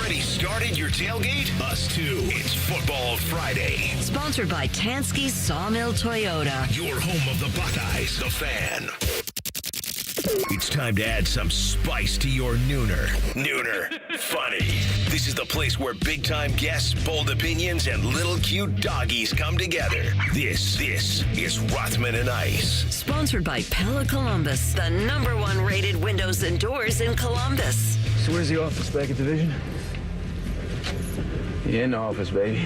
Already started your tailgate? Us too. It's Football Friday. Sponsored by Tansky Sawmill Toyota. Your home of the Buckeyes, the Fan. It's time to add some spice to your nooner. Nooner funny. This is the place where big-time guests, bold opinions, and little cute doggies come together. This is Rothman and Ice. Sponsored by Pella Columbus, the #1 rated windows and doors in Columbus. So where's the office back at Division? Yeah, in the office, baby.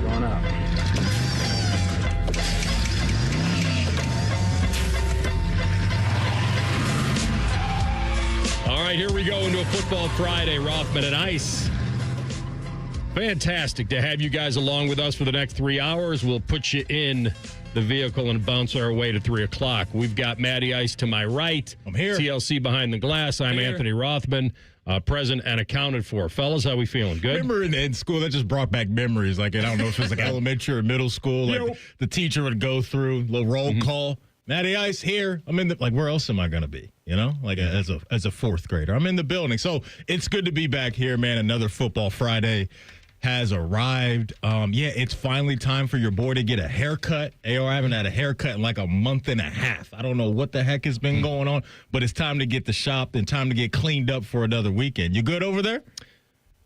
Going up. All right, here we go into a Football Friday, Rothman and Ice. Fantastic to have you guys along with us for the next 3 hours. We'll put you in the vehicle and bounce our way to 3 o'clock. We've got Matty Ice to my right. I'm here. TLC behind the glass. I'm Anthony Rothman, present and accounted for. Fellas, how we feeling? Good? Remember in school, that just brought back memories. Like, I don't know if it was like elementary or middle school. Like, the teacher would go through, little roll call. Matty Ice here. I'm in the, like, where else am I going to be? You know, like as a fourth grader. I'm in the building. So it's good to be back here, man. Another Football Friday has arrived. It's finally time for your boy to get a haircut. I haven't had a haircut in like a month and a half. I don't know what the heck has been going on, but it's time to get the shop and time to get cleaned up for another weekend. You good over there?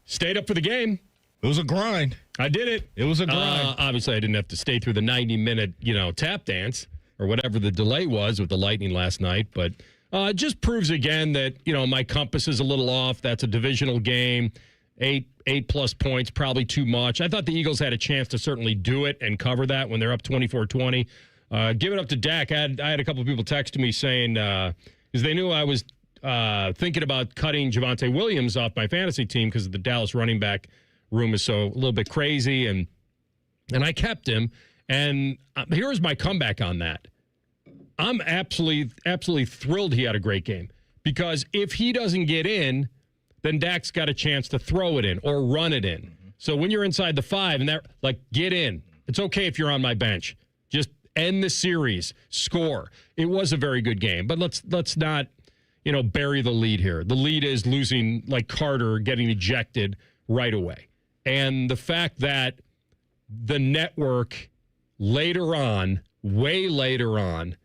Stayed up for the game. It was a grind. I did it. It was a grind. Obviously, I didn't have to stay through the 90-minute, tap dance or whatever the delay was with the Lightning last night, but it just proves again that, my compass is a little off. That's a divisional game. Eight plus points, probably too much. I thought the Eagles had a chance to certainly do it and cover that when they're up 24-20. Give it up to Dak. I had a couple of people text me saying, because they knew I was thinking about cutting Javonte Williams off my fantasy team because the Dallas running back room is so a little bit crazy, and I kept him. And here's my comeback on that. I'm absolutely thrilled he had a great game, because if he doesn't get in, then Dak's got a chance to throw it in or run it in. So when you're inside the 5 and that, get in. It's okay if you're on my bench. Just end the series, score. It was a very good game, but let's not, bury the lead here. The lead is losing, like Carter getting ejected right away. And the fact that the network later on, way later on,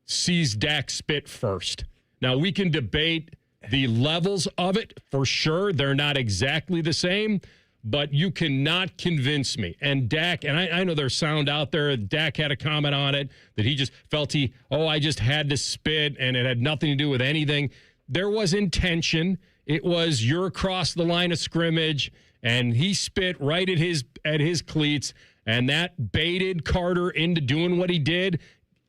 sees Dak spit first. Now, we can debate the levels of it for sure. They're not exactly the same, but you cannot convince me. And Dak, and I know there's sound out there, Dak had a comment on it, that he just felt I just had to spit and it had nothing to do with anything. There was intention. It was you're across the line of scrimmage, and he spit right at his cleats, and that baited Carter into doing what he did.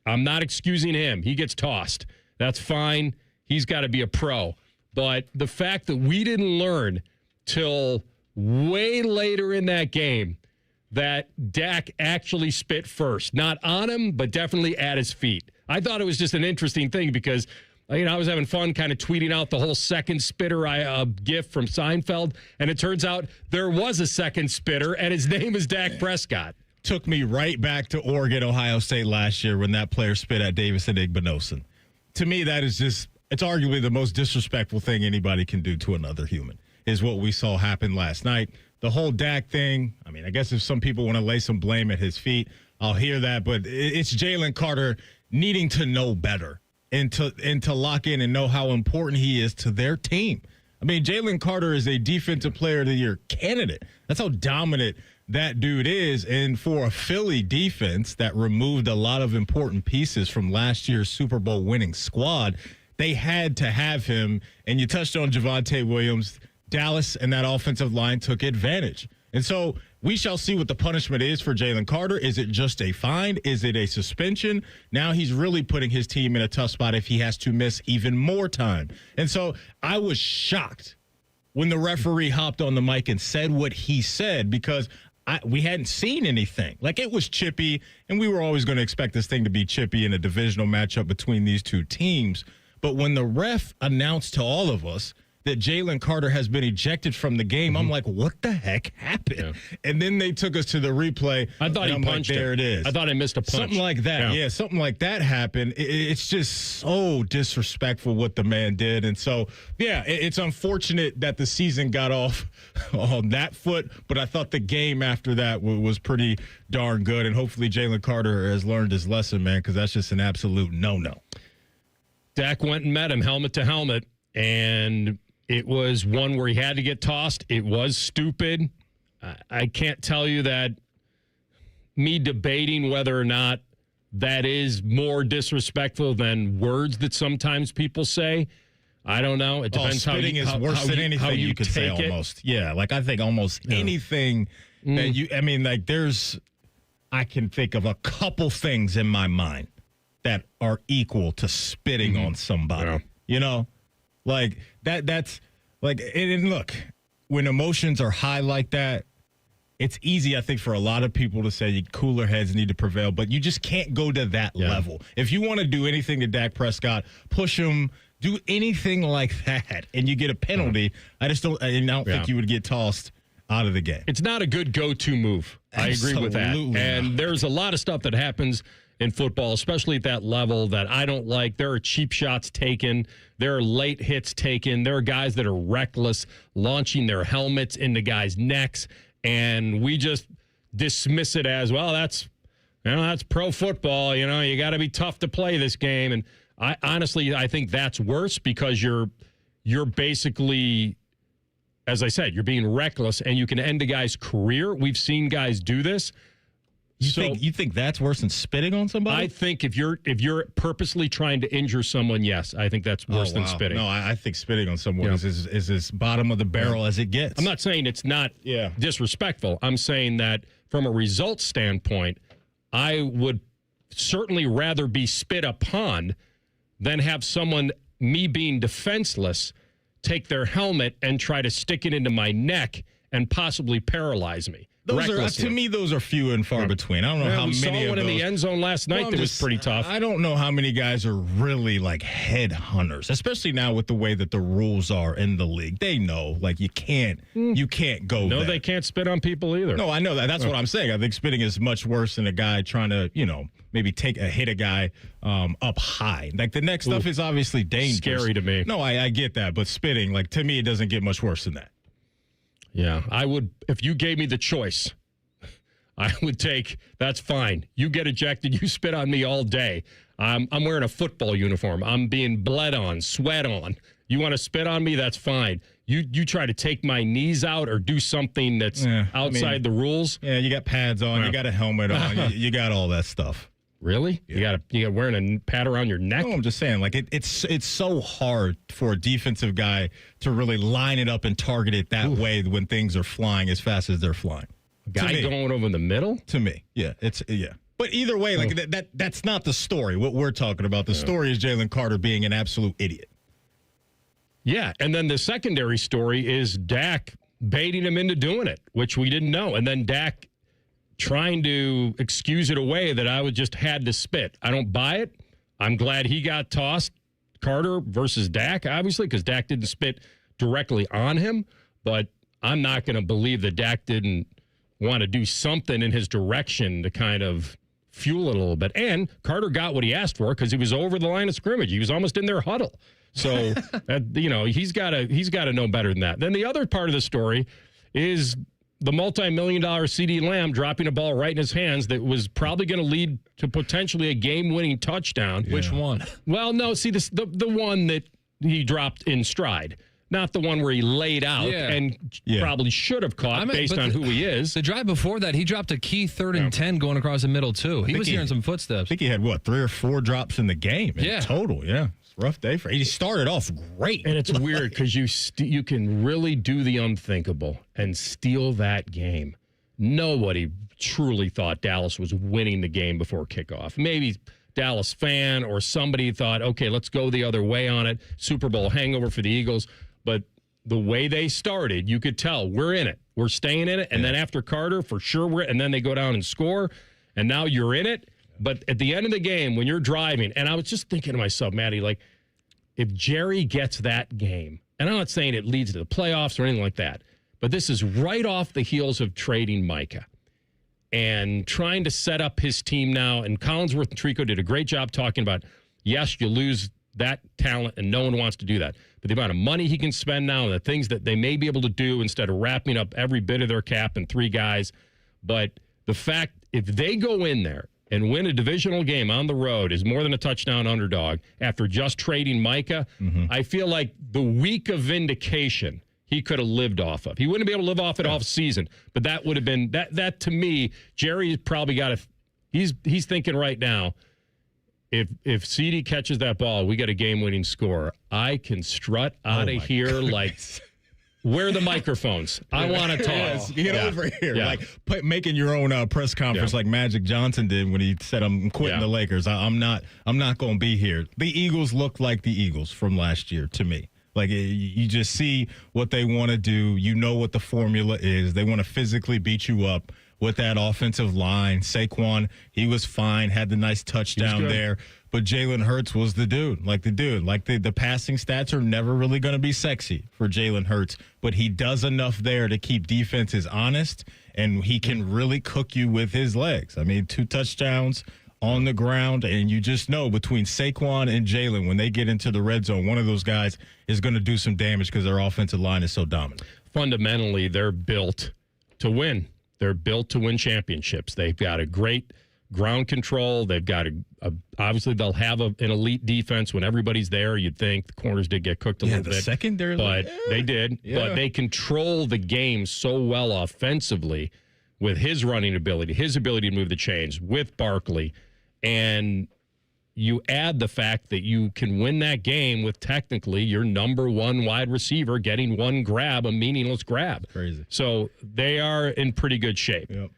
I'm not excusing him. He gets tossed. That's fine. He's got to be a pro. But the fact that we didn't learn till way later in that game that Dak actually spit first, not on him, but definitely at his feet. I thought it was just an interesting thing because, I was having fun kind of tweeting out the whole second spitter gif from Seinfeld, and it turns out there was a second spitter, and his name is Dak Prescott. Took me right back to Oregon, Ohio State last year when that player spit at Davison Igbinosun. To me, that is just, it's arguably the most disrespectful thing anybody can do to another human, is what we saw happen last night. The whole Dak thing, I guess if some people want to lay some blame at his feet, I'll hear that, but it's Jalen Carter needing to know better and to lock in and know how important he is to their team. Jalen Carter is a defensive player of the year candidate. That's how dominant that dude is. And for a Philly defense that removed a lot of important pieces from last year's Super Bowl winning squad, they had to have him. And you touched on Javonte Williams. Dallas and that offensive line took advantage. And so we shall see what the punishment is for Jalen Carter. Is it just a fine? Is it a suspension? Now he's really putting his team in a tough spot if he has to miss even more time. And so I was shocked when the referee hopped on the mic and said what he said, because we hadn't seen anything. Like, it was chippy, and we were always going to expect this thing to be chippy in a divisional matchup between these two teams. But when the ref announced to all of us that Jalen Carter has been ejected from the game. I'm like, what the heck happened? Yeah. And then they took us to the replay. I thought he punched him. There it is. I thought I missed a punch. Something like that. Yeah, something like that happened. It's just so disrespectful what the man did. And so, yeah, it's unfortunate that the season got off on that foot, but I thought the game after that was pretty darn good. And hopefully Jalen Carter has learned his lesson, man, because that's just an absolute no-no. Dak went and met him helmet to helmet, and it was one where he had to get tossed. It was stupid. I can't tell you that me debating whether or not that is more disrespectful than words that sometimes people say. I don't know. It depends how you spitting is worse than anything you could say almost. Yeah, like I think almost anything that you, I mean, like I can think of a couple things in my mind that are equal to spitting on somebody. Yeah. You know? Like that's like, and look, when emotions are high like that, it's easy, I think, for a lot of people to say cooler heads need to prevail, but you just can't go to that level. If you want to do anything to Dak Prescott, push him, do anything like that, and you get a penalty, I don't think you would get tossed out of the game. It's not a good go-to move. Absolutely. I agree with that. And there's a lot of stuff that happens in football, especially at that level, that I don't like. There are cheap shots taken. There are late hits taken. There are guys that are reckless, launching their helmets into guys' necks, and we just dismiss it as, well, that's pro football. You know, you got to be tough to play this game. And I honestly think that's worse because you're basically, as I said, you're being reckless, and you can end a guy's career. We've seen guys do this. You think that's worse than spitting on somebody? I think if you're purposely trying to injure someone, yes, I think that's worse than spitting. No, I think spitting on someone is as bottom of the barrel as it gets. I'm not saying it's not disrespectful. I'm saying that from a results standpoint, I would certainly rather be spit upon than have someone, me being defenseless, take their helmet and try to stick it into my neck and possibly paralyze me. To me, those are few and far between. I don't know how many of those. We saw one in the end zone last night that was pretty tough. I don't know how many guys are really like head hunters, especially now with the way that the rules are in the league. They know, like, you can't go there. No, they can't spit on people either. No, I know that. That's what I'm saying. I think spitting is much worse than a guy trying to, maybe hit a guy up high. Like, the neck stuff is obviously dangerous. Scary to me. No, I get that. But spitting, like, to me, it doesn't get much worse than that. Yeah, I would, if you gave me the choice, I would take, that's fine. You get ejected, you spit on me all day. I'm wearing a football uniform. I'm being bled on, sweat on. You want to spit on me, that's fine. You try to take my knees out or do something that's outside the rules. Yeah, you got pads on, you got a helmet on, you got all that stuff. Really? Yeah. You got wearing a pad around your neck? No, I'm just saying, like, it's so hard for a defensive guy to really line it up and target it that way when things are flying as fast as they're flying. Guy going over the middle? To me, yeah. But either way, like that's not the story. What we're talking about, the story is Jalen Carter being an absolute idiot. Yeah, and then the secondary story is Dak baiting him into doing it, which we didn't know, and then Dak trying to excuse it away that I just had to spit. I don't buy it. I'm glad he got tossed, Carter versus Dak, obviously, because Dak didn't spit directly on him. But I'm not going to believe that Dak didn't want to do something in his direction to kind of fuel it a little bit. And Carter got what he asked for because he was over the line of scrimmage. He was almost in their huddle. So, he's got to know better than that. Then the other part of the story is the multi-million-dollar CeeDee Lamb dropping a ball right in his hands that was probably going to lead to potentially a game-winning touchdown. Yeah. Which one? Well, no, see, the one that he dropped in stride, not the one where he laid out and probably should have caught based on who he is. The drive before that, he dropped a key 3rd and 10 going across the middle, too. He was hearing some footsteps. I think he had, 3 or 4 drops in the game in total, rough day for him. He started off great. And it's weird because you can really do the unthinkable and steal that game. Nobody truly thought Dallas was winning the game before kickoff. Maybe Dallas fan or somebody thought, okay, let's go the other way on it. Super Bowl hangover for the Eagles. But the way they started, you could tell we're in it. We're staying in it. And then after Carter, for sure, and then they go down and score. And now you're in it. But at the end of the game, when you're driving, and I was just thinking to myself, Maddie, like, if Jerry gets that game, and I'm not saying it leads to the playoffs or anything like that, but this is right off the heels of trading Micah and trying to set up his team now. And Collinsworth and Trico did a great job talking about, yes, you lose that talent, and no one wants to do that. But the amount of money he can spend now and the things that they may be able to do instead of wrapping up every bit of their cap in 3 guys. But the fact, if they go in there and win a divisional game on the road is more than a touchdown underdog after just trading Micah, I feel like the week of vindication he could have lived off of. He wouldn't be able to live off it off season, but that would have been, that to me, Jerry's probably got he's thinking right now, if CD catches that ball, we got a game-winning score. I can strut out of here like, where are the microphones? I want to talk. Yes, get over here. Yeah. Like making your own press conference like Magic Johnson did when he said, I'm quitting the Lakers. I'm not going to be here. The Eagles look like the Eagles from last year to me. Like, you just see what they want to do. You know what the formula is. They want to physically beat you up with that offensive line. Saquon, he was fine, had the nice touchdown there. But Jalen Hurts was the dude. Like, the passing stats are never really going to be sexy for Jalen Hurts. But he does enough there to keep defenses honest, and he can really cook you with his legs. I mean, 2 touchdowns on the ground, and you just know between Saquon and Jalen, when they get into the red zone, one of those guys is going to do some damage because their offensive line is so dominant. Fundamentally, they're built to win. They're built to win championships. They've got a great ground control. They've got obviously they'll have an elite defense when everybody's there. You'd think the corners did get cooked a little bit. Secondary, but they did. Yeah. But they control the game so well offensively with his running ability, his ability to move the chains with Barkley. And you add the fact that you can win that game with technically your number 1 wide receiver getting one grab, a meaningless grab. Crazy. So they are in pretty good shape. Yep.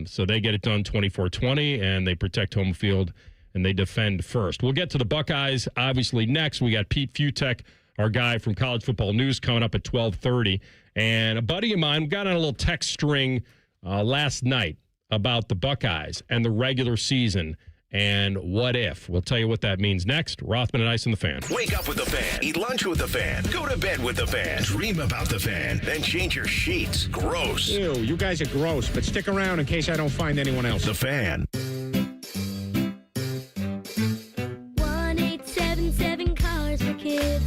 So they get it done 24-20, and they protect home field, and they defend first. We'll get to the Buckeyes, obviously, next. We got Pete Fute, our guy from College Football News, coming up at 12:30. And a buddy of mine got on a little text string last night about the Buckeyes and the regular season. And what if? We'll tell you what that means next. Rothman and Ice and the Fan. Wake up with the Fan. Eat lunch with the Fan. Go to bed with the Fan. Dream about the Fan. Then change your sheets. Gross. Ew, you guys are gross, but stick around in case I don't find anyone else. The Fan. 1-877 Cars for Kids.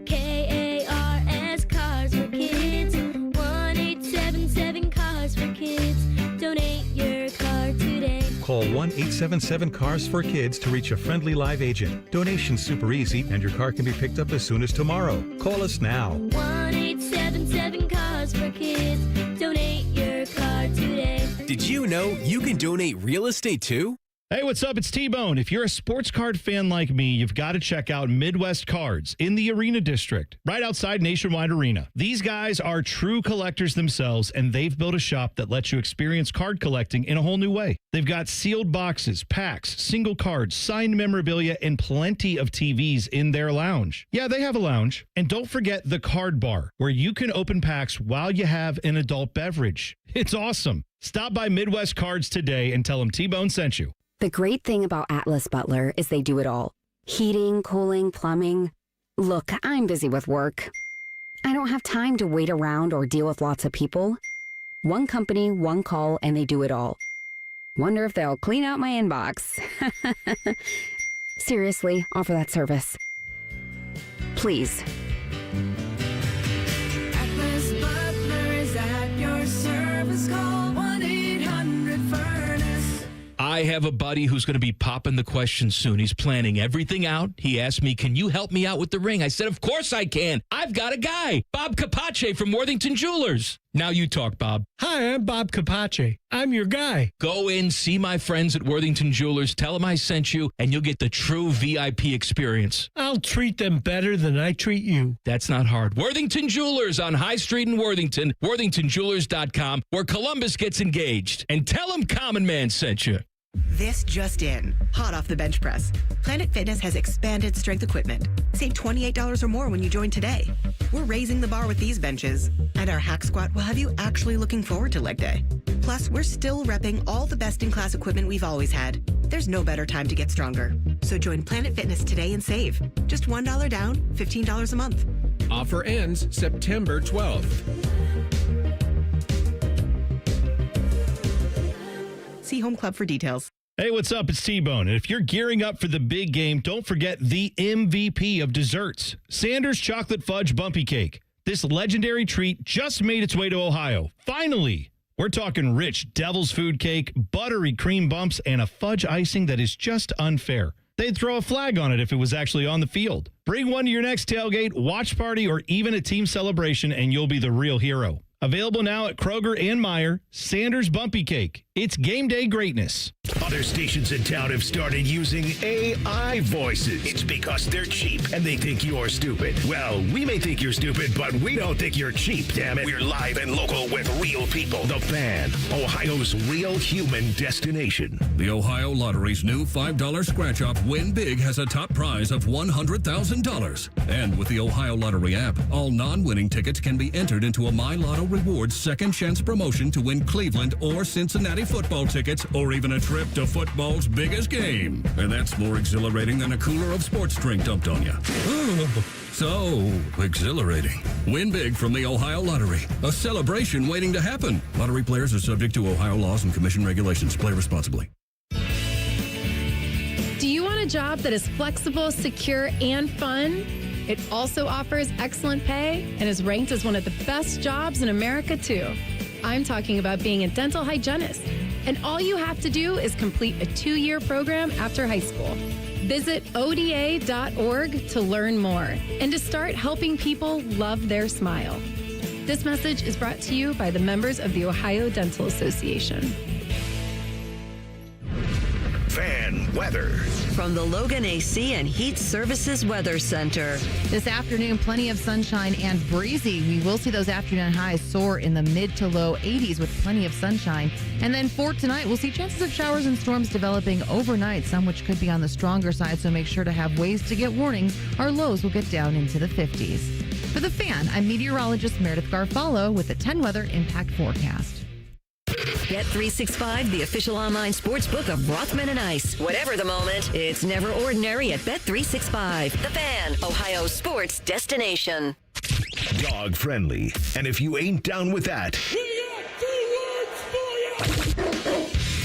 KARS Cars for Kids. 1-877 Cars for Kids. Donate your car today. Call 1-877-CARS-FOR-KIDS to reach a friendly live agent. Donation's super easy, and your car can be picked up as soon as tomorrow. Call us now. 1-877-CARS-FOR-KIDS. Donate your car today. Did you know you can donate real estate too? Hey, what's up? It's T-Bone. If you're a sports card fan like me, you've got to check out Midwest Cards in the Arena District, right outside Nationwide Arena. These guys are true collectors themselves, and they've built a shop that lets you experience card collecting in a whole new way. They've got sealed boxes, packs, single cards, signed memorabilia, and plenty of TVs in their lounge. Yeah, they have a lounge. And don't forget the card bar, where you can open packs while you have an adult beverage. It's awesome. Stop by Midwest Cards today and tell them T-Bone sent you. The great thing about Atlas Butler is they do it all. Heating, cooling, plumbing. Look, I'm busy with work. I don't have time to wait around or deal with lots of people. One company, one call, and they do it all. Wonder if they'll clean out my inbox. Seriously, offer that service. Please. Atlas Butler is at your service. Call 1-800-FURNACE. I have a buddy who's going to be popping the question soon. He's planning everything out. He asked me, can you help me out with the ring? I said, of course I can. I've got a guy, Bob Capace from Worthington Jewelers. Now you talk, Bob. Hi, I'm Bob Capace. I'm your guy. Go in, see my friends at Worthington Jewelers. Tell them I sent you, and you'll get the true VIP experience. I'll treat them better than I treat you. That's not hard. Worthington Jewelers on High Street in Worthington. WorthingtonJewelers.com, where Columbus gets engaged. And tell them Common Man sent you. This just in. Hot off the bench press. Planet Fitness has expanded strength equipment. Save $28 or more when you join today. We're raising the bar with these benches. And our hack squat will have you actually looking forward to leg day. Plus, we're still repping all the best-in-class equipment we've always had. There's no better time to get stronger. So join Planet Fitness today and save. Just $1 down, $15 a month. Offer ends September 12th. See Home Club for details. Hey, what's up? It's T-Bone. And if you're gearing up for the big game, don't forget the MVP of desserts, Sanders Chocolate Fudge Bumpy Cake. This legendary treat just made its way to Ohio. Finally! We're talking rich devil's food cake, buttery cream bumps, and a fudge icing that is just unfair. They'd throw a flag on it if it was actually on the field. Bring one to your next tailgate, watch party, or even a team celebration, and you'll be the real hero. Available now at Kroger and Meijer, Sanders Bumpy Cake. It's game day greatness. Other stations in town have started using AI voices. It's because they're cheap and they think you're stupid. Well, we may think you're stupid, but we don't think you're cheap, damn it. We're live and local with real people. The Fan, Ohio's real human destination. The Ohio Lottery's new $5 scratch-off Win Big has a top prize of $100,000. And with the Ohio Lottery app, all non-winning tickets can be entered into a My Lotto Rewards second chance promotion to win Cleveland or Cincinnati football tickets or even a trip to football's biggest game. And that's more exhilarating than a cooler of sports drink dumped on you. So exhilarating. Win big from the Ohio Lottery. A celebration waiting to happen. Lottery players are subject to Ohio laws and commission regulations. Play responsibly. Do you want a job that is flexible, secure, and fun? It also offers excellent pay and is ranked as one of the best jobs in America, too. I'm talking about being a dental hygienist. And all you have to do is complete a 2-year program after high school. Visit ODA.org to learn more and to start helping people love their smile. This message is brought to you by the members of the Ohio Dental Association. Fan weather. From the Logan AC and Heat Services Weather Center. This afternoon, plenty of sunshine and breezy. We will see those afternoon highs soar in the mid to low 80s with plenty of sunshine. And then for tonight, we'll see chances of showers and storms developing overnight, some which could be on the stronger side, so make sure to have ways to get warnings. Our lows will get down into the 50s. For The Fan, I'm meteorologist Meredith Garfalo with the 10 Weather Impact Forecast. Bet365, the official online sports book of Rothman Ice. Whatever the moment, it's never ordinary at Bet365. The Fan, Ohio's sports destination. Dog friendly. And if you ain't down with that,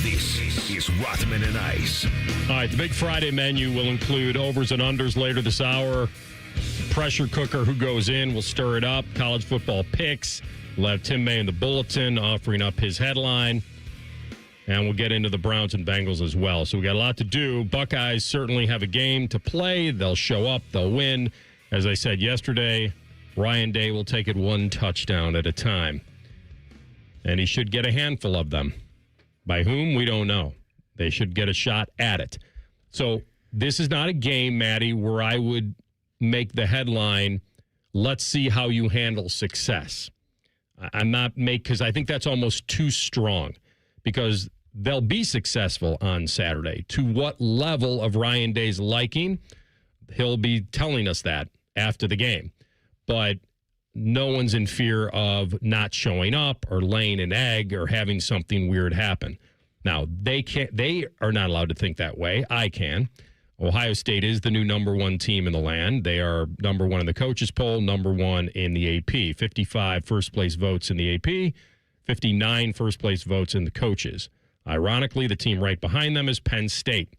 this is Rothman and Ice. All right, the big Friday menu will include overs and unders later this hour. Pressure cooker, who goes in, will stir it up. College football picks. We'll have Tim May in the bulletin offering up his headline. And we'll get into the Browns and Bengals as well. So we got a lot to do. Buckeyes certainly have a game to play. They'll show up. They'll win. As I said yesterday, Ryan Day will take it one touchdown at a time. And he should get a handful of them. By whom, we don't know. They should get a shot at it. So this is not a game, Maddie, where I would make the headline, let's see how you handle success. I'm not because I think that's almost too strong, because they'll be successful on Saturday. To what level of Ryan Day's liking, he'll be telling us that after the game. But no one's in fear of not showing up or laying an egg or having something weird happen. Now, they are not allowed to think that way. I can. Ohio State is the new number one team in the land. They are number one in the coaches poll, number one in the AP. 55 first-place votes in the AP, 59 first-place votes in the coaches. Ironically, the team right behind them is Penn State,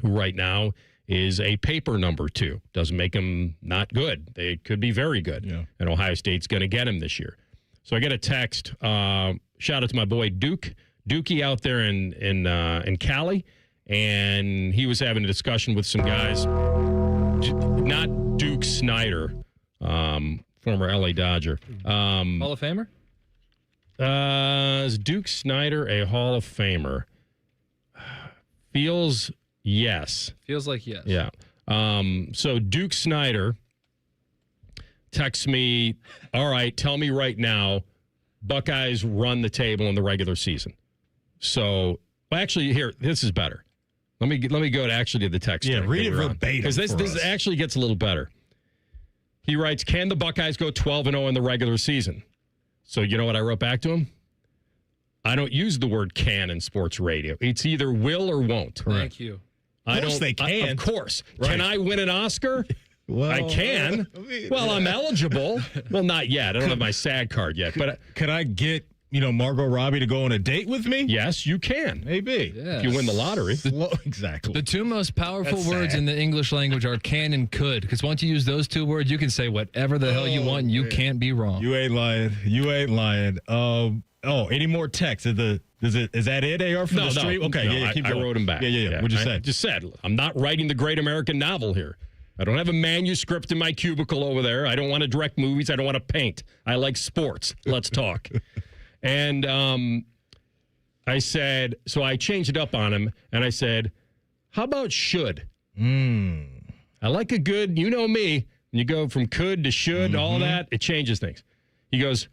who right now is a paper number 2. Doesn't make them not good. They could be very good. Yeah. And Ohio State's going to get him this year. So I get a text. Shout out to my boy Dookie out there in Cali. And he was having a discussion with some guys, not Duke Snyder, former LA Dodger. Hall of Famer? Is Duke Snyder a Hall of Famer? Feels yes. Feels like yes. Yeah. So Duke Snyder texts me, all right, tell me right now, Buckeyes run the table in the regular season. So, well, actually, here, this is better. Let me go to the text. Yeah, read it verbatim. Because this actually gets a little better. He writes, can the Buckeyes go 12-0 in the regular season? So you know what I wrote back to him? I don't use the word can in sports radio. It's either will or won't. Thank you. Of course they can. Of course. Right. Can I win an Oscar? Well, I can. I'm eligible. Well, not yet. I don't have my SAG card yet. But could I get, Margot Robbie to go on a date with me? Yes, you can. Maybe. If you win the lottery. Exactly. The two most powerful That's words sad. in the English language are can and could. Because once you use those two words, you can say whatever the hell you want, and you can't be wrong. You ain't lying. Any more texts? Is that it, AR, from the street? Okay, no, keep I going. wrote them back. Yeah. What'd you say? I just said, I'm not writing the great American novel here. I don't have a manuscript in my cubicle over there. I don't want to direct movies. I don't want to paint. I like sports. Let's talk. And I said, so I changed it up on him, and I said, how about should? I like a good, you know me, when you go from could to should, all that, it changes things. He goes,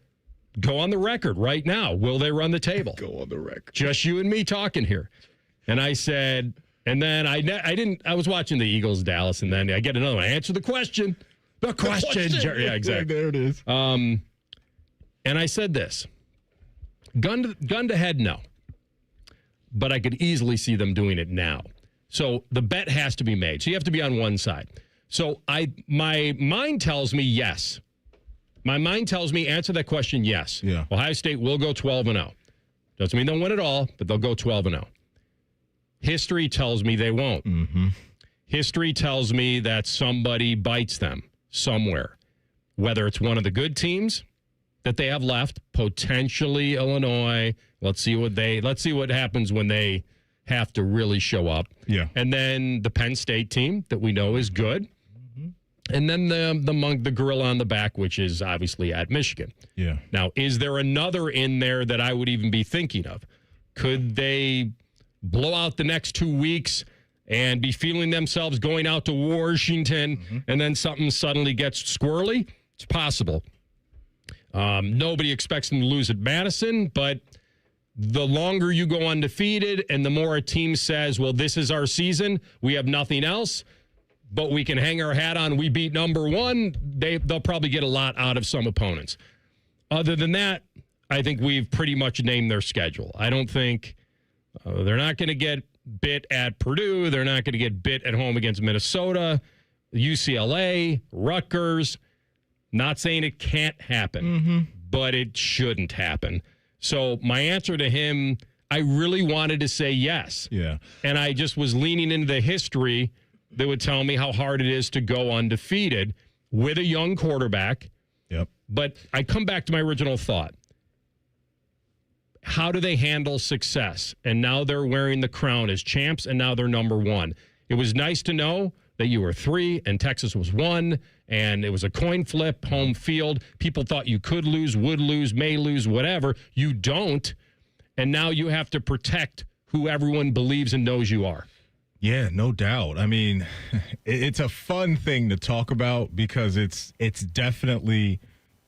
go on the record right now. Will they run the table? Go on the record. Just you and me talking here. And I said, and then I was watching the Eagles Dallas, and then I get another one. Answer the question. The question. Yeah, exactly. There it is. And I said this. Gun to head, no. But I could easily see them doing it now. So the bet has to be made. So you have to be on one side. So my mind tells me yes. My mind tells me answer that question yes. Yeah. Ohio State will go 12-0. Doesn't mean they'll win it all, but they'll go 12-0. History tells me they won't. Mm-hmm. History tells me that somebody bites them somewhere, whether it's one of the good teams that they have left, potentially Illinois. Let's see what happens when they have to really show up. Yeah. And then the Penn State team that we know is good. And then the gorilla on the back, which is obviously at Michigan. Yeah. Now, is there another in there that I would even be thinking of? Could they blow out the next 2 weeks and be feeling themselves going out to Washington, and then something suddenly gets squirrely? It's possible. Nobody expects them to lose at Madison, but the longer you go undefeated and the more a team says, well, this is our season, we have nothing else, but we can hang our hat on, we beat number one, they'll probably get a lot out of some opponents. Other than that, I think we've pretty much named their schedule. I don't think they're not going to get bit at Purdue. They're not going to get bit at home against Minnesota, UCLA, Rutgers. Not saying it can't happen, but it shouldn't happen. So my answer to him, I really wanted to say yes. Yeah. And I just was leaning into the history that would tell me how hard it is to go undefeated with a young quarterback. Yep. But I come back to my original thought. How do they handle success? And now they're wearing the crown as champs, and now they're number one. It was nice to know that you were 3 and Texas was 1, and it was a coin flip, home field. People thought you could lose, would lose, may lose, whatever. You don't, and now you have to protect who everyone believes and knows you are. Yeah, no doubt. I mean, it's a fun thing to talk about because it's definitely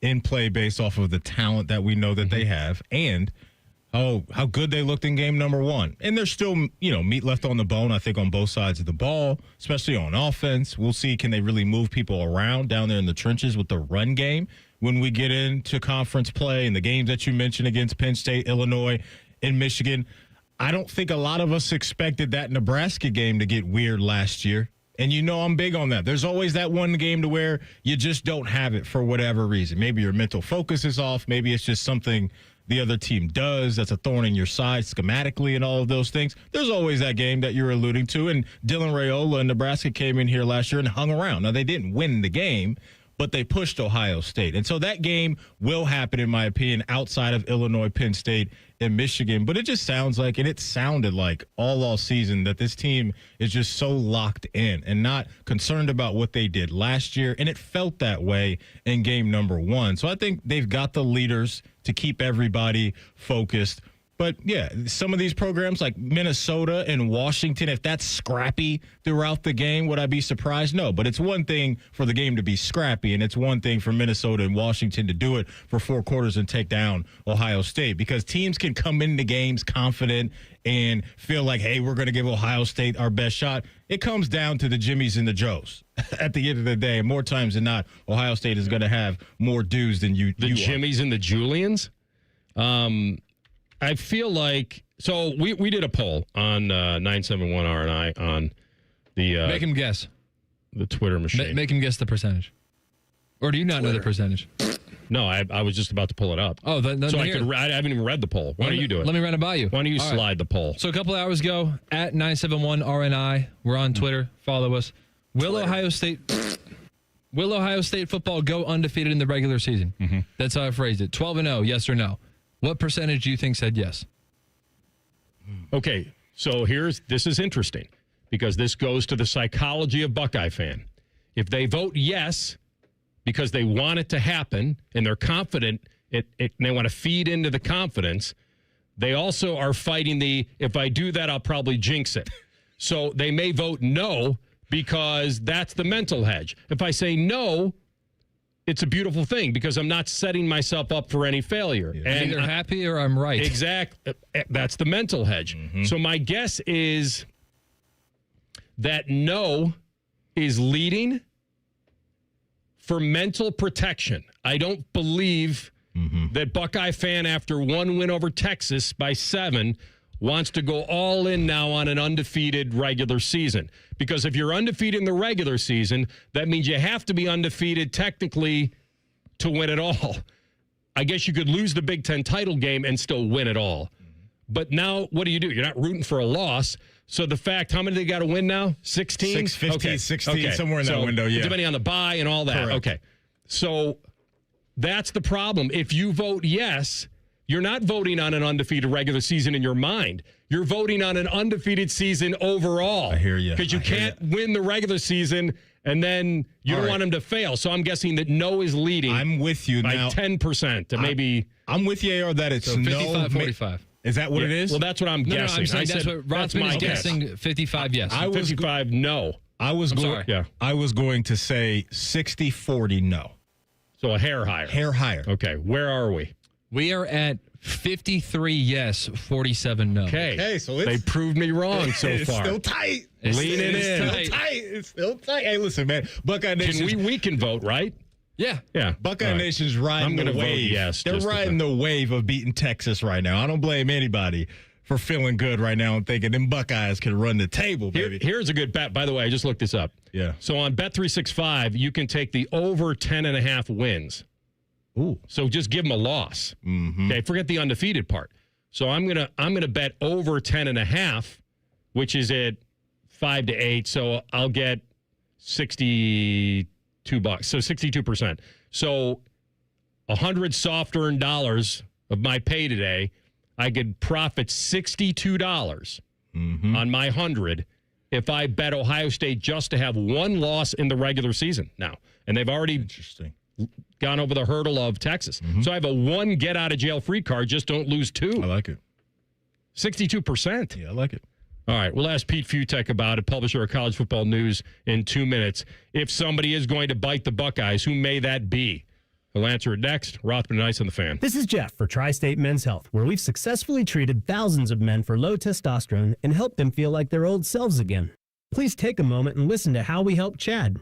in play based off of the talent that we know that they have and how good they looked in game number 1. And there's still, meat left on the bone, I think, on both sides of the ball, especially on offense. We'll see, can they really move people around down there in the trenches with the run game when we get into conference play and the games that you mentioned against Penn State, Illinois, and Michigan. I don't think a lot of us expected that Nebraska game to get weird last year. And I'm big on that. There's always that one game to where you just don't have it for whatever reason. Maybe your mental focus is off. Maybe it's just something the other team does that's a thorn in your side schematically and all of those things. There's always that game that you're alluding to. And Dylan Raiola and Nebraska came in here last year and hung around. Now, they didn't win the game, but they pushed Ohio State. And so that game will happen, in my opinion, outside of Illinois, Penn State, and Michigan. But it just sounds like, and it sounded like all season, that this team is just so locked in and not concerned about what they did last year. And it felt that way in game number 1. So I think they've got the leaders to keep everybody focused. But, yeah, some of these programs like Minnesota and Washington, if that's scrappy throughout the game, would I be surprised? No, but it's one thing for the game to be scrappy, and it's one thing for Minnesota and Washington to do it for 4 quarters and take down Ohio State, because teams can come into games confident and feel like, hey, we're going to give Ohio State our best shot. It comes down to the Jimmies and the Joes at the end of the day. And more times than not, Ohio State is going to have more dues than you. The Jimmies and the Julians? I feel like, so we did a poll on 971 R&I on the... Make him guess. the Twitter machine. Make him guess the percentage. Or do you not know the percentage? No, I was just about to pull it up. Oh, so I haven't even read the poll. Why don't you do it? Let me run it by you. Why don't you All slide right. the poll? So a couple hours ago, at 971RNI, we're on Twitter. Follow us. Will Ohio State football go undefeated in the regular season? Mm-hmm. That's how I phrased it. 12-0, yes or no? What percentage do you think said yes? Okay, so this is interesting because this goes to the psychology of Buckeye fan. If they vote yes because they want it to happen and they're confident, and they want to feed into the confidence, they also are fighting if I do that, I'll probably jinx it. So they may vote no because that's the mental hedge. If I say no, it's a beautiful thing because I'm not setting myself up for any failure. Yeah. And either happy or I'm right. Exactly. That's the mental hedge. Mm-hmm. So my guess is that no is leading for mental protection. I don't believe that Buckeye fan, after one win over Texas by 7, wants to go all in now on an undefeated regular season. Because if you're undefeated in the regular season, that means you have to be undefeated technically to win it all. I guess you could lose the Big Ten title game and still win it all. But now, what do? You're not rooting for a loss. So the fact, how many they got to win now? 16? 6, 15, 16, somewhere in that window, yeah. Depending on the bye and all that. Correct. Okay. So that's the problem. If you vote yes, you're not voting on an undefeated regular season in your mind. You're voting on an undefeated season overall. I hear you. Because you can't win the regular season and then you don't want them to fail. So I'm guessing that no is leading. I'm with you by now. 10% to maybe. I'm with you, AR, that it's so 55-45. Is that what it is? Well, that's what I'm guessing. No, I'm saying that's what Rothman is guessing. 55 yes. 55 no. I was going to say 60-40 no. So a hair higher. Hair higher. Okay, where are we? We are at 53 yes, 47 no. Okay, so they proved me wrong so it's far. Still tight. Leaning in. It's still tight. Hey, listen, man. Buckeye Nation. We can vote, right? Yeah. Buckeye Nation's riding the wave. Yes, they're riding the wave of beating Texas right now. I don't blame anybody for feeling good right now and thinking them Buckeyes can run the table, baby. Here's a good bet. By the way, I just looked this up. Yeah. So on Bet365, you can take the over 10.5 wins. Ooh. So just give them a loss. Mm-hmm. Okay, forget the undefeated part. So I'm gonna bet over 10.5, which is at 5 to 8. So I'll get $62. So 62%. So $100 soft earned dollars of my pay today, I could profit $62 on my 100 if I bet Ohio State just to have one loss in the regular season now. And they've already gone over the hurdle of Texas. So I have a one get out of jail free card, just don't lose 2. I like it. 62%. Yeah, I like it. All right, we'll ask Pete Fute about it, publisher of College Football News, in 2 minutes. If somebody is going to bite the Buckeyes, who may that be? He'll answer it next. Rothman Ice on the Fan. This is Jeff for Tri-State Men's Health, where we've successfully treated thousands of men for low testosterone and helped them feel like their old selves again. Please take a moment and listen to how we help Chad.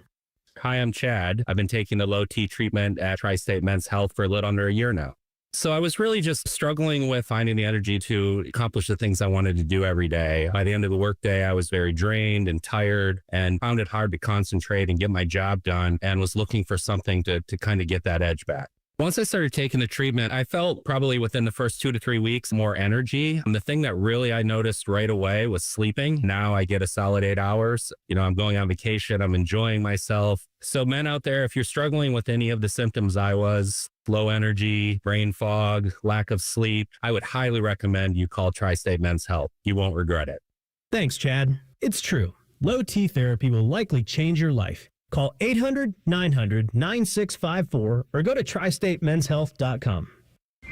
Hi, I'm Chad. I've been taking the low T treatment at Tri-State Men's Health for a little under a year now. So I was really just struggling with finding the energy to accomplish the things I wanted to do every day. By the end of the workday, I was very drained and tired and found it hard to concentrate and get my job done, and was looking for something to kind of get that edge back. Once I started taking the treatment, I felt probably within the first 2 to 3 weeks more energy. And the thing that really I noticed right away was sleeping. Now I get a solid 8 hours. I'm going on vacation. I'm enjoying myself. So men out there, if you're struggling with any of the symptoms I was, low energy, brain fog, lack of sleep, I would highly recommend you call Tri-State Men's Health. You won't regret it. Thanks, Chad. It's true. Low T therapy will likely change your life. Call 800-900-9654 or go to tristatemenshealth.com.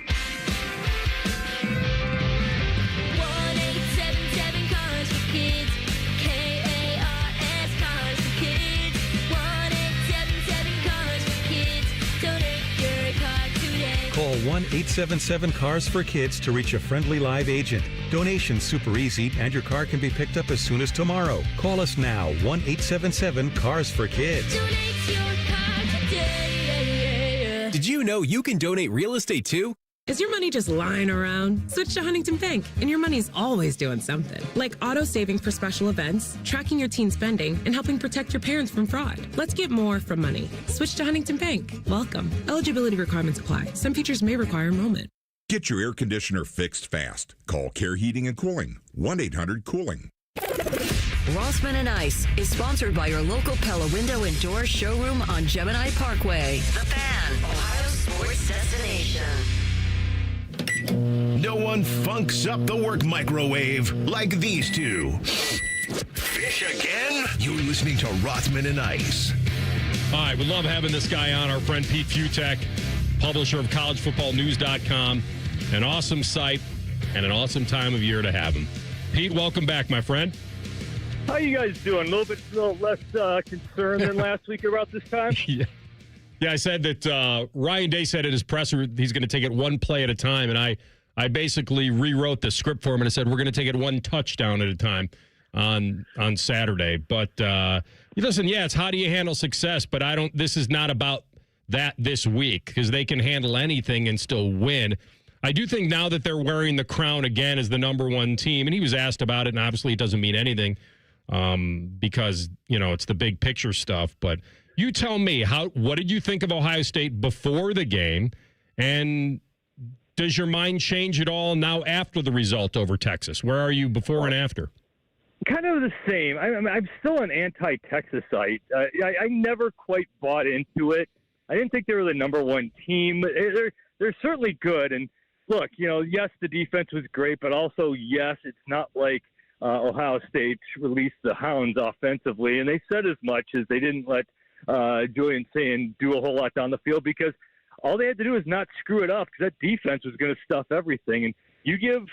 1877 Cars for Kids. KARS Cars for Kids. 1877 Cars for Kids. Donate your car today. Call 1-877-CARS-FOR-KIDS to reach a friendly live agent. Donation's super easy, and your car can be picked up as soon as tomorrow. Call us now, 1-877-CARS-FOR-KIDS. Donate your car today. Did you know you can donate real estate too? Is your money just lying around? Switch to Huntington Bank, and your money's always doing something. Like auto saving for special events, tracking your teen spending, and helping protect your parents from fraud. Let's get more from money. Switch to Huntington Bank. Welcome. Eligibility requirements apply. Some features may require enrollment. Get your air conditioner fixed fast. Call Care Heating and Cooling. 1-800-COOLING. Rothman and Ice is sponsored by your local Pella Window and Door showroom on Gemini Parkway. The Fan, Ohio sports destination. No one funks up the work microwave like these two. Fish again? You're listening to Rothman and Ice. All right, we love having this guy on, our friend Pete Fute, publisher of collegefootballnews.com. An awesome site and an awesome time of year to have him. Pete, welcome back, my friend. How you guys doing? A little less concerned than last week about this time? Yeah, I said that Ryan Day said at his presser he's going to take it one play at a time, and I basically rewrote the script for him and I said we're going to take it one touchdown at a time on Saturday. But listen, yeah, it's how do you handle success, but this is not about that this week because they can handle anything and still win. I do think now that they're wearing the crown again as the number one team, and he was asked about it, and obviously it doesn't mean anything because, it's the big picture stuff, but you tell me, what did you think of Ohio State before the game? And does your mind change at all now after the result over Texas? Where are you before and after? Kind of the same. I'm still an anti-Texasite. I never quite bought into it. I didn't think they were the number one team. They're certainly good. And look, yes, the defense was great, but also, yes, it's not like Ohio State released the hounds offensively. And they said as much as they didn't let Julian Sayin do a whole lot down the field because all they had to do is not screw it up because that defense was going to stuff everything. And you give,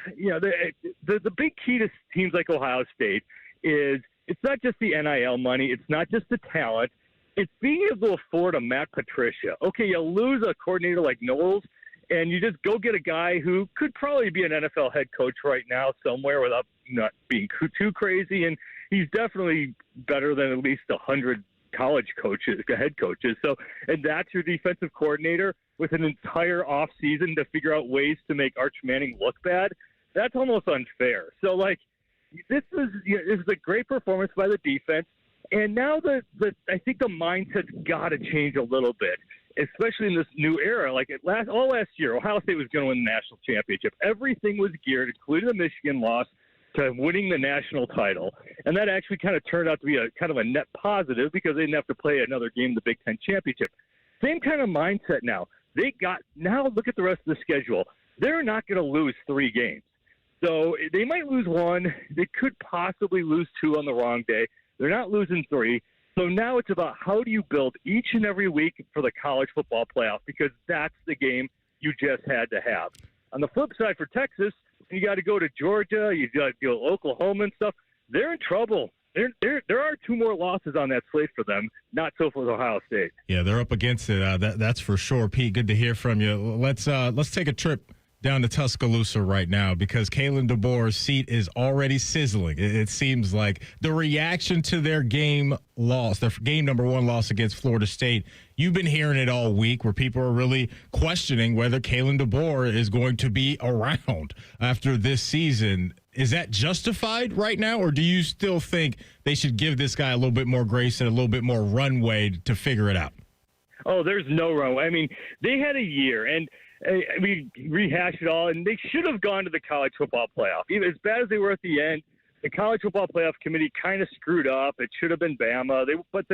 the big key to teams like Ohio State is it's not just the NIL money. It's not just the talent. It's being able to afford a Matt Patricia. Okay, you lose a coordinator like Knowles, and you just go get a guy who could probably be an NFL head coach right now somewhere without not being too crazy. And he's definitely better than at least 100 college coaches, head coaches. So, and that's your defensive coordinator with an entire offseason to figure out ways to make Arch Manning look bad. That's almost unfair. So, this is a great performance by the defense. And now I think the mindset's got to change a little bit, especially in this new era. All last year, Ohio State was going to win the national championship. Everything was geared, including the Michigan loss, to winning the national title. And that actually kind of turned out to be a kind of a net positive because they didn't have to play another game in the Big Ten championship. Same kind of mindset now. Now look at the rest of the schedule. They're not going to lose 3 games. So they might lose 1. They could possibly lose 2 on the wrong day. They're not losing 3. So now it's about how do you build each and every week for the college football playoff because that's the game you just had to have. On the flip side for Texas, you got to go to Georgia, you got to go to Oklahoma and stuff. They're in trouble. There are 2 more losses on that slate for them, not so for Ohio State. Yeah, they're up against it. That's for sure. Pete, good to hear from you. Let's take a trip down to Tuscaloosa right now because Kalen DeBoer's seat is already sizzling. It seems like the reaction to their game loss, their game number 1 loss against Florida State. You've been hearing it all week where people are really questioning whether Kalen DeBoer is going to be around after this season. Is that justified right now, or do you still think they should give this guy a little bit more grace and a little bit more runway to figure it out? Oh, there's no runway. I mean, they had a year, and we rehashed it all, and they should have gone to the college football playoff. Even as bad as they were at the end, the college football playoff committee kind of screwed up. It should have been Bama. But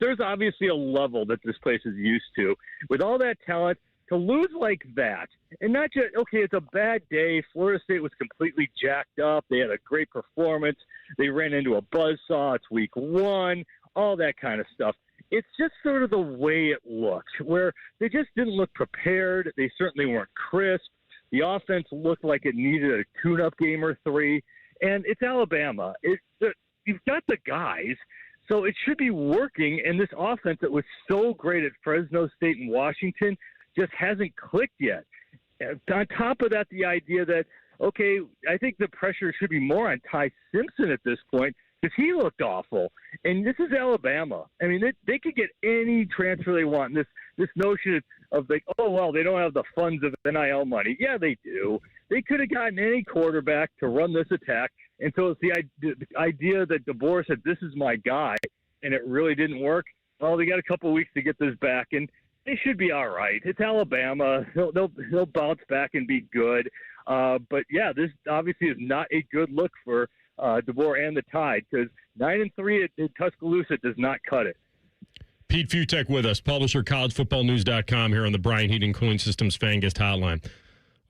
there's obviously a level that this place is used to. With all that talent, to lose like that, and not just, okay, it's a bad day. Florida State was completely jacked up. They had a great performance. They ran into a buzzsaw. It's week 1, all that kind of stuff. It's just sort of the way it looked, where they just didn't look prepared. They certainly weren't crisp. The offense looked like it needed a tune-up game or 3. And it's Alabama. You've got the guys, so it should be working. And this offense that was so great at Fresno State and Washington just hasn't clicked yet. On top of that, the idea that, okay, I think the pressure should be more on Ty Simpson at this point because he looked awful. And this is Alabama. I mean, they could get any transfer they want. This notion of like, oh, well, they don't have the funds of NIL money. Yeah, they do. They could have gotten any quarterback to run this attack. And so it's the idea that DeBoer said, this is my guy, and it really didn't work. Well, they got a couple of weeks to get this back, and they should be all right. It's Alabama. They'll bounce back and be good. But, yeah, this obviously is not a good look for DeBoer and the Tide, because 9-3 at Tuscaloosa does not cut it. Pete Fute with us, publisher, collegefootballnews.com, here on the Brian Heating Cooling Systems Fan Guest Hotline.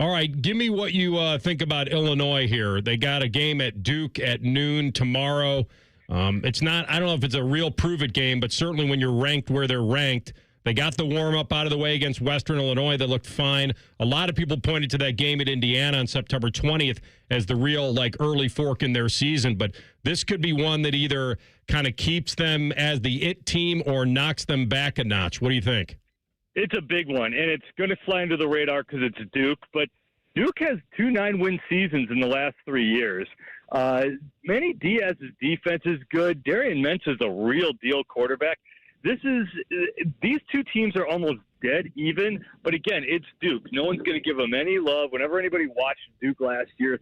All right, give me what you think about Illinois here. They got a game at Duke at noon tomorrow. It's not, I don't know if it's a real prove-it game, but certainly when you're ranked where they're ranked, they got the warm-up out of the way against Western Illinois. They looked fine. A lot of people pointed to that game at Indiana on September 20th as the real, early fork in their season. But this could be one that either kind of keeps them as the it team or knocks them back a notch. What do you think? It's a big one, and it's going to fly under the radar because it's Duke. But Duke has 2 9-win seasons in the last 3 years. Manny Diaz's defense is good. Darian Mentz is a real-deal quarterback. These two teams are almost dead even, but again, it's Duke. No one's going to give them any love. Whenever anybody watched Duke last year,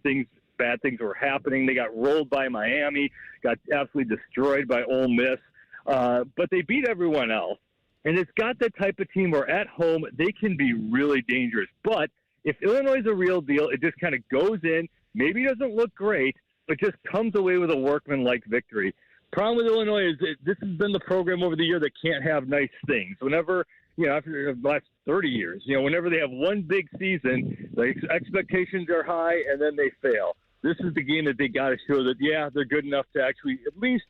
bad things were happening. They got rolled by Miami, got absolutely destroyed by Ole Miss, but they beat everyone else. And it's got that type of team where at home they can be really dangerous. But if Illinois is a real deal, it just kind of goes in, maybe doesn't look great, but just comes away with a workman-like victory. Problem with Illinois is that this has been the program over the year that can't have nice things. Whenever, after the last 30 years, whenever they have one big season, the expectations are high and then they fail. This is the game that they got to show that, yeah, they're good enough to actually at least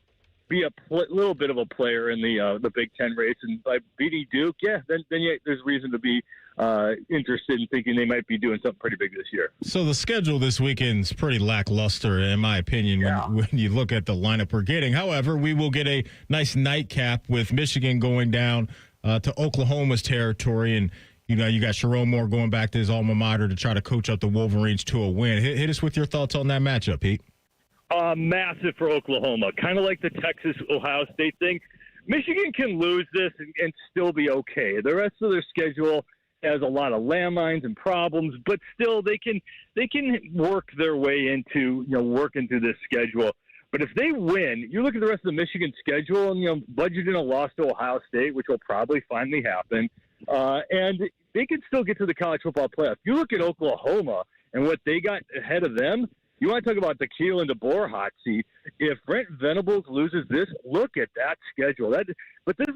be a little bit of a player in the Big Ten race. And by beating Duke, then there's reason to be interested in thinking they might be doing something pretty big this year. So the schedule this weekend's pretty lackluster, in my opinion, when you look at the lineup we're getting. However, we will get a nice nightcap with Michigan going down to Oklahoma's territory. And, you got Sharon Moore going back to his alma mater to try to coach up the Wolverines to a win. Hit us with your thoughts on that matchup, Pete. Massive for Oklahoma, kind of like the Texas-Ohio State thing. Michigan can lose this and still be okay. The rest of their schedule has a lot of landmines and problems, but still they can work their way into working through this schedule. But if they win, you look at the rest of the Michigan schedule and budget in a loss to Ohio State, which will probably finally happen, and they can still get to the college football playoff. You look at Oklahoma and what they got ahead of them. You want to talk about the Keel and DeBoer hot seat. If Brent Venables loses this, look at that schedule. But this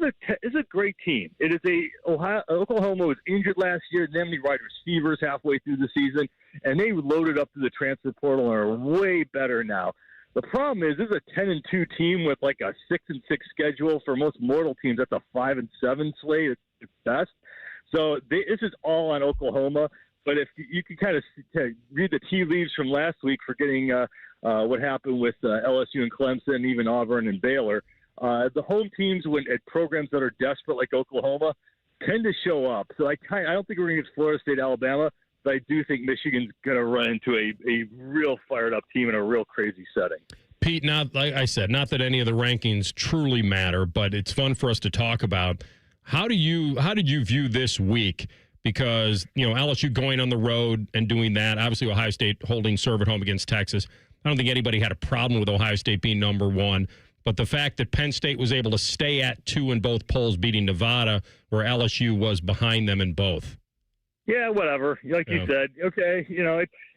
is a great team. It is Oklahoma was injured last year, didn't have any wide receivers halfway through the season, and they loaded up to the transfer portal and are way better now. The problem is this is a 10-2 team with like a 6-6 schedule. For most mortal teams, that's a 5-7 slate at best. So this is all on Oklahoma. But if you can kind of read the tea leaves from last week, forgetting what happened with LSU and Clemson, even Auburn and Baylor, the home teams at programs that are desperate like Oklahoma tend to show up. So I don't think we're going to get Florida State, Alabama, but I do think Michigan's going to run into a real fired-up team in a real crazy setting. Pete, like I said, not that any of the rankings truly matter, but it's fun for us to talk about. How did you view this week? Because, LSU going on the road and doing that, obviously Ohio State holding serve at home against Texas. I don't think anybody had a problem with Ohio State being number one. But the fact that Penn State was able to stay at 2 in both polls, beating Nevada, where LSU was behind them in both. Yeah, whatever. Like you said, okay,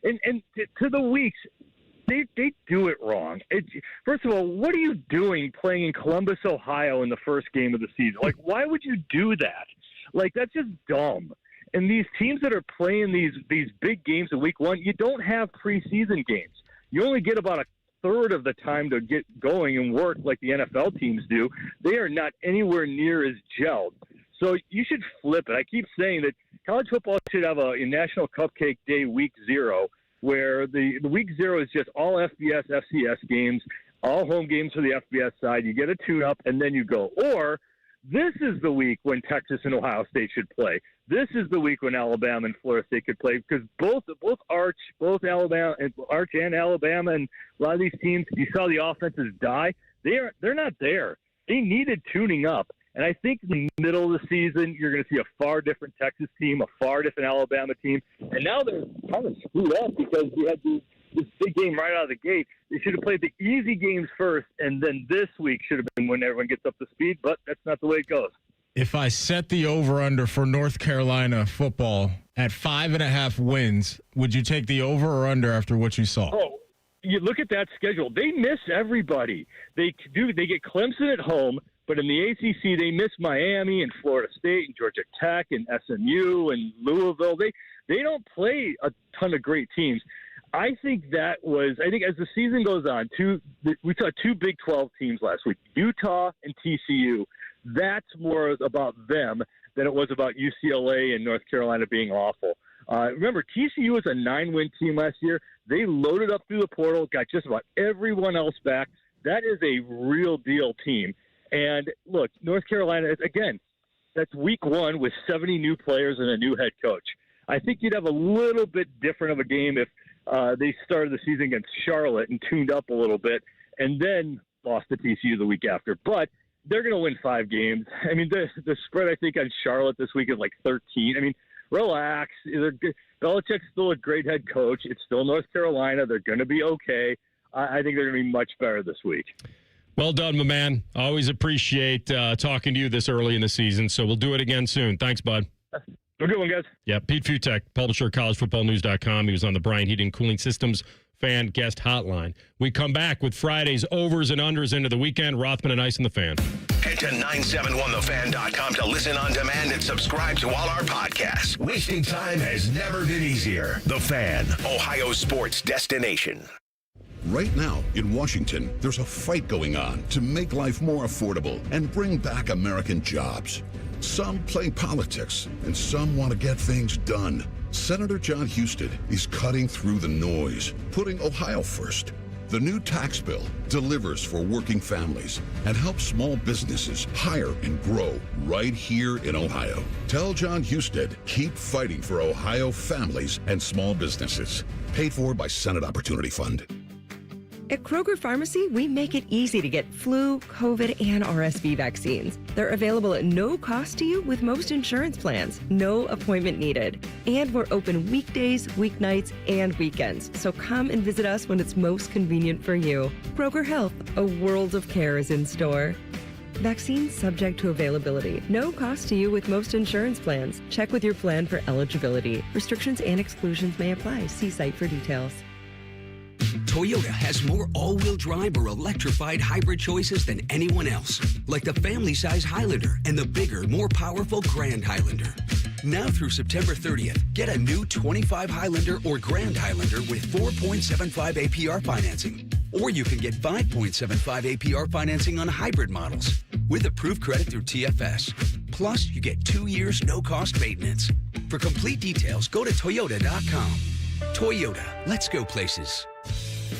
and to the weeks, they do it wrong. First of all, what are you doing playing in Columbus, Ohio in the first game of the season? Like, why would you do that? Like, that's just dumb. And these teams that are playing these big games in week one, you don't have preseason games. You only get about a third of the time to get going and work like the NFL teams do. They are not anywhere near as gelled. So you should flip it. I keep saying that college football should have a National Cupcake Day week 0, where the week 0 is just all FBS, FCS games, all home games for the FBS side. You get a tune-up, and then you go. Or this is the week when Texas and Ohio State should play. this is the week when Alabama and Florida State could play, because both Arch and Alabama, and a lot of these teams, you saw the offenses die. They're not there. They needed tuning up. And I think in the middle of the season, you're going to see a far different Texas team, a far different Alabama team. And now they're kind of screwed up because we had this big game right out of the gate. They should have played the easy games first, and then this week should have been when everyone gets up to speed, but that's not the way it goes. If I set the over-under for North Carolina football at 5.5 wins, would you take the over or under after what you saw? Oh, you look at that schedule. They miss everybody. They get Clemson at home, but in the ACC, they miss Miami and Florida State and Georgia Tech and SMU and Louisville. They don't play a ton of great teams. I think as the season goes on, we saw two Big 12 teams last week, Utah and TCU. That's more about them than it was about UCLA and North Carolina being awful. Remember, TCU was a 9-win team last year. They loaded up through the portal, got just about everyone else back. That is a real deal team. And look, North Carolina, again, that's week 1 with 70 new players and a new head coach. I think you'd have a little bit different of a game if they started the season against Charlotte and tuned up a little bit and then lost to TCU the week after. But they're going to win 5 games. I mean, the spread, I think, on Charlotte this week is like 13. I mean, relax. Belichick's still a great head coach. It's still North Carolina. They're going to be okay. I think they're going to be much better this week. Well done, my man. Always appreciate talking to you this early in the season, so we'll do it again soon. Thanks, bud. Have a good one, guys. Yeah, Pete Fute, publisher of collegefootballnews.com. He was on the Bryant Heating Cooling Systems Fan Guest Hotline. We come back with Friday's overs and unders into the weekend. Rothman and Ice and the Fan. Head to 971thefan.com to listen on demand and subscribe to all our podcasts. Wasting time has never been easier. The Fan, Ohio sports destination. Right now in Washington, there's a fight going on to make life more affordable and bring back American jobs. Some play politics, and some want to get things done. Senator John Husted is cutting through the noise, putting Ohio first. The new tax bill delivers for working families and helps small businesses hire and grow right here in Ohio. Tell John Husted, keep fighting for Ohio families and small businesses. Paid for by Senate Opportunity Fund. At Kroger Pharmacy, we make it easy to get flu, COVID, and RSV vaccines. They're available at no cost to you with most insurance plans. No appointment needed. And we're open weekdays, weeknights, and weekends. So come and visit us when it's most convenient for you. Kroger Health, a world of care is in store. Vaccines subject to availability. No cost to you with most insurance plans. Check with your plan for eligibility. Restrictions and exclusions may apply. See site for details. Toyota has more all-wheel drive or electrified hybrid choices than anyone else, like the family-size Highlander and the bigger, more powerful Grand Highlander. Now through September 30th, get a new 25 Highlander or Grand Highlander with 4.75 APR financing. Or you can get 5.75 APR financing on hybrid models with approved credit through TFS. Plus, you get 2 years no-cost maintenance. For complete details, go to Toyota.com. Toyota, let's go places.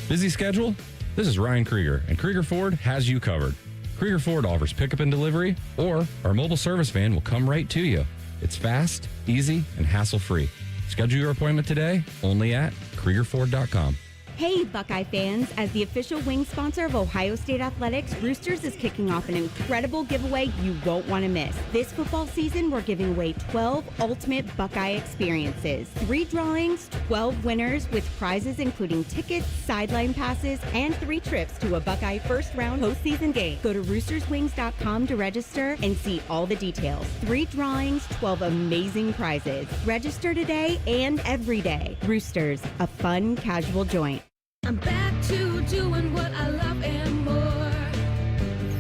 Busy schedule? This is Ryan Krieger, and Krieger Ford has you covered. Krieger Ford offers pickup and delivery, or our mobile service van will come right to you. It's fast, easy, and hassle-free. Schedule your appointment today only at KriegerFord.com. Hey, Buckeye fans. As the official wing sponsor of Ohio State Athletics, Roosters is kicking off an incredible giveaway you won't want to miss. This football season, we're giving away 12 ultimate Buckeye experiences. 3 drawings, 12 winners with prizes including tickets, sideline passes, and 3 trips to a Buckeye first-round postseason game. Go to roosterswings.com to register and see all the details. 3 drawings, 12 amazing prizes. Register today and every day. Roosters, a fun, casual joint. I'm back to doing what I love and more,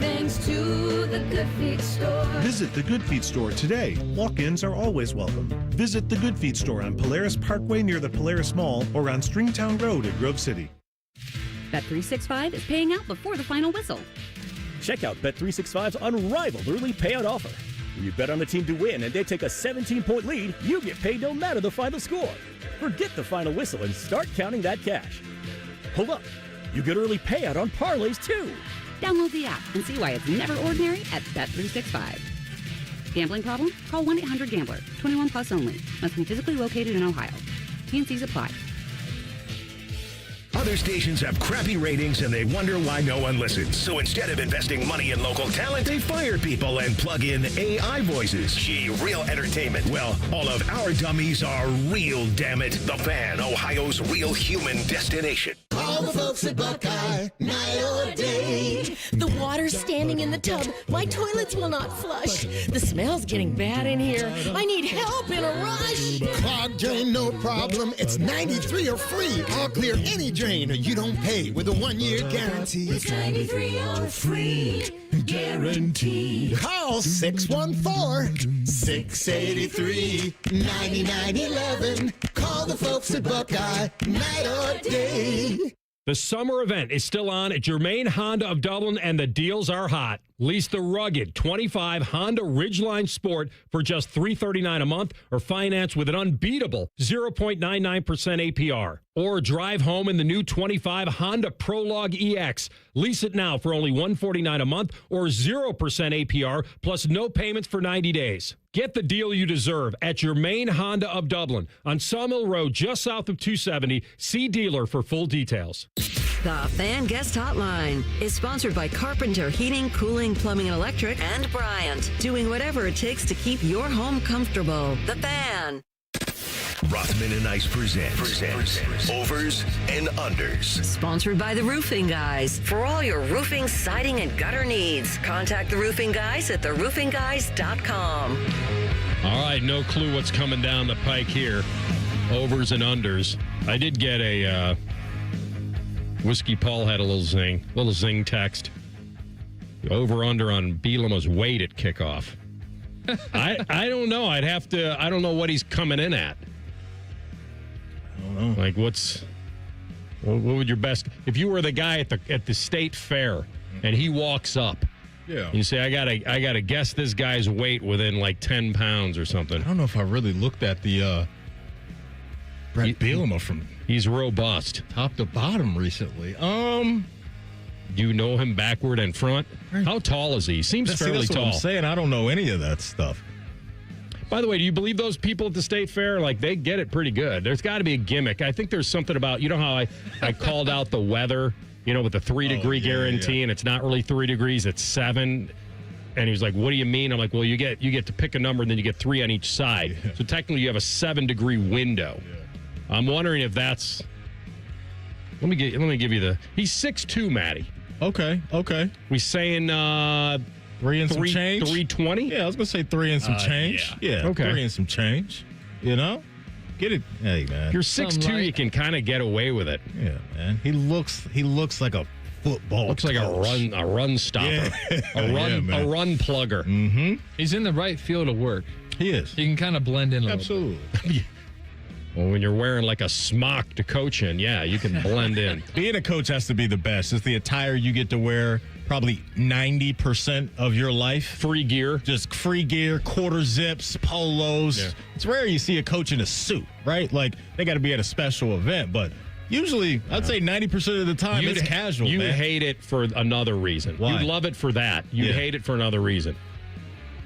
thanks to the Good Feet store. Visit the Good Feet store today. Walk-ins are always welcome. Visit the Good Feet store on Polaris Parkway near the Polaris Mall or on Stringtown Road in Grove City. Bet365 is paying out before the final whistle. Check out Bet365's unrivaled early payout offer. When you bet on the team to win and they take a 17-point lead, you get paid no matter the final score. Forget the final whistle and start counting that cash. Hold up. You get early payout on parlays, too. Download the app and see why it's never ordinary at Bet365. Gambling problem? Call 1-800-GAMBLER. 21 plus only. Must be physically located in Ohio. T&Cs apply. Other stations have crappy ratings and they wonder why no one listens. So instead of investing money in local talent, they fire people and plug in AI voices. Gee, real entertainment. Well, all of our dummies are real, damn it. The Fan, Ohio's real human destination. Call the folks at Buckeye, night or day. The water's standing in the tub. My toilets will not flush. The smell's getting bad in here. I need help in a rush. Clogged drain, no problem. It's 93 or free. I'll clear any drain or you don't pay with a 1-year guarantee. It's 93 or free. Guaranteed. Call 614-683-9911. Call the folks at Buckeye, night or day. The summer event is still on at Germain Honda of Dublin, and the deals are hot. Lease the rugged 25 Honda Ridgeline Sport for just $339 a month, or finance with an unbeatable 0.99% APR. Or drive home in the new 25 Honda Prologue EX. Lease it now for only $149 a month, or 0% APR, plus no payments for 90 days. Get the deal you deserve at Germain Honda of Dublin on Sawmill Road, just south of 270. See dealer for full details. The Fan Guest Hotline is sponsored by Carpenter Heating, Cooling, Plumbing, and Electric, and Bryant, doing whatever it takes to keep your home comfortable. The Fan. Rothman and Ice presents Overs and Unders. Sponsored by the Roofing Guys. For all your roofing, siding, and gutter needs, contact the Roofing Guys at theroofingguys.com. All right, no clue what's coming down the pike here. Overs and unders. I did get a Whiskey Paul had a little zing text. Over under on Bielema's weight at kickoff. I don't know. I don't know what he's coming in at. I don't know. Like what would your best, if you were the guy at the state fair and he walks up, yeah, you say, I gotta guess this guy's weight within like 10 pounds or something. I don't know if I really looked at the Brett Bielema from he's robust top to bottom recently. You know him backward and front. How tall is he? He seems fairly that's tall. What I'm saying, I don't know any of that stuff. By the way, do you believe those people at the state fair? Like, they get it pretty good. There's got to be a gimmick. I think there's something about, you know how I called out the weather, with the 3-degree guarantee, and it's not really 3 degrees, it's 7. And he was like, what do you mean? I'm like, well, you get to pick a number, and then you get 3 on each side. Yeah. So technically you have a 7-degree window. Yeah. I'm wondering if that's... Let me give you he's 6'2", Matty. Okay. We saying 3 and some change? 320? Yeah, I was going to say 3 and some change. Yeah. Okay. 3 and some change. Get it. Hey, man. You're 6'2", you can kind of get away with it. Yeah, man. He looks like a football Looks coach. like a run stopper. Yeah. A run plugger. Mm-hmm. He's in the right field of work. He is. He can kind of blend in a Absolutely. little bit. Well, when you're wearing like a smock to coach in, yeah, you can blend in. Being a coach has to be the best. It's the attire you get to wear probably 90% of your life. Free gear. Just free gear, quarter zips, polos. Yeah. It's rare you see a coach in a suit, right? Like, they got to be at a special event, but usually, I'd say 90% of the time, it's casual, You man. hate it for another reason. Why? You love it for that. You hate it for another reason.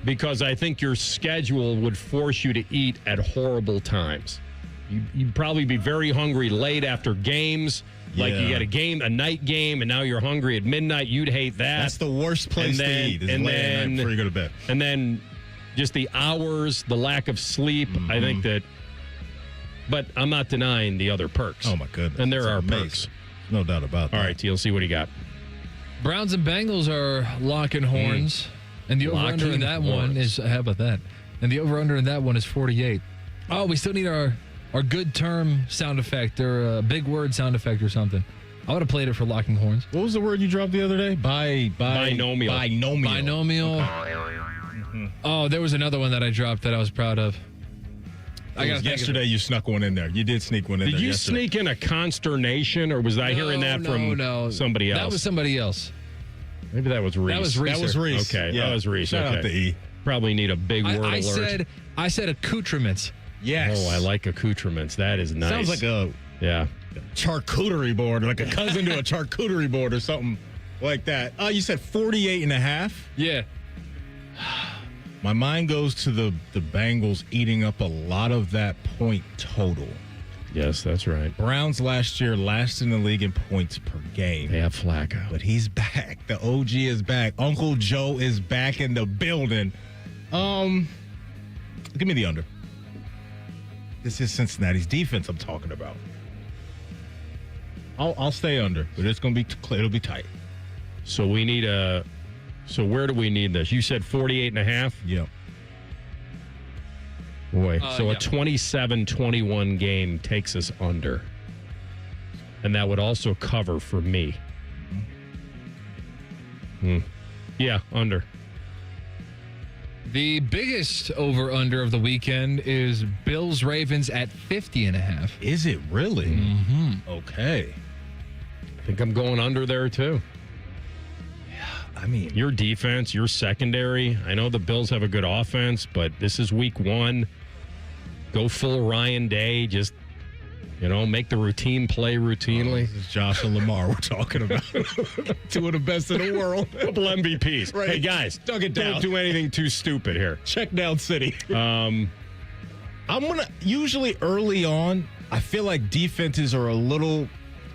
Because I think your schedule would force you to eat at horrible times. You'd probably be very hungry late after games. Like you got a night game, and now you're hungry at midnight. You'd hate that. That's the worst place to eat is late at night before you go to bed. And then just the hours, the lack of sleep. Mm-hmm. I think that, but I'm not denying the other perks. Oh, my goodness. And there That's are amazing. perks. No doubt about that. All right, TLC, what do you got? Browns and Bengals are locking horns. And the over-under in that one is, how about that? And the over-under in that one is 48. Oh, we still need our good term sound effect or a big word sound effect or something. I would have played it for locking horns. What was the word you dropped the other day? Binomial. Binomial. Mm-hmm. Oh, there was another one that I dropped that I was proud of. Yesterday you snuck one in there. You did sneak one in there. Did you sneak in a consternation, or was I hearing that from somebody else? That was somebody else. Maybe that was Reese. That was Reese. Okay, yeah. that was Reese. Shout out to E. Probably need a big word alert. I said accoutrements. Yes. Oh, I like accoutrements. That is nice. Sounds like a charcuterie board, like a cousin to a charcuterie board or something like that. You said 48 and a half? Yeah. My mind goes to the Bengals eating up a lot of that point total. Yes, that's right. Browns last year last in the league in points per game. They have Flacco. But he's back. The OG is back. Uncle Joe is back in the building. Give me the under. This is Cincinnati's defense I'm talking about. I'll stay under, but it's going to be it'll be tight. So we need So where do we need this? You said 48.5? Yeah. Boy, so a 27-21 game takes us under. And that would also cover for me. Yeah, under. The biggest over-under of the weekend is Bills-Ravens at 50.5. Is it really? Mm-hmm. Okay. I think I'm going under there, too. I mean, your defense, your secondary. I know the Bills have a good offense, but this is week 1. Go full Ryan Day. Just, make the routine play routinely. This is Josh and Lamar we're talking about. Two of the best in the world. Couple MVPs. Right. Hey, guys, don't do anything too stupid here. Check down city. I'm going to, usually early on, I feel like defenses are a little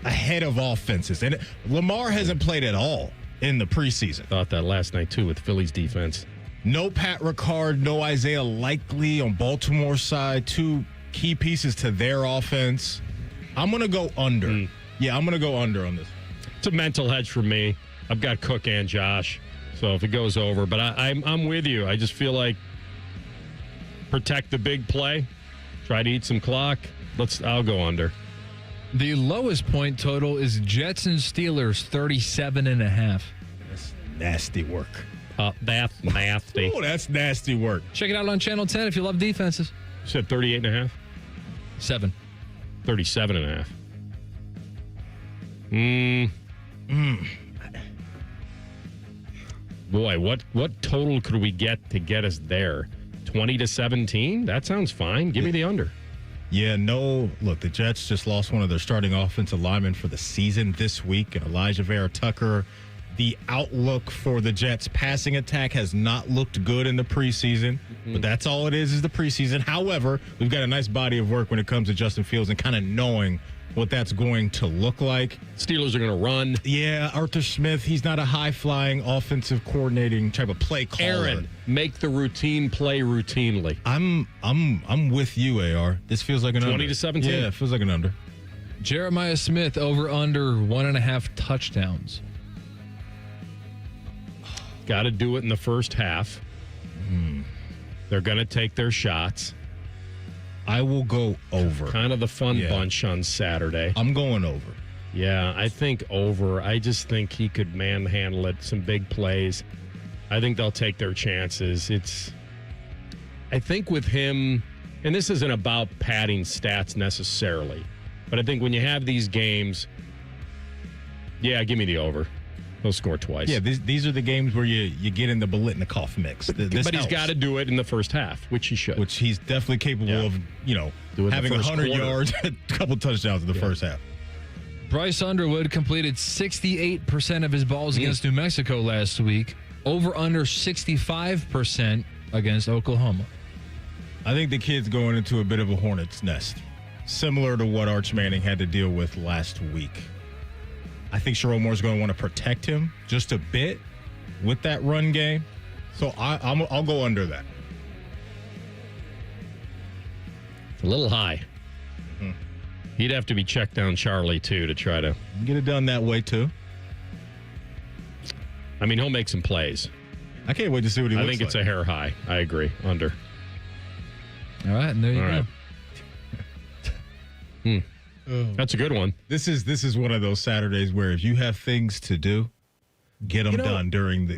ahead of offenses. And Lamar hasn't played at all in the preseason. Thought that last night, too, with Philly's defense. No Pat Ricard, no Isaiah Likely on Baltimore's side. Two key pieces to their offense. I'm going to go under. Yeah, I'm going to go under on this. It's a mental hedge for me. I've got Cook and Josh, so if it goes over. But I'm with you. I just feel like protect the big play. Try to eat some clock. I'll go under. The lowest point total is Jets and Steelers, 37.5. That's nasty work. That's nasty. Oh, that's nasty work. Check it out on Channel 10 if you love defenses. You said 38.5? 7. 37.5. Boy, what total could we get to get us there? 20-17? That sounds fine. Give me the under. Yeah, no. Look, the Jets just lost one of their starting offensive linemen for the season this week, Elijah Vera Tucker. The outlook for the Jets' passing attack has not looked good in the preseason, but that's all it is the preseason. However, we've got a nice body of work when it comes to Justin Fields and kind of knowing what that's going to look like. Steelers are going to run. Yeah, Arthur Smith, he's not a high-flying offensive coordinating type of play caller. Aaron, make the routine play routinely. I'm with you, AR. This feels like an 20 under. to 17. Yeah, it feels like an under. Jeremiah Smith over under 1.5 touchdowns. Got to do it in the first half. They're going to take their shots. I will go over. Kind of the fun bunch on Saturday. I'm going over. Yeah, I think over. I just think he could manhandle it, some big plays. I think they'll take their chances. I think with him, and this isn't about padding stats necessarily, but I think when you have these games, give me the over. He'll score twice. Yeah, these are the games where you get in the Bolitnikoff mix. But he's got to do it in the first half, which he should. Which he's definitely capable of, having 100 yards, a couple touchdowns in the first half. Bryce Underwood completed 68% of his balls against New Mexico last week, over under 65% against Oklahoma. I think the kid's going into a bit of a hornet's nest, similar to what Arch Manning had to deal with last week. I think Sherrone Moore's going to want to protect him just a bit with that run game. So I'll go under that. It's a little high. He'd have to be checked down Charlie, too, to try to get it done that way, too. I mean, he'll make some plays. I can't wait to see what he looks like. I think it's a hair high. I agree. Under. All right, and there you go. That's a good one. This is one of those Saturdays where if you have things to do, get them done during the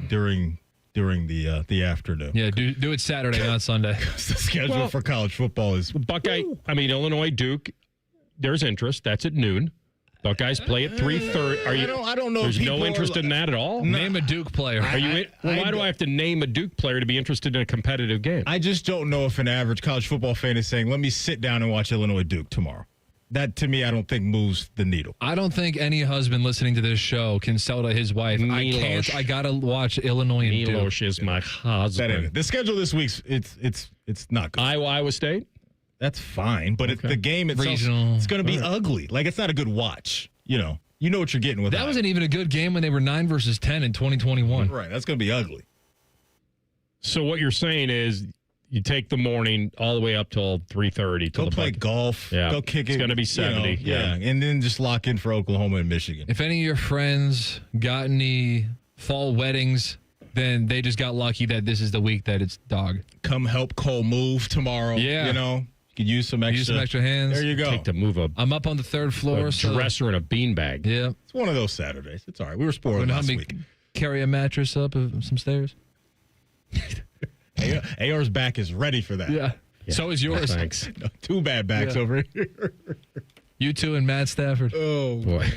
afternoon. Yeah, do it Saturday, not Sunday. The schedule for college football is Buckeye. Illinois, Duke. There's interest. That's at noon. Buckeyes play at 3:30. I don't know. There's no interest in that at all. Name a Duke player. Why do I have to name a Duke player to be interested in a competitive game? I just don't know if an average college football fan is saying, "Let me sit down and watch Illinois Duke tomorrow." that to me, I don't think moves the needle. I don't think any husband listening to this show can sell to his wife, I gotta watch Illinois and Duke. Milos is my husband. The schedule this week's it's not good. Iowa State? That's fine, but the game itself, it's going to be ugly. Like, it's not a good watch. You know what you're getting with that. Wasn't even a good game when they were 9 versus 10 in 2021. Right, that's going to be ugly. So what you're saying is you take the morning all the way up till 3:30. Go play golf. Yeah. Go kick it. It's going to be 70. And then just lock in for Oklahoma and Michigan. If any of your friends got any fall weddings, then they just got lucky that this is the week that it's dog. Come help Cole move tomorrow. Yeah. You could use some extra hands. There you go. Take to move I'm up on the 3rd floor. A dresser and a beanbag. Yeah. It's one of those Saturdays. It's all right. We were spoiled last week. Carry a mattress up some stairs. AR's back is ready for that. Yeah. So is yours. Thanks. No, 2 bad backs over here. You two and Matt Stafford. Oh, boy.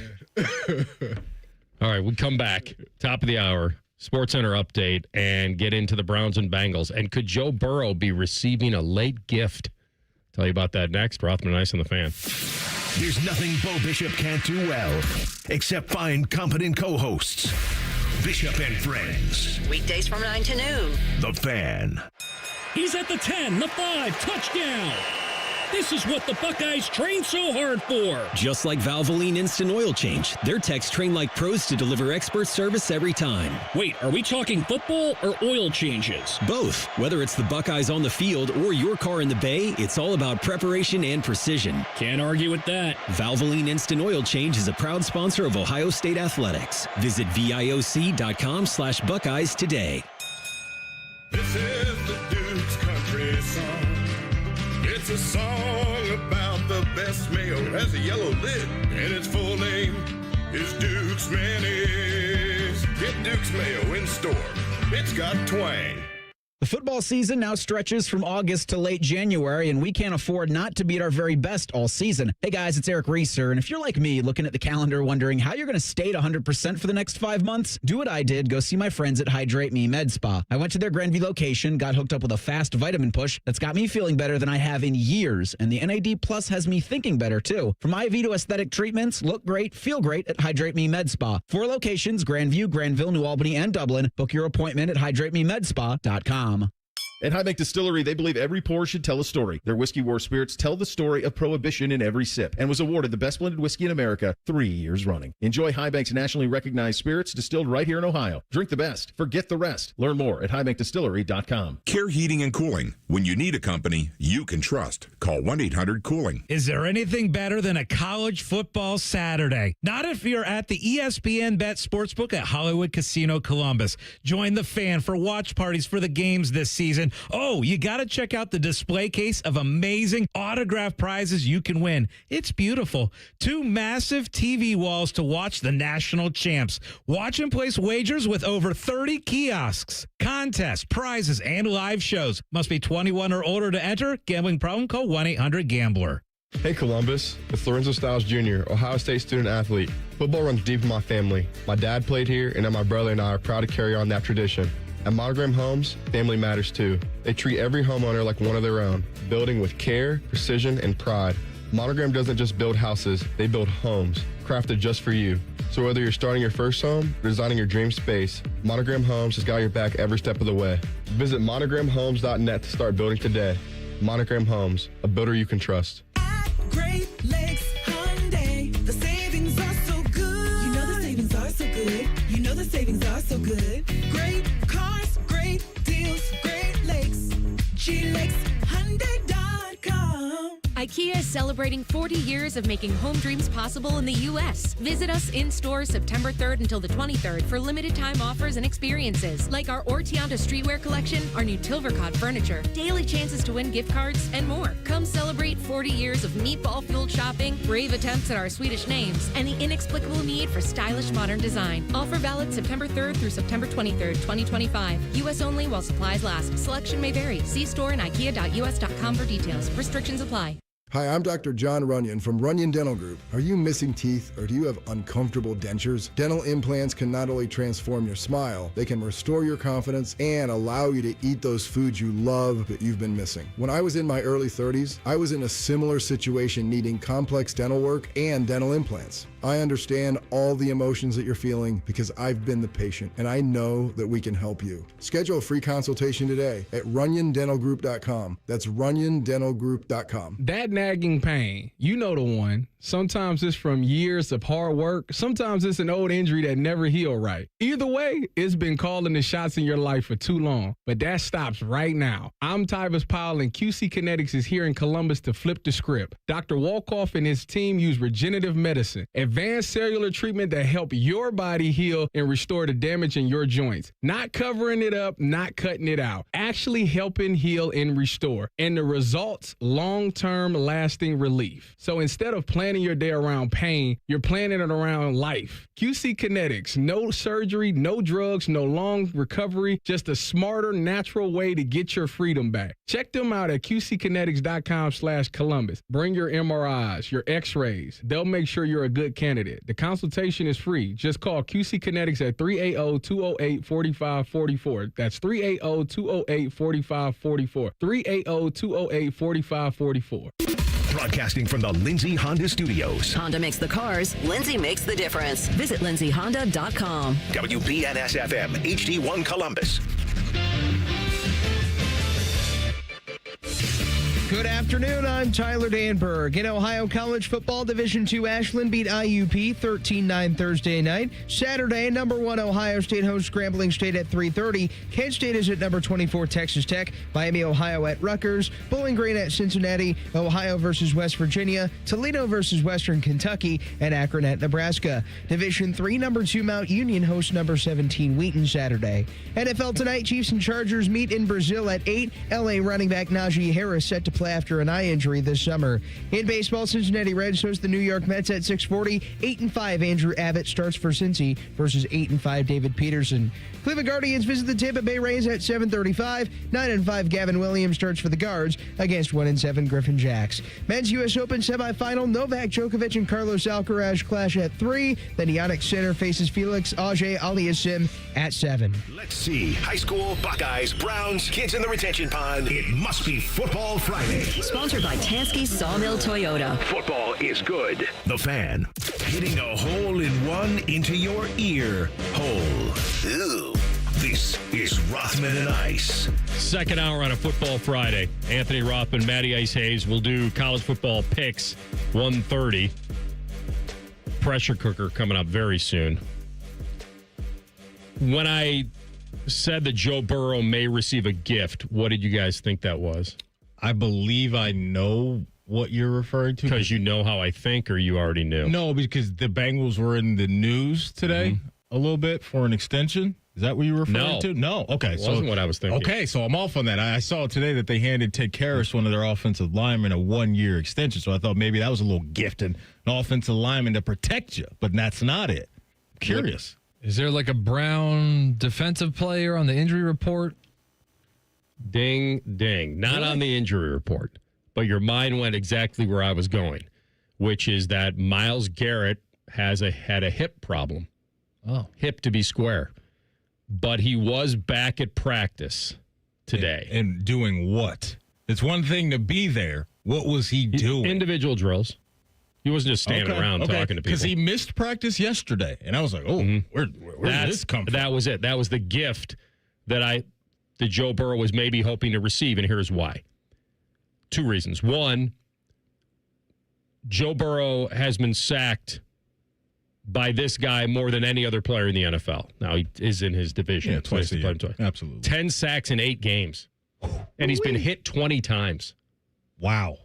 All right, we come back. Top of the hour. SportsCenter update and get into the Browns and Bengals. And could Joe Burrow be receiving a late gift? Tell you about that next. Rothman Ice on the Fan. There's nothing Bo Bishop can't do well, except find competent co-hosts. Bishop and Friends. Weekdays from 9 to noon. The Fan. He's at the 10, the 5, touchdown. This is what the Buckeyes train so hard for. Just like Valvoline Instant Oil Change, their techs train like pros to deliver expert service every time. Wait, are we talking football or oil changes? Both. Whether it's the Buckeyes on the field or your car in the bay, it's all about preparation and precision. Can't argue with that. Valvoline Instant Oil Change is a proud sponsor of Ohio State Athletics. Visit VIOC.com/Buckeyes today. This is the Duke's country song. It's a song about the best mayo. It has a yellow lid, and its full name is Duke's Mayonnaise. Get Duke's Mayo in store. It's got twang. The football season now stretches from August to late January, and we can't afford not to be at our very best all season. Hey guys, it's Eric Reeser, and if you're like me, looking at the calendar wondering how you're going to stay at 100% for the next 5 months, do what I did. Go see my friends at Hydrate Me Med Spa. I went to their Grandview location, got hooked up with a fast vitamin push that's got me feeling better than I have in years, and the NAD Plus has me thinking better too. From IV to aesthetic treatments, look great, feel great at Hydrate Me Med Spa. 4 locations, Grandview, Granville, New Albany, and Dublin. Book your appointment at hydratememedspa.com. At Highbank Distillery, they believe every pour should tell a story. Their Whiskey War spirits tell the story of Prohibition in every sip and was awarded the best blended whiskey in America 3 years running. Enjoy Highbank's nationally recognized spirits distilled right here in Ohio. Drink the best. Forget the rest. Learn more at highbankdistillery.com. Care Heating and Cooling. When you need a company you can trust, call 1-800-COOLING. Is there anything better than a college football Saturday? Not if you're at the ESPN Bet Sportsbook at Hollywood Casino Columbus. Join the Fan for watch parties for the games this season. Oh, you got to check out the display case of amazing autographed prizes you can win. It's beautiful. 2 massive TV walls to watch the national champs. Watch and place wagers with over 30 kiosks, contests, prizes, and live shows. Must be 21 or older to enter. Gambling problem? Call 1-800-GAMBLER. Hey Columbus, it's Lorenzo Stiles Jr., Ohio State student athlete. Football runs deep in my family. My dad played here, and now my brother and I are proud to carry on that tradition. At Monogram Homes, family matters too. They treat every homeowner like one of their own, building with care, precision, and pride. Monogram doesn't just build houses, they build homes, crafted just for you. So whether you're starting your first home or designing your dream space, Monogram Homes has got your back every step of the way. Visit monogramhomes.net to start building today. Monogram Homes, a builder you can trust. Great Lakes Hyundai, the savings are so good. You know the savings are so good. You know the savings are so good. Great cars, great deals, Great Lakes. GLakesHyundai.com. IKEA is celebrating 40 years of making home dreams possible in the U.S. Visit us in store September 3rd until the 23rd for limited time offers and experiences like our Ortianda streetwear collection, our new Tilvercod furniture, daily chances to win gift cards, and more. Come celebrate 40 years of meatball-fueled shopping, brave attempts at our Swedish names, and the inexplicable need for stylish modern design. Offer valid September 3rd through September 23rd, 2025. U.S. only while supplies last. Selection may vary. See store and ikea.us.com for details. Restrictions apply. Hi, I'm Dr. John Runyon from Runyon Dental Group. Are you missing teeth or do you have uncomfortable dentures? Dental implants can not only transform your smile, they can restore your confidence and allow you to eat those foods you love that you've been missing. When I was in my early 30s, I was in a similar situation needing complex dental work and dental implants. I understand all the emotions that you're feeling because I've been the patient and I know that we can help you. Schedule a free consultation today at runyondentalgroup.com. That's runyondentalgroup.com. That nagging pain, you know the one. Sometimes it's from years of hard work. Sometimes it's an old injury that never healed right. Either way, it's been calling the shots in your life for too long. But that stops right now. I'm Tyvus Powell, and QC Kinetics is here in Columbus to flip the script. Dr. Walkoff and his team use regenerative medicine, advanced cellular treatment that help your body heal and restore the damage in your joints. Not covering it up, not cutting it out. Actually helping heal and restore. And the results, long-term lasting relief. So instead of planning your day around pain, you're planning it around life. QC Kinetics, no surgery, no drugs, no long recovery, just a smarter, natural way to get your freedom back. Check them out at qckinetics.com/Columbus. Bring your MRIs, your x-rays. They'll make sure you're a good candidate. The consultation is free. Just call QC Kinetics at 380-208-4544. That's 380-208-4544. 380-208-4544. Broadcasting from the Lindsay Honda Studios. Honda makes the cars. Lindsay makes the difference. Visit lindsayhonda.com. WBNS-FM, HD1 Columbus. Good afternoon, I'm Tyler Danberg. In Ohio College Football, Division II Ashland beat IUP 13-9 Thursday night. Saturday, number 1 Ohio State hosts Grambling State at 3:30. Kent State is at number 24 Texas Tech. Miami, Ohio at Rutgers. Bowling Green at Cincinnati. Ohio versus West Virginia. Toledo versus Western Kentucky. And Akron at Nebraska. Division III, number 2 Mount Union hosts number 17 Wheaton Saturday. NFL tonight, Chiefs and Chargers meet in Brazil at 8. LA running back Najee Harris set to play after an eye injury this summer. In baseball, Cincinnati Reds host the New York Mets at 6:40. 8-5 Andrew Abbott starts for Cincy versus 8-5 David Peterson. Cleveland Guardians visit the Tampa Bay Rays at 7:35. 9-5 Gavin Williams starts for the Guards against 1-7 Griffin Jacks. Men's U.S. Open semifinal, Novak Djokovic and Carlos Alcaraz clash at 3. Then Yannick Sinner faces Felix Auger-Aliassime at 7. Let's see. High school, Buckeyes, Browns, kids in the retention pond. It must be Football Friday. Sponsored by Tansky Sawmill Toyota. Football is good. The Fan. Hitting a hole in one into your ear hole. Ew. This is Rothman and Ice. Second hour on a Football Friday. Anthony Rothman, Matty Ice Hayes will do college football picks 1:30. Pressure cooker coming up very soon. When I said that Joe Burrow may receive a gift, what did you guys think that was? I believe I know what you're referring to. Because you know how I think, or you already knew? No, because the Bengals were in the news today a little bit for an extension. Is that what you were referring to? No. Okay. It wasn't what I was thinking. Okay, so I'm off on that. I saw today that they handed Ted Karras, one of their offensive linemen, a 1-year extension. So I thought maybe that was a little gift and an offensive lineman to protect you, but that's not it. Curious. Is there like a Brown defensive player on the injury report? Ding, ding. Not on the injury report, but your mind went exactly where I was going, which is that Myles Garrett had a hip problem. Oh. Hip to be square. But he was back at practice today. And doing what? It's one thing to be there. What was he doing? Individual drills. He wasn't just standing around talking to people. Because he missed practice yesterday. And I was like, where did this come from? That was it. That was the gift that Joe Burrow was maybe hoping to receive, and here's why. 2 reasons. One, Joe Burrow has been sacked by this guy more than any other player in the NFL. Now, he is in his division. Yeah, twice a year. Absolutely. 10 sacks in 8 games. And he's been hit 20 times. Wow.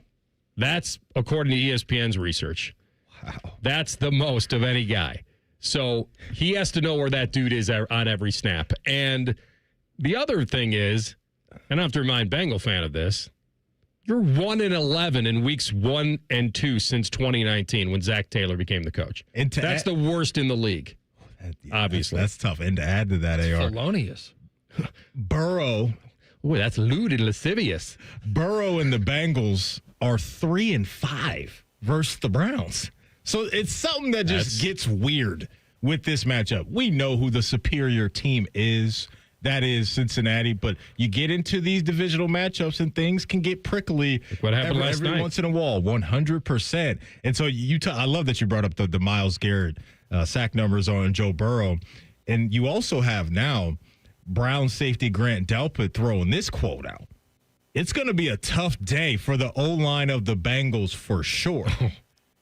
That's according to ESPN's research. Wow. That's the most of any guy. So he has to know where that dude is on every snap. And the other thing is, and I have to remind Bengal fan of this, you're 1-11 in weeks 1 and 2 since 2019 when Zach Taylor became the coach. That's the worst in the league, obviously. That's tough. And to add to that, AR. Felonious. Burrow. Boy, that's lewd and lascivious. Burrow and the Bengals are 3-5 versus the Browns. So it's something that just gets weird with this matchup. We know who the superior team is. That is Cincinnati, but you get into these divisional matchups and things can get prickly. What happened last night? Every once in a while, 100%. And so I love that you brought up the Myles Garrett sack numbers on Joe Burrow. And you also have now Brown safety Grant Delpit throwing this quote out. It's going to be a tough day for the O-line of the Bengals for sure.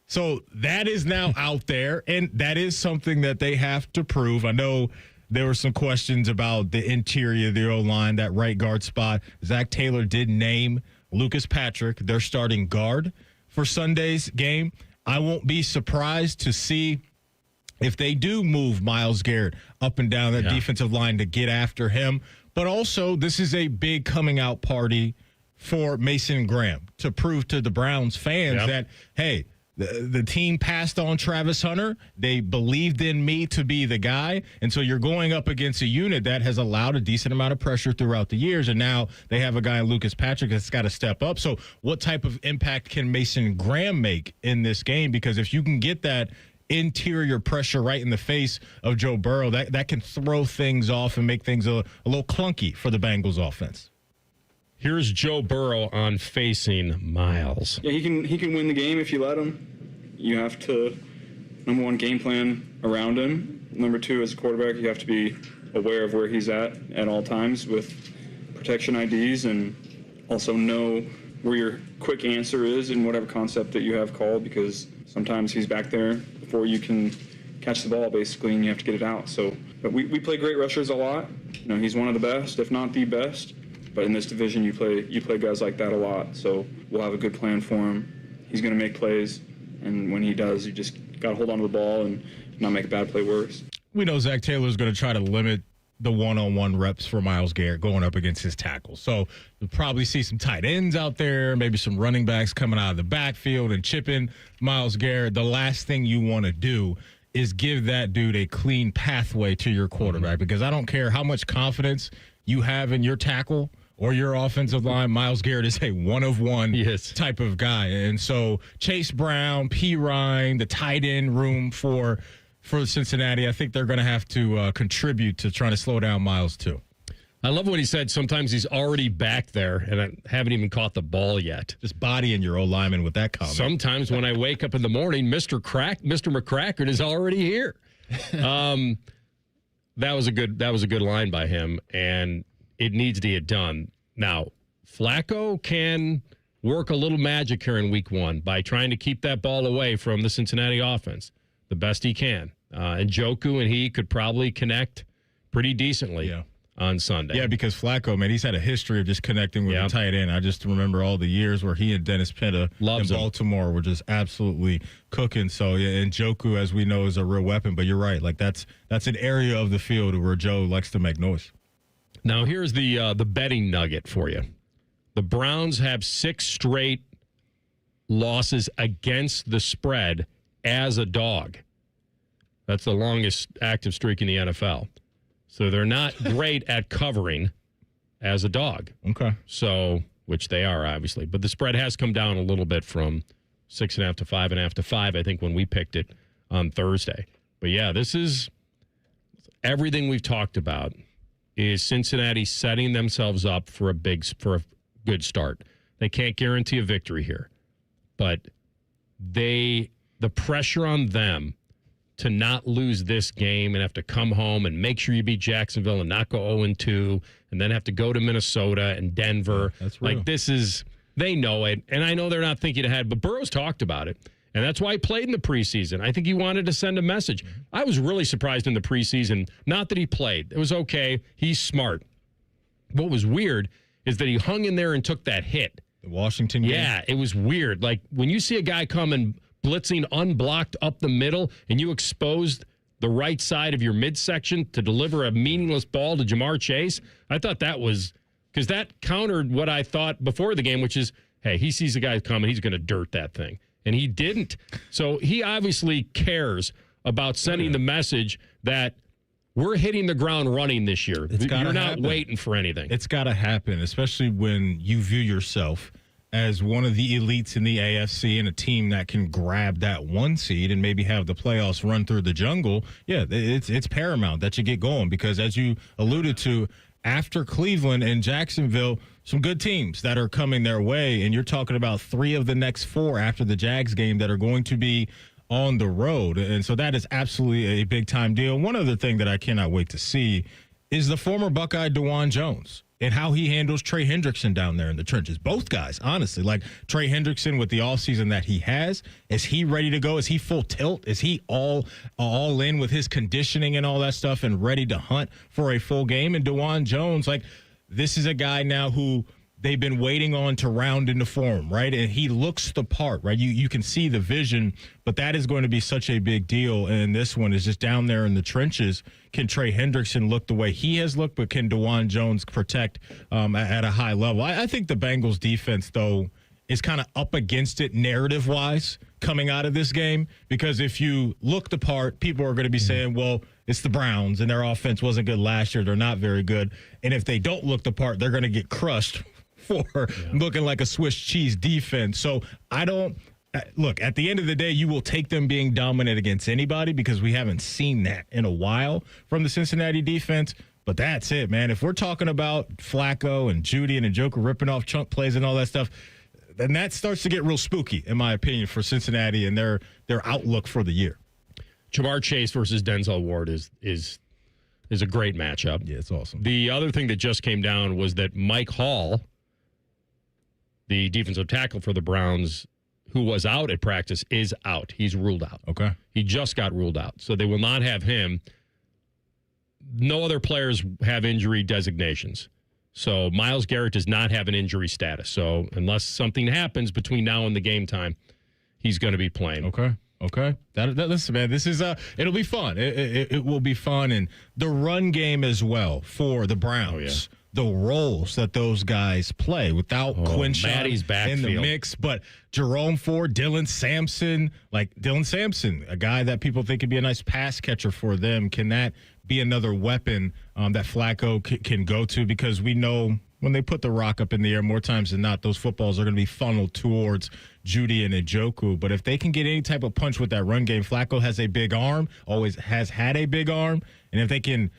So that is now out there, and that is something that they have to prove. I know there were some questions about the interior of the O-line, that right guard spot. Zach Taylor did name Lucas Patrick their starting guard for Sunday's game. I won't be surprised to see if they do move Myles Garrett up and down that defensive line to get after him. But also, this is a big coming out party for Mason Graham to prove to the Browns fans that, hey, the team passed on Travis Hunter. They believed in me to be the guy. And so you're going up against a unit that has allowed a decent amount of pressure throughout the years. And now they have a guy in Lucas Patrick that's got to step up. So what type of impact can Mason Graham make in this game? Because if you can get that interior pressure right in the face of Joe Burrow, that can throw things off and make things a little clunky for the Bengals offense. Here's Joe Burrow on facing Myles. Yeah, he can win the game if you let him. You have to, number one, game plan around him. Number two, as a quarterback, you have to be aware of where he's at all times with protection IDs, and also know where your quick answer is in whatever concept that you have called, because sometimes he's back there before you can catch the ball, basically, and you have to get it out. So, but we play great rushers a lot. You know, he's one of the best, if not the best. But in this division, you play guys like that a lot. So we'll have a good plan for him. He's going to make plays, and when he does, you just got to hold on to the ball and not make a bad play worse. We know Zach Taylor is going to try to limit the one-on-one reps for Myles Garrett going up against his tackles. So you'll probably see some tight ends out there, maybe some running backs coming out of the backfield and chipping Myles Garrett. The last thing you want to do is give that dude a clean pathway to your quarterback, because I don't care how much confidence you have in your tackle or your offensive line, Myles Garrett is a one-of-one type of guy. And so Chase Brown, P. Ryan, the tight end room for Cincinnati, I think they're going to have to contribute to trying to slow down Myles too. I love what he said. Sometimes he's already back there, and I haven't even caught the ball yet. Just bodying your old lineman with that comment. Sometimes when I wake up in the morning, Mr. McCracken is already here. That was a good line by him, and it needs to get done. Now, Flacco can work a little magic here in week one by trying to keep that ball away from the Cincinnati offense the best he can. And Njoku and he could probably connect pretty decently on Sunday. Yeah, because Flacco, man, he's had a history of just connecting with the tight end. I just remember all the years where he and Dennis Pitta in Baltimore were just absolutely cooking. So, yeah, and Njoku, as we know, is a real weapon. But you're right. Like, that's an area of the field where Joe likes to make noise. Now, here's the betting nugget for you. The Browns have 6 straight losses against the spread as a dog. That's the longest active streak in the NFL. So they're not great at covering as a dog. Okay. So, which they are, obviously. But the spread has come down a little bit from 6.5 to 5.5 to 5, I think, when we picked it on Thursday. But, yeah, this is everything we've talked about. Is Cincinnati setting themselves up for a good start? They can't guarantee a victory here, but the pressure on them to not lose this game and have to come home and make sure you beat Jacksonville and not go 0-2 and then have to go to Minnesota and Denver. That's real. Like, they know it, and I know they're not thinking ahead, but Burrow's talked about it. And that's why he played in the preseason. I think he wanted to send a message. I was really surprised in the preseason. Not that he played. It was okay. He's smart. What was weird is that he hung in there and took that hit. The Washington game? Yeah, it was weird. Like, when you see a guy come and blitzing unblocked up the middle and you exposed the right side of your midsection to deliver a meaningless ball to Jamar Chase, I thought that was – because that countered what I thought before the game, which is, hey, he sees the guy coming, he's going to dirt that thing. And he didn't. So he obviously cares about sending the message that we're hitting the ground running this year. You're not waiting for anything. It's got to happen, especially when you view yourself as one of the elites in the AFC and a team that can grab that 1 seed and maybe have the playoffs run through the jungle, yeah, it's paramount that you get going because, as you alluded to, after Cleveland and Jacksonville, some good teams that are coming their way, and you're talking about 3 of the next 4 after the Jags game that are going to be on the road. And so that is absolutely a big-time deal. One other thing that I cannot wait to see is the former Buckeye DeJuan Jones and how he handles Trey Hendrickson down there in the trenches. Both guys, honestly, like Trey Hendrickson with the offseason that he has, is he ready to go? Is he full tilt? Is he all in with his conditioning and all that stuff and ready to hunt for a full game? And DeJuan Jones, like, this is a guy now who they've been waiting on to round into form, right? And he looks the part, right? You can see the vision, but that is going to be such a big deal. And this one is just down there in the trenches. Can Trey Hendrickson look the way he has looked, but can DeJuan Jones protect at a high level? I think the Bengals defense, though, is kind of up against it narrative-wise coming out of this game, because if you look the part, people are going to be saying, well, it's the Browns and their offense wasn't good last year. They're not very good. And if they don't look the part, they're going to get crushed for looking like a Swiss cheese defense. So I don't look, at the end of the day, you will take them being dominant against anybody because we haven't seen that in a while from the Cincinnati defense. But that's it, man. If we're talking about Flacco and Judy and Njoku ripping off chunk plays and all that stuff, then that starts to get real spooky, in my opinion, for Cincinnati and their outlook for the year. Jamar Chase versus Denzel Ward is a great matchup. Yeah, it's awesome. The other thing that just came down was that Mike Hall, the defensive tackle for the Browns, who was out at practice, is out. He's ruled out. Okay. He just got ruled out. So they will not have him. No other players have injury designations. So Myles Garrett does not have an injury status. So unless something happens between now and the game time, he's going to be playing. Okay. Listen, man, this is it'll be fun. It will be fun. And the run game as well for the Browns. Oh, yeah. The roles that those guys play without Quinshaw in the mix, but Jerome Ford, Dylan Sampson, a guy that people think could be a nice pass catcher for them. Can that be another weapon that Flacco can go to? Because we know when they put the rock up in the air, more times than not, those footballs are going to be funneled towards Judy and Njoku. But if they can get any type of punch with that run game, Flacco has a big arm, always has had a big arm. And if they can,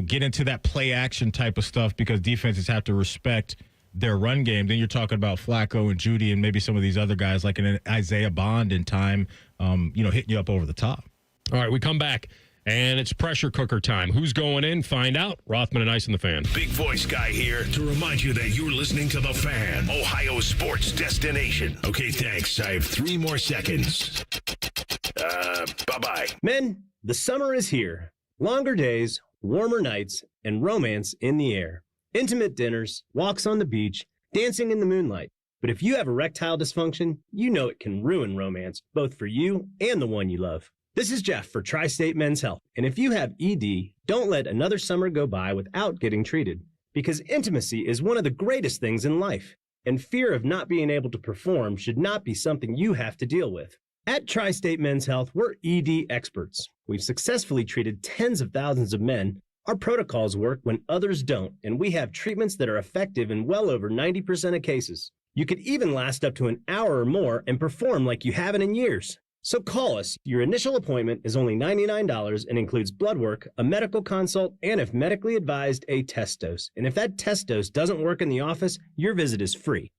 get into that play action type of stuff, because defenses have to respect their run game, then you're talking about Flacco and Judy and maybe some of these other guys like an Isaiah Bond in time, hitting you up over the top. All right, we come back. And it's pressure cooker time. Who's going in? Find out. Rothman and Ice and the Fan. Big voice guy here to remind you that you're listening to the Fan, Ohio sports destination. Okay, thanks. I have 3 more seconds. Bye-bye. Men, the summer is here. Longer days, warmer nights, and romance in the air. Intimate dinners, walks on the beach, dancing in the moonlight. But if you have erectile dysfunction, you know it can ruin romance, both for you and the one you love. This is Jeff for Tri-State Men's Health, and if you have ED, don't let another summer go by without getting treated, because intimacy is one of the greatest things in life, and fear of not being able to perform should not be something you have to deal with. At Tri-State Men's Health, we're ED experts. We've successfully treated tens of thousands of men. Our protocols work when others don't, and we have treatments that are effective in well over 90% of cases. You could even last up to an hour or more and perform like you haven't in years. So call us. Your initial appointment is only $99 and includes blood work, a medical consult, and if medically advised, a test dose. And if that test dose doesn't work in the office, your visit is free.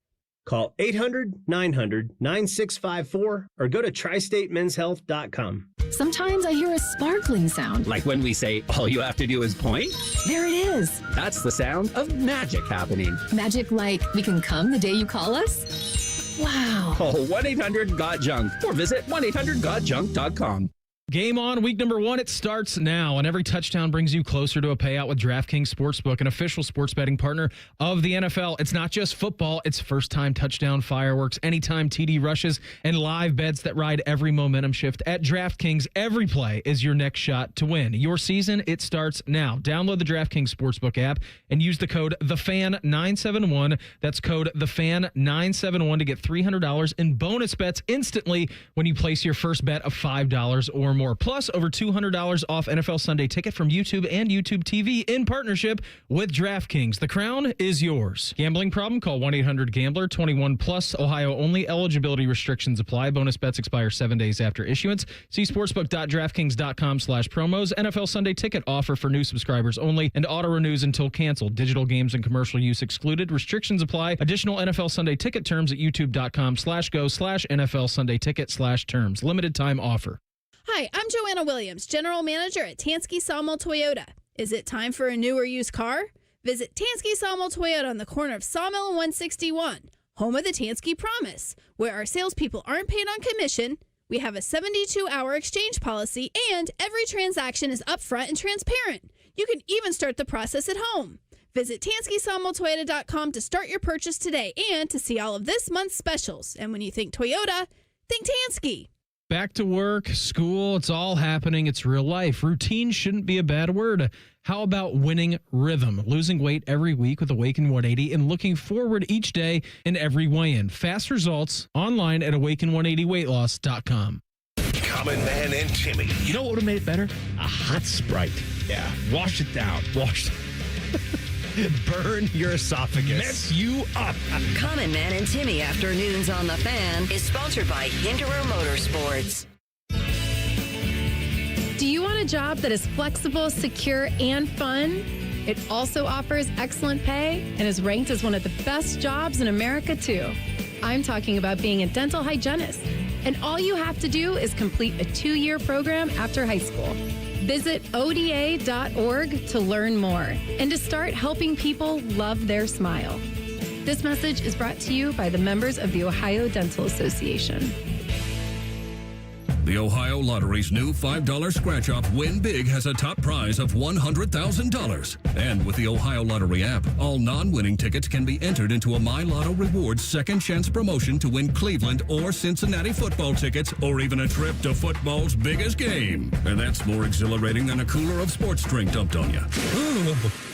Call 800-900-9654 or go to tristatemenshealth.com. Sometimes I hear a sparkling sound. Like when we say, all you have to do is point? There it is. That's the sound of magic happening. Magic like we can come the day you call us? Wow. Call 1-800-GOT-JUNK or visit 1-800-GOTJUNK.com. Game on, week number 1, it starts now, and every touchdown brings you closer to a payout with DraftKings Sportsbook, an official sports betting partner of the NFL. It's not just football, it's first-time touchdown fireworks, anytime TD rushes, and live bets that ride every momentum shift. At DraftKings, every play is your next shot to win. Your season, it starts now. Download the DraftKings Sportsbook app and use the code THEFAN971. That's code THEFAN971 to get $300 in bonus bets instantly when you place your first bet of $5 or more. Plus, over $200 off NFL Sunday Ticket from YouTube and YouTube TV in partnership with DraftKings. The crown is yours. Gambling problem? Call 1-800-GAMBLER. 21 plus. Ohio only. Eligibility restrictions apply. Bonus bets expire 7 days after issuance. See sportsbook.draftkings.com/promos. NFL Sunday Ticket offer for new subscribers only and auto renews until canceled. Digital games and commercial use excluded. Restrictions apply. Additional NFL Sunday Ticket terms at youtube.com/go/NFL Sunday Ticket/terms. Limited time offer. Hi, I'm Joanna Williams, General Manager at Tansky Sawmill Toyota. Is it time for a new or used car? Visit Tansky Sawmill Toyota on the corner of Sawmill and 161, home of the Tansky Promise, where our salespeople aren't paid on commission. We have a 72-hour exchange policy, and every transaction is upfront and transparent. You can even start the process at home. Visit TanskySawmillToyota.com to start your purchase today and to see all of this month's specials. And when you think Toyota, think Tansky. Back to work, school, it's all happening. It's real life. Routine shouldn't be a bad word. How about winning rhythm? Losing weight every week with Awaken 180 and looking forward each day in every weigh-in. Fast results online at awaken180weightloss.com. Common Man and Timmy. You know what would have made it better? A hot Sprite. Yeah. Wash it down. Burn your esophagus. Mess you up. Common Man and Timmy Afternoons on the Fan is sponsored by Hinderer Motorsports. Do you want a job that is flexible, secure, and fun? It also offers excellent pay and is ranked as one of the best jobs in America, too. I'm talking about being a dental hygienist. And all you have to do is complete a 2-year program after high school. Visit ODA.org to learn more and to start helping people love their smile. This message is brought to you by the members of the Ohio Dental Association. The Ohio Lottery's new $5 scratch-off Win Big has a top prize of $100,000. And with the Ohio Lottery app, all non-winning tickets can be entered into a My Lotto Rewards second chance promotion to win Cleveland or Cincinnati football tickets or even a trip to football's biggest game. And that's more exhilarating than a cooler of sports drink dumped on you.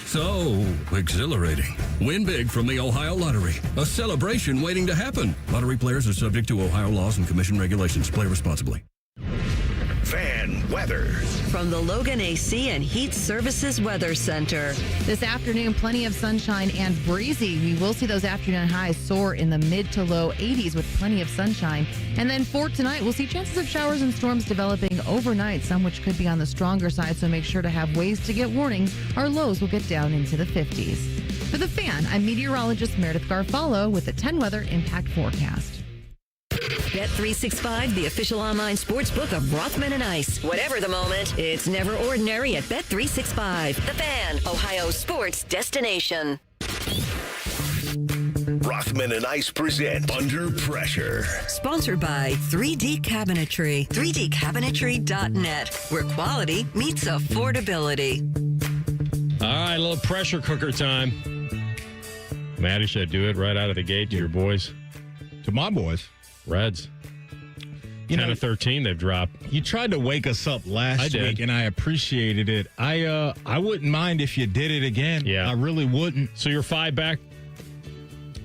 So exhilarating. Win big from the Ohio Lottery. A celebration waiting to happen. Lottery players are subject to Ohio laws and commission regulations. Play responsibly. Fan weather. From the Logan AC and Heat Services Weather Center. This afternoon, plenty of sunshine and breezy. We will see those afternoon highs soar in the mid to low 80s with plenty of sunshine. And then for tonight, we'll see chances of showers and storms developing overnight, some which could be on the stronger side, so make sure to have ways to get warnings. Our lows will get down into the 50s. For The Fan, I'm meteorologist Meredith Garfalo with the 10 Weather Impact Forecast. Bet365, the official online sports book of Rothman and Ice. Whatever the moment, it's never ordinary at Bet365. The Fan, Ohio's sports destination. Rothman and Ice present Under Pressure. Sponsored by 3D Cabinetry. 3dcabinetry.net, where quality meets affordability. All right, a little pressure cooker time. Maddie, should I do it right out of the gate to your boys? To my boys. Reds. 10 of 13 they've dropped. You tried to wake us up last week, and I appreciated it. I wouldn't mind if you did it again. Yeah. I really wouldn't. So you're 5 back?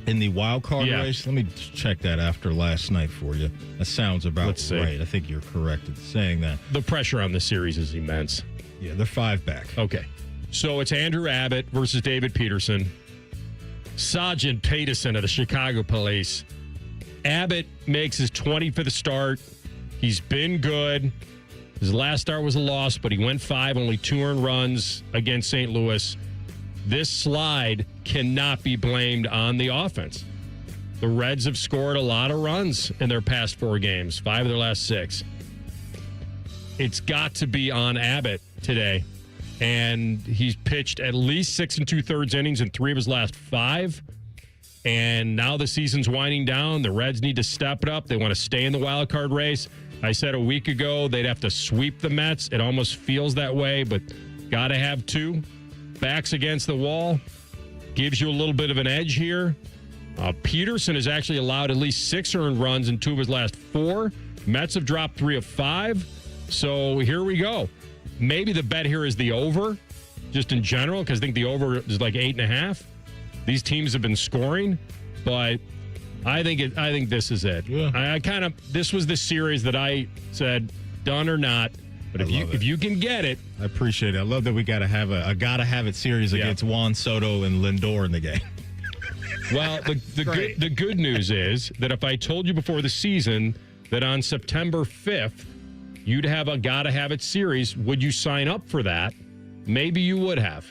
In the wild card race? Let me check that after last night for you. That sounds about right. I think you're correct in saying that. The pressure on the series is immense. Yeah, they're 5 back. Okay. So it's Andrew Abbott versus David Peterson. Sergeant Peterson of the Chicago Police. Abbott makes his 25th start. He's been good. His last start was a loss, but he went 5, only 2 earned runs against St. Louis. This slide cannot be blamed on the offense. The Reds have scored a lot of runs in their past 4 games, 5 of their last 6. It's got to be on Abbott today. And he's pitched at least 6 2/3 innings in 3 of his last 5. And now the season's winding down. The Reds need to step it up. They want to stay in the wild card race. I said a week ago they'd have to sweep the Mets. It almost feels that way, but got to have 2. Backs against the wall. Gives you a little bit of an edge here. Peterson has actually allowed at least 6 earned runs in 2 of his last 4. Mets have dropped 3 of 5. So here we go. Maybe the bet here is the over, just in general, because I think the over is like 8.5. These teams have been scoring, but I think this is it. Yeah. This was the series that I said, done or not. But if you can get it, I appreciate it. I love that we got to have a gotta have it series against Juan Soto and Lindor in the game. Well, the good news is that if I told you before the season that on September 5th you'd have a gotta have it series, would you sign up for that? Maybe you would have.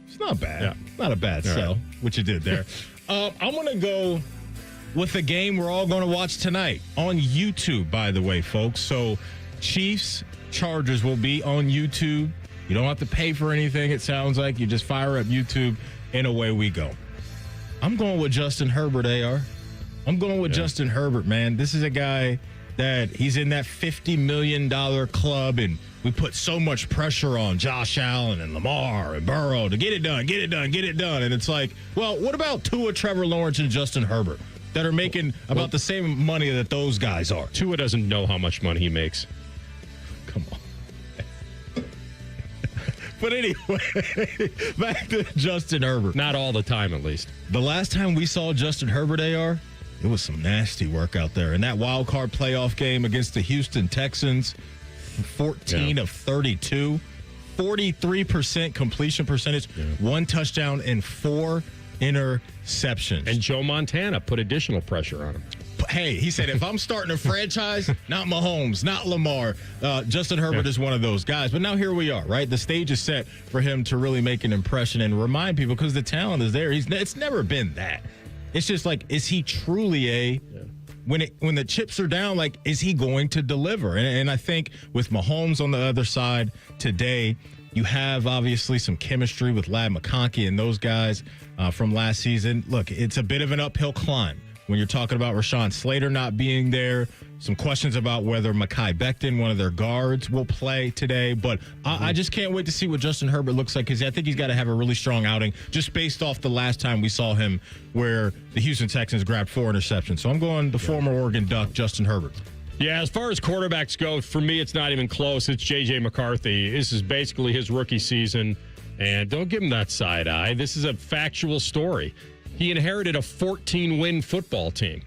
It's not bad. Yeah. Not a bad sell, right. What you did there. I'm going to go with the game we're all going to watch tonight on YouTube, by the way, folks. So Chiefs Chargers will be on YouTube. You don't have to pay for anything, it sounds like. You just fire up YouTube and away we go. I'm going with Justin Herbert, AR. I'm going with Justin Herbert, man. This is a guy that he's in that $50 million club, and we put so much pressure on Josh Allen and Lamar and Burrow to get it done. And it's like, well, what about Tua, Trevor Lawrence, and Justin Herbert that are making about the same money that those guys are? Tua doesn't know how much money he makes. Come on. But anyway, back to Justin Herbert. Not all the time, at least. The last time we saw Justin Herbert, AR, it was some nasty work out there. In that wild card playoff game against the Houston Texans, 14 of 32, 43% completion percentage, 1 touchdown and 4 interceptions. And Joe Montana put additional pressure on him. Hey, he said, if I'm starting a franchise, not Mahomes, not Lamar, Justin Herbert is one of those guys. But now here we are, right? The stage is set for him to really make an impression and remind people, because the talent is there. It's never been that. It's just like, is he truly when the chips are down, like, is he going to deliver? And I think with Mahomes on the other side today, you have obviously some chemistry with Ladd McConkey and those guys from last season. Look, it's a bit of an uphill climb when you're talking about Rashawn Slater not being there. Some questions about whether Mekhi Becton, one of their guards, will play today. But I just can't wait to see what Justin Herbert looks like, because I think he's got to have a really strong outing just based off the last time we saw him, where the Houston Texans grabbed 4 interceptions. So I'm going the former Oregon Duck, Justin Herbert. Yeah, as far as quarterbacks go, for me, it's not even close. It's J.J. McCarthy. This is basically his rookie season. And don't give him that side eye. This is a factual story. He inherited a 14-win football team.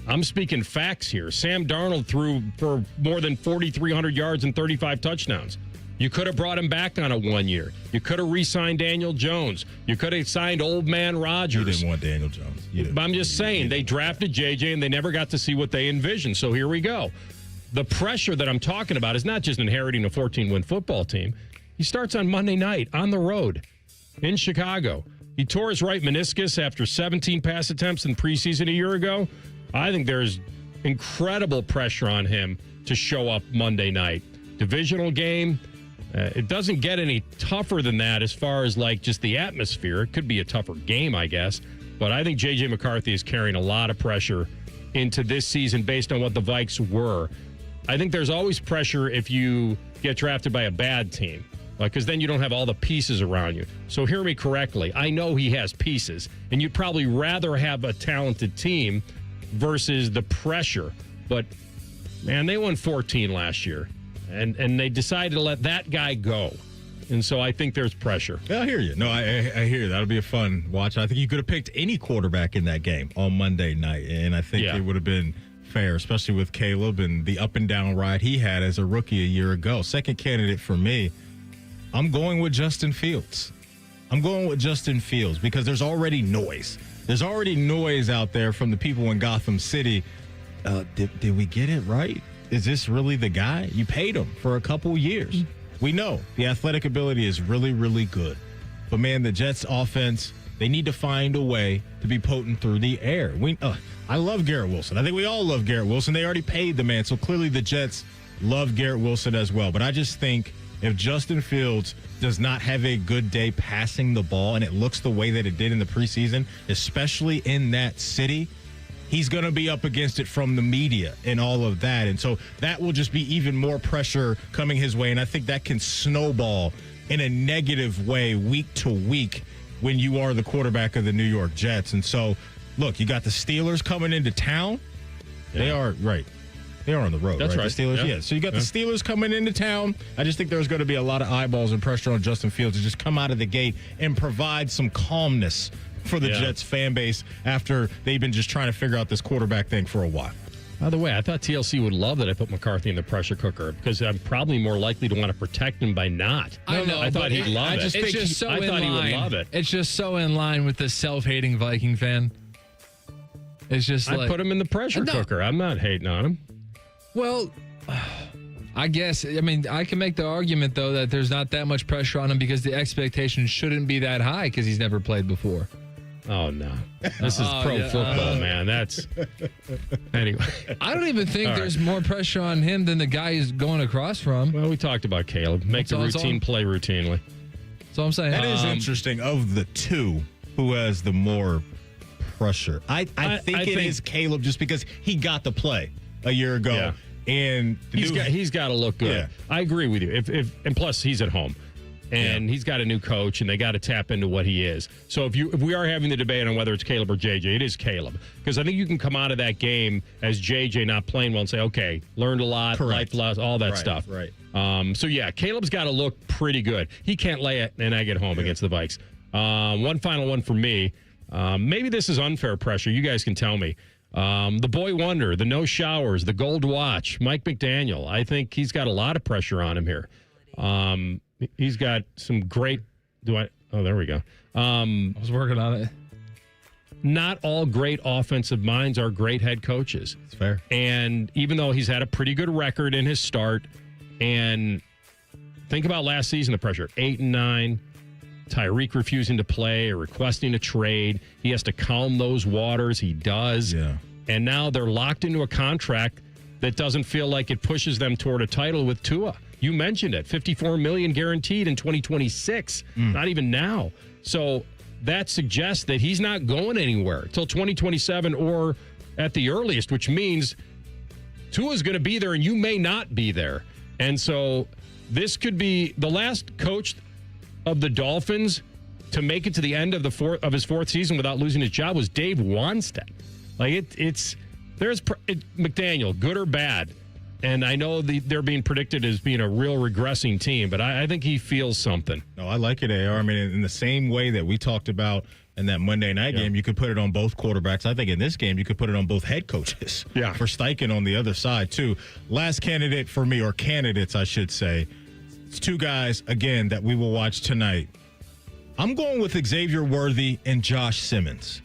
I'm speaking facts here. Sam Darnold threw for more than 4,300 yards and 35 touchdowns. You could have brought him back on a 1 year. You could have re-signed Daniel Jones. You could have signed old man Rodgers. You didn't want Daniel Jones. But I'm just saying, they drafted JJ and they never got to see what they envisioned. So here we go. The pressure that I'm talking about is not just inheriting a 14-win football team. He starts on Monday night on the road in Chicago. He tore his right meniscus after 17 pass attempts in preseason a year ago. I think there's incredible pressure on him to show up Monday night. Divisional game. It doesn't get any tougher than that as far as like just the atmosphere. It could be a tougher game, I guess. But I think J.J. McCarthy is carrying a lot of pressure into this season based on what the Vikes were. I think there's always pressure if you get drafted by a bad team, because then you don't have all the pieces around you. So hear me correctly. I know he has pieces, and you'd probably rather have a talented team versus the pressure. But, man, they won 14 last year, and they decided to let that guy go. And so I think there's pressure. I hear you. No, I hear you. That'll be a fun watch. I think you could have picked any quarterback in that game on Monday night, and I think it would have been fair, especially with Caleb and the up-and-down ride he had as a rookie a year ago. Second candidate for me, I'm going with Justin Fields. Because there's already noise. There's already noise out there from the people in Gotham City. Did we get it right? Is this really the guy? You paid him for a couple years. We know the athletic ability is really, really good. But, man, the Jets' offense, they need to find a way to be potent through the air. I love Garrett Wilson. I think we all love Garrett Wilson. They already paid the man, so clearly the Jets love Garrett Wilson as well. But I just think if Justin Fields does not have a good day passing the ball, and it looks the way that it did in the preseason, especially in that city, he's going to be up against it from the media and all of that. And so that will just be even more pressure coming his way. And I think that can snowball in a negative way week to week when you are the quarterback of the New York Jets. And so, look, you got the Steelers coming into town. They are, right. They are on the road, That's right? right. The Steelers, yeah. So you got the Steelers coming into town. I just think there's going to be a lot of eyeballs and pressure on Justin Fields to just come out of the gate and provide some calmness for the Jets fan base after they've been just trying to figure out this quarterback thing for a while. By the way, I thought TLC would love that I put McCarthy in the pressure cooker because I'm probably more likely to want to protect him by not. I know. I thought he'd love it. I thought he would love it. It's just so in line with the self-hating Viking fan. It's just I put him in the pressure cooker. I'm not hating on him. Well, I guess, I can make the argument, though, that there's not that much pressure on him because the expectation shouldn't be that high because he's never played before. Oh, no. This is pro football, man. That's... Anyway. I don't even think there's more pressure on him than the guy he's going across from. Well, we talked about Caleb. Make the routine play routinely. That's all I'm saying. That is interesting. Of the two, who has the more pressure? I think it is Caleb just because he got the play a year ago. Yeah. And he's got to look good. Yeah. I agree with you. And plus he's at home, and he's got a new coach, and they got to tap into what he is. So if we are having the debate on whether it's Caleb or JJ, it is Caleb, because I think you can come out of that game as JJ not playing well and say, okay, learned a lot, life loss, all that stuff. Right. So yeah, Caleb's got to look pretty good. He can't lay an egg at home against the Vikes. One final one for me. Maybe this is unfair pressure. You guys can tell me. The boy wonder, the no showers, the gold watch, Mike McDaniel. I think he's got a lot of pressure on him here. He's got some great. There we go. I was working on it. Not all great offensive minds are great head coaches. It's fair. And even though he's had a pretty good record in his start, and think about last season, the pressure 8-9. Tyreek refusing to play or requesting a trade. He has to calm those waters. He does. Yeah. And now they're locked into a contract that doesn't feel like it pushes them toward a title with Tua. You mentioned it. $54 million guaranteed in 2026. Not even now. So that suggests that he's not going anywhere till 2027 or at the earliest, which means Tua's going to be there and you may not be there. And so this could be the last coach of the Dolphins to make it to the end of his fourth season without losing his job was Dave Wanstead. Like McDaniel, good or bad, and I know they're being predicted as being a real regressing team, but I think he feels something. No, I like it, AR. I mean, in the same way that we talked about in that Monday night game, you could put it on both quarterbacks. I think in this game, you could put it on both head coaches. Yeah. For Steichen on the other side, too. Last candidate for me, or candidates, I should say. It's two guys, again, that we will watch tonight. I'm going with Xavier Worthy and Josh Simmons.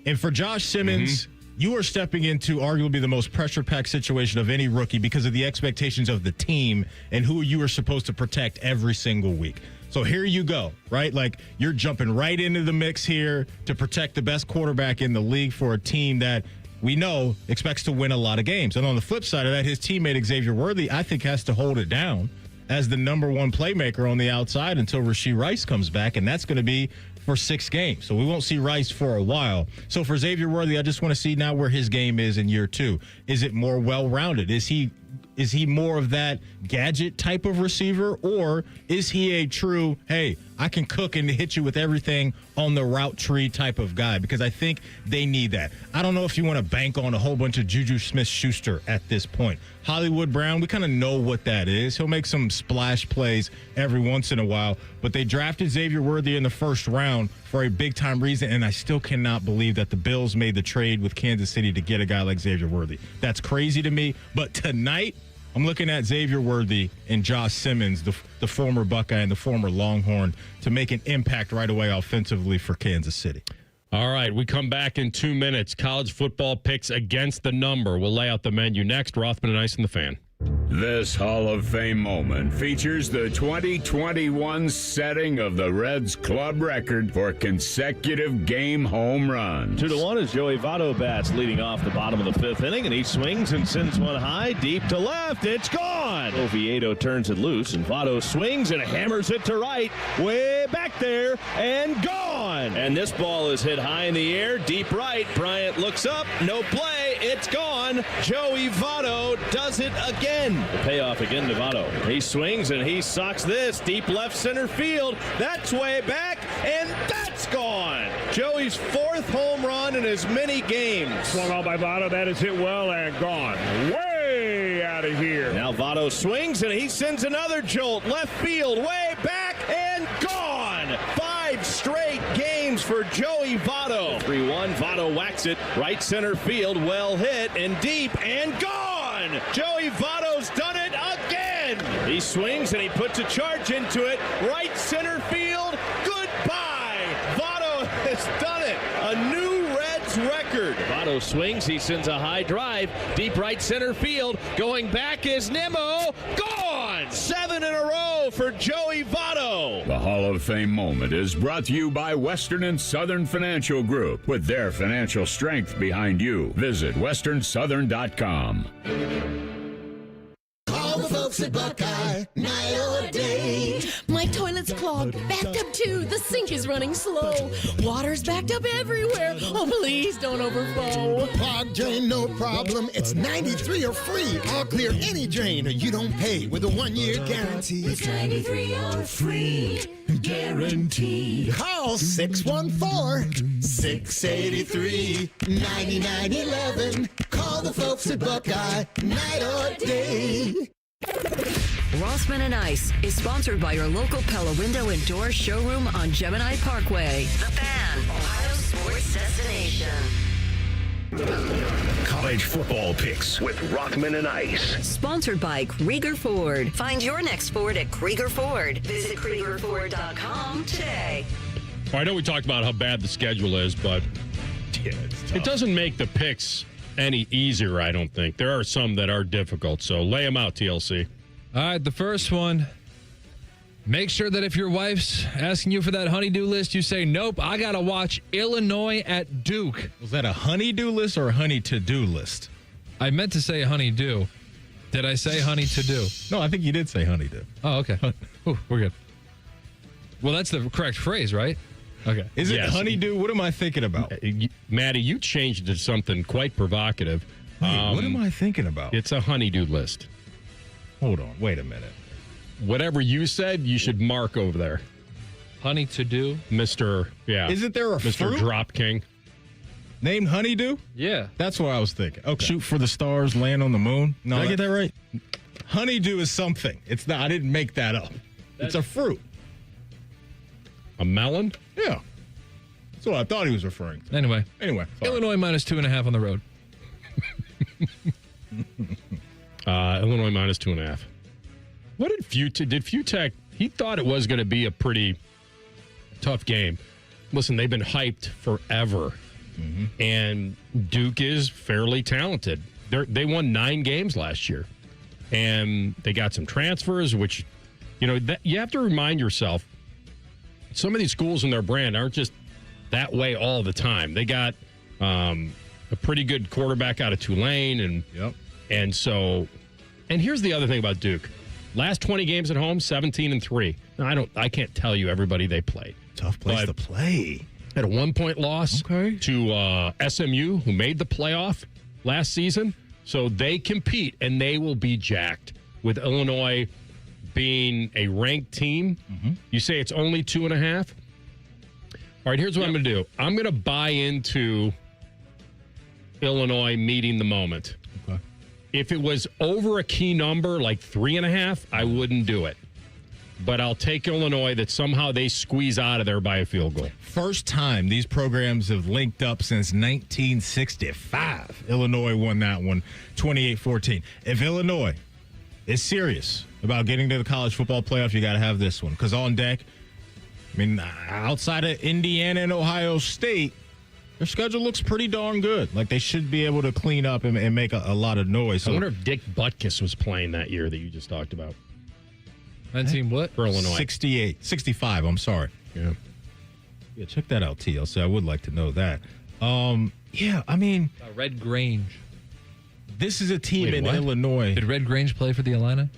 And for Josh Simmons, you are stepping into arguably the most pressure-packed situation of any rookie because of the expectations of the team and who you are supposed to protect every single week. So here you go, right? Like, you're jumping right into the mix here to protect the best quarterback in the league for a team that we know expects to win a lot of games. And on the flip side of that, his teammate Xavier Worthy, I think, has to hold it down as the number one playmaker on the outside until Rashee Rice comes back, and that's going to be for 6 games. So we won't see Rice for a while. So for Xavier Worthy, I just want to see now where his game is in year 2. Is it more well-rounded? Is he more of that gadget type of receiver, or is he a true, hey, I can cook and hit you with everything on the route tree type of guy? Because I think they need that. I don't know if you want to bank on a whole bunch of Juju Smith-Schuster at this point. Hollywood Brown, we kind of know what that is. He'll make some splash plays every once in a while, but they drafted Xavier Worthy in the first round for a big-time reason, and I still cannot believe that the Bills made the trade with Kansas City to get a guy like Xavier Worthy. That's crazy to me, but tonight, I'm looking at Xavier Worthy and Josh Simmons, the former Buckeye and the former Longhorn, to make an impact right away offensively for Kansas City. All right, we come back in 2 minutes. College football picks against the number. We'll lay out the menu next. Rothman Ice and the Fan. This Hall of Fame moment features the 2021 setting of the Reds club record for consecutive game home runs. 2-1 as Joey Votto bats, leading off the bottom of the 5th inning, and he swings and sends one high, deep to left. It's gone! Oviedo turns it loose, and Votto swings and hammers it to right, way back there, and gone! And this ball is hit high in the air, deep right. Bryant looks up, no play, it's gone! Joey Votto does it again. The payoff again to Votto. He swings and he socks this deep left center field. That's way back, and that's gone. Joey's 4th home run in as many games. Swung on by Votto. That is hit well and gone. Way out of here. Now Votto swings and he sends another jolt left field, way back and gone. 5 straight games swings for Joey Votto. 3-1. Votto whacks it right center field. Well hit and deep and gone. Joey Votto's done it again. He swings and he puts a charge into it. Right center field. Goodbye. Votto has done it. A new Reds record. Votto swings. He sends a high drive. Deep right center field. Going back is Nimmo. Gone. 7 in a row for Joey Votto. The Hall of Fame moment is brought to you by Western and Southern Financial Group. With their financial strength behind you, visit westernsouthern.com. Call the folks at Buckeye, night or day. My toilet's clogged, backed up too. The sink is running slow. Water's backed up everywhere. Oh, please don't overflow. Clogged drain, no problem. It's 93 or free. I'll clear any drain or you don't pay with a 1-year guarantee. It's 93 or free. Guaranteed. Call 614-683-9911. Call the folks at Buckeye, night or day. Rothman and Ice is sponsored by your local Pella Window and Door showroom on Gemini Parkway. The Fan, Ohio sports destination. College football picks with Rothman and Ice. Sponsored by Krieger Ford. Find your next Ford at Krieger Ford. Visit KriegerFord.com today. I know we talked about how bad the schedule is, but it doesn't make the picks any easier, I don't think. There are some that are difficult, so lay them out, TLC. All right, the first one. Make sure that if your wife's asking you for that honey-do list, you say, nope, I got to watch Illinois at Duke. Was that a honey-do list or a honey-to-do list? I meant to say honey-do. Did I say honey-to-do? No, I think you did say honey-do. Oh, okay. Ooh, we're good. Well, that's the correct phrase, right? Okay. Is it honey-do? What am I thinking about? Maddie, you changed it to something quite provocative. Wait, what am I thinking about? It's a honey-do list. Hold on. Wait a minute. Whatever you said, you should mark over there. Honey to do? Mr. Yeah. Isn't there a Mr. fruit Drop King? Named Honeydew? Yeah. That's what I was thinking. Okay. Shoot for the stars, land on the moon. No, did I get that right? Honeydew is something. It's not. I didn't make that up. It's a fruit. A melon? Yeah. That's what I thought he was referring to. Anyway. Sorry. Illinois minus 2.5 on the road. Illinois minus 2.5. What did Fute? He thought it was going to be a pretty tough game. Listen, they've been hyped forever, and Duke is fairly talented. They won 9 games last year, and they got some transfers, which, you have to remind yourself, some of these schools in their brand aren't just that way all the time. They got a pretty good quarterback out of Tulane, and here's the other thing about Duke. Last 20 games at home, 17-3. Now, I can't tell you everybody they played. Tough place to play. Had a 1-point loss to SMU, who made the playoff last season. So they compete, and they will be jacked with Illinois being a ranked team. You say it's only 2.5? All right, here's what I'm going to do. I'm going to buy into Illinois meeting the moment. Okay. If it was over a key number, like 3.5, I wouldn't do it. But I'll take Illinois that somehow they squeeze out of there by a field goal. First time these programs have linked up since 1965. Illinois won that one 28-14. If Illinois is serious about getting to the college football playoff, you got to have this one. Because on deck, outside of Indiana and Ohio State, their schedule looks pretty darn good. Like, they should be able to clean up and make a lot of noise. So I wonder if Dick Butkus was playing that year that you just talked about. That team what? For Illinois. 65, I'm sorry. Yeah, check that out, TLC. I would like to know that. Red Grange. This is a team in Illinois. Did Red Grange play for the Illini?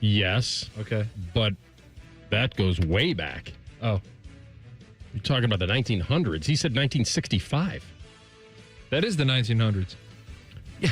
Yes. Okay. But that goes way back. Oh. You're talking about the 1900s. He said 1965. That is the 1900s. Yeah.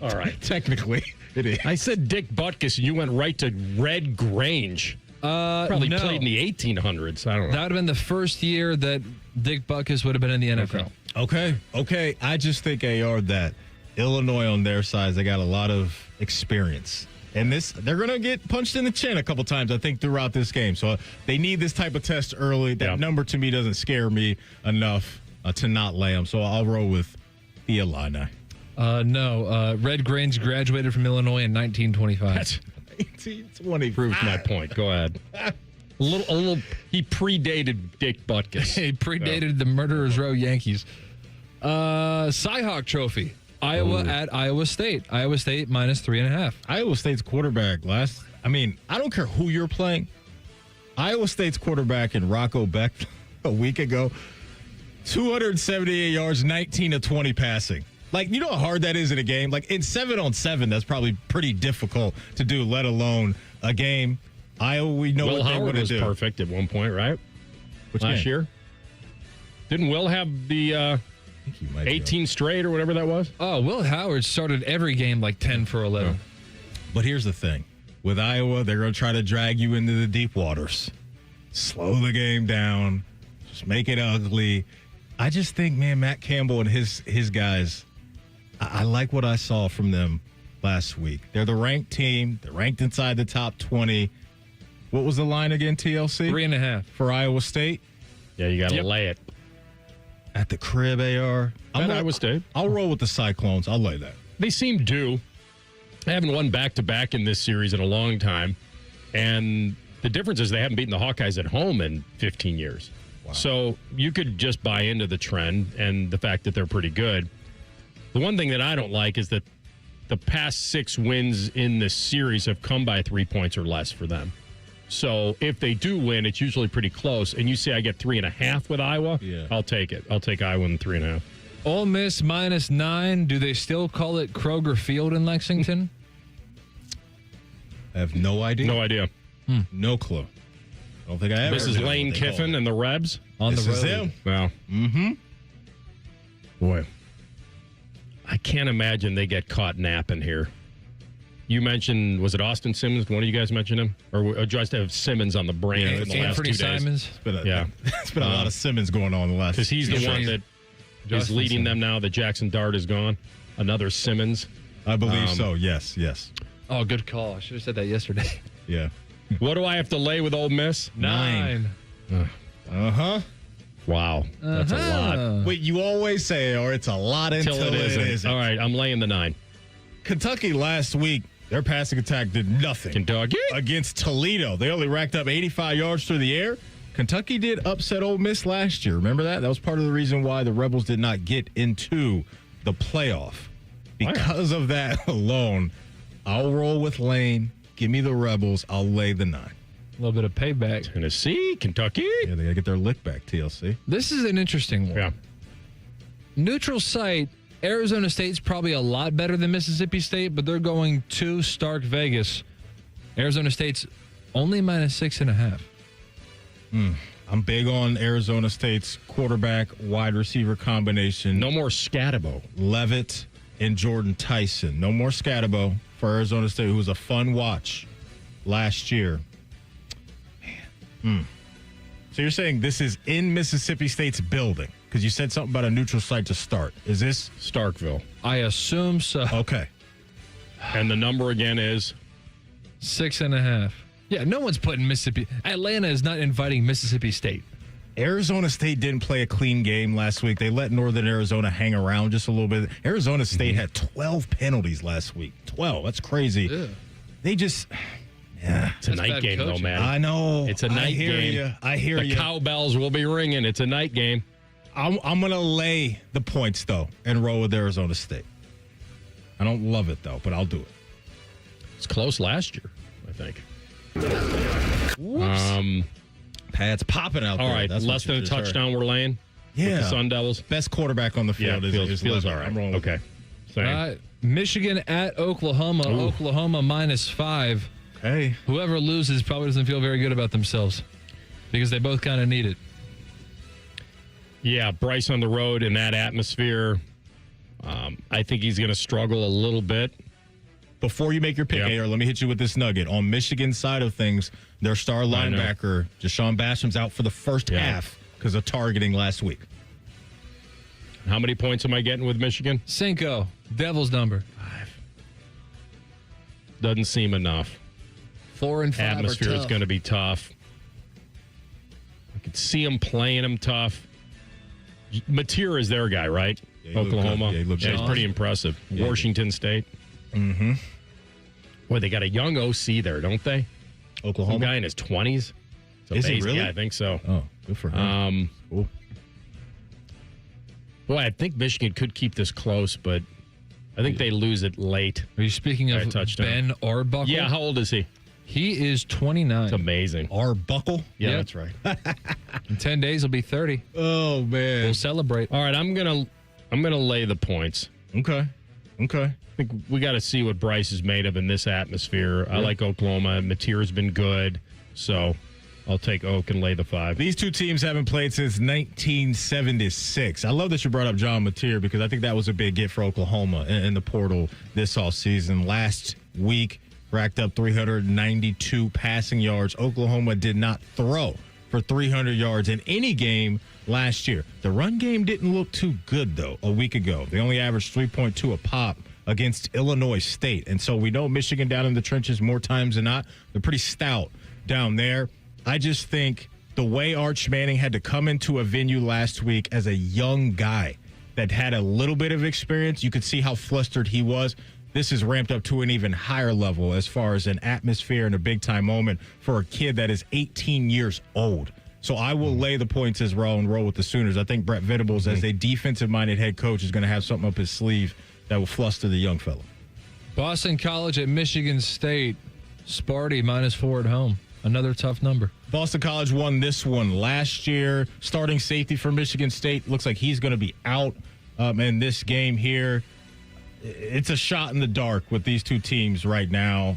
All right. Technically, it is. I said Dick Butkus, and you went right to Red Grange. Probably played in the 1800s. I don't know. That would have been the first year that Dick Butkus would have been in the NFL. Okay. I just think, AR, that Illinois on their side, they got a lot of experience. And they're going to get punched in the chin a couple times, I think, throughout this game. So they need this type of test early. That number, to me, doesn't scare me enough to not lay them. So I'll roll with the Illini. No. Red Grange graduated from Illinois in 1925. That's 1825. Proves my point. Go ahead. A little. He predated Dick Butkus. He predated the Murderers Row Yankees. Cy-Hawk Trophy. Iowa at Iowa State. Iowa State minus 3.5. Iowa State's quarterback I don't care who you're playing. Iowa State's quarterback in Rocco Beck a week ago, 278 yards, 19 of 20 passing. Like, you know how hard that is in a game? Like, in 7-on-7, that's probably pretty difficult to do, let alone a game. Iowa, we know Will what they Howard want to was do. perfect at one point, right? Which Last game? year? Didn't Will have the 18 straight or whatever that was? Oh, Will Howard started every game like 10 for 11. Oh. But here's the thing. With Iowa, they're going to try to drag you into the deep waters. Slow the game down. Just make it ugly. I just think, man, Matt Campbell and his guys, I like what I saw from them last week. They're the ranked team. They're ranked inside the top 20. What was the line again, TLC? 3.5. For Iowa State? Yeah, you got to lay it. At the crib, AR. Iowa State. I'll roll with the Cyclones. I'll lay that. They seem due. They haven't won back-to-back in this series in a long time. And the difference is they haven't beaten the Hawkeyes at home in 15 years. Wow. So you could just buy into the trend and the fact that they're pretty good. The one thing that I don't like is that the past 6 wins in this series have come by 3 points or less for them. So if they do win, it's usually pretty close. And you say I get 3.5 with Iowa? Yeah. I'll take it. I'll take Iowa in 3.5. Ole Miss minus 9. Do they still call it Kroger Field in Lexington? I have no idea. No idea. No clue. I don't think I ever. This is Lane Kiffin and the Rebs on this the road. Is him. Well, boy, I can't imagine they get caught napping here. You mentioned, was it Austin Simmons? One of you guys mentioned him? Or just have Simmons on the brain in the last 2 days? Simons? It's been a lot of Simmons going on the last. Because he's the one that is leading them now that Jackson Dart is gone. Another Simmons. I believe so. Yes. Oh, good call. I should have said that yesterday. Yeah. What do I have to lay with Ole Miss? 9. Uh-huh. Wow. That's a lot. Wait, you always say, or it's a lot until it isn't. All right, I'm laying the 9. Kentucky last week, their passing attack did nothing. Kentucky? Against Toledo. They only racked up 85 yards through the air. Kentucky did upset Ole Miss last year. Remember that? That was part of the reason why the Rebels did not get into the playoff. Because of that alone, I'll roll with Lane. Give me the Rebels. I'll lay the 9. A little bit of payback. Tennessee, Kentucky. Yeah, they got to get their lick back, TLC. This is an interesting one. Yeah. Neutral site, Arizona State's probably a lot better than Mississippi State, but they're going to Stark Vegas. Arizona State's only minus 6.5. I'm big on Arizona State's quarterback, wide receiver combination. No more Scatabo. Levitt and Jordan Tyson. No more Scatabo for Arizona State, who was a fun watch last year. Man. So you're saying this is in Mississippi State's building? Because you said something about a neutral site to start. Is this Starkville? I assume so. Okay. And the number again is 6.5. Yeah, no one's putting Mississippi. Atlanta is not inviting Mississippi State. Arizona State didn't play a clean game last week. They let Northern Arizona hang around just a little bit. Arizona State had 12 penalties last week. 12. That's crazy. Yeah. They just... Yeah. It's a night game, though, man. I know. It's a night game. I hear you. The cowbells will be ringing. It's a night game. I'm going to lay the points, though, and roll with Arizona State. I don't love it, though, but I'll do it. It's close last year, I think. Pat's popping out there. All right, That's less than a touchdown we're laying. Yeah. With the Sun Devils. Best quarterback on the field is feels Levitt. all right. I'm rolling with Okay. Same. Michigan at Oklahoma. Ooh. Oklahoma minus 5. Hey. Whoever loses probably doesn't feel very good about themselves because they both kind of need it. Yeah, Bryce on the road in that atmosphere. I think he's going to struggle a little bit. Before you make your pick, AR, let me hit you with this nugget. On Michigan's side of things, their star linebacker, Deshaun Basham's out for the first half because of targeting last week. How many points am I getting with Michigan? Cinco, Devil's number. doesn't seem enough. 4 and 5 Atmosphere is tough. going to be tough. I could see them playing them tough. Mateer is their guy, right? Yeah, Oklahoma. he looked He's pretty impressive. Yeah, Washington State. Mm-hmm. Boy, they got a young OC there, don't they? Oklahoma? Some guy in his 20s. Is he amazing. really? Yeah, I think so. Oh, good for him. Cool. Boy, I think Michigan could keep this close, but I think they lose it late. Are you speaking of Ben Arbuckle? Yeah, how old is he? He is 29. It's amazing. Arbuckle? Yeah, Yep. that's right. In 10 days, he'll be 30. Oh, man. We'll celebrate. All right, I'm gonna lay the points. Okay. I think we got to see what Bryce is made of in this atmosphere. I like Oklahoma. Mateer's been good, so I'll take Oak and lay the 5. These two teams haven't played since 1976. I love that you brought up John Mateer because I think that was a big get for Oklahoma in the portal this offseason. Last week, racked up 392 passing yards. Oklahoma did not throw for 300 yards in any game last year. The run game didn't look too good, though, a week ago. They only averaged 3.2 a pop against Illinois State. And so we know Michigan down in the trenches more times than not. They're pretty stout down there. I just think the way Arch Manning had to come into a venue last week as a young guy that had a little bit of experience, you could see how flustered he was. This is ramped up to an even higher level as far as an atmosphere and a big-time moment for a kid that is 18 years old. So I will lay the points as well and roll with the Sooners. I think Brett Venables, as a defensive-minded head coach, is going to have something up his sleeve that will fluster the young fella. Boston College at Michigan State. Sparty -4 at home. Another tough number. Boston College won this one last year. Starting safety for Michigan State looks like he's going to be out in this game here. It's a shot in the dark with these two teams right now.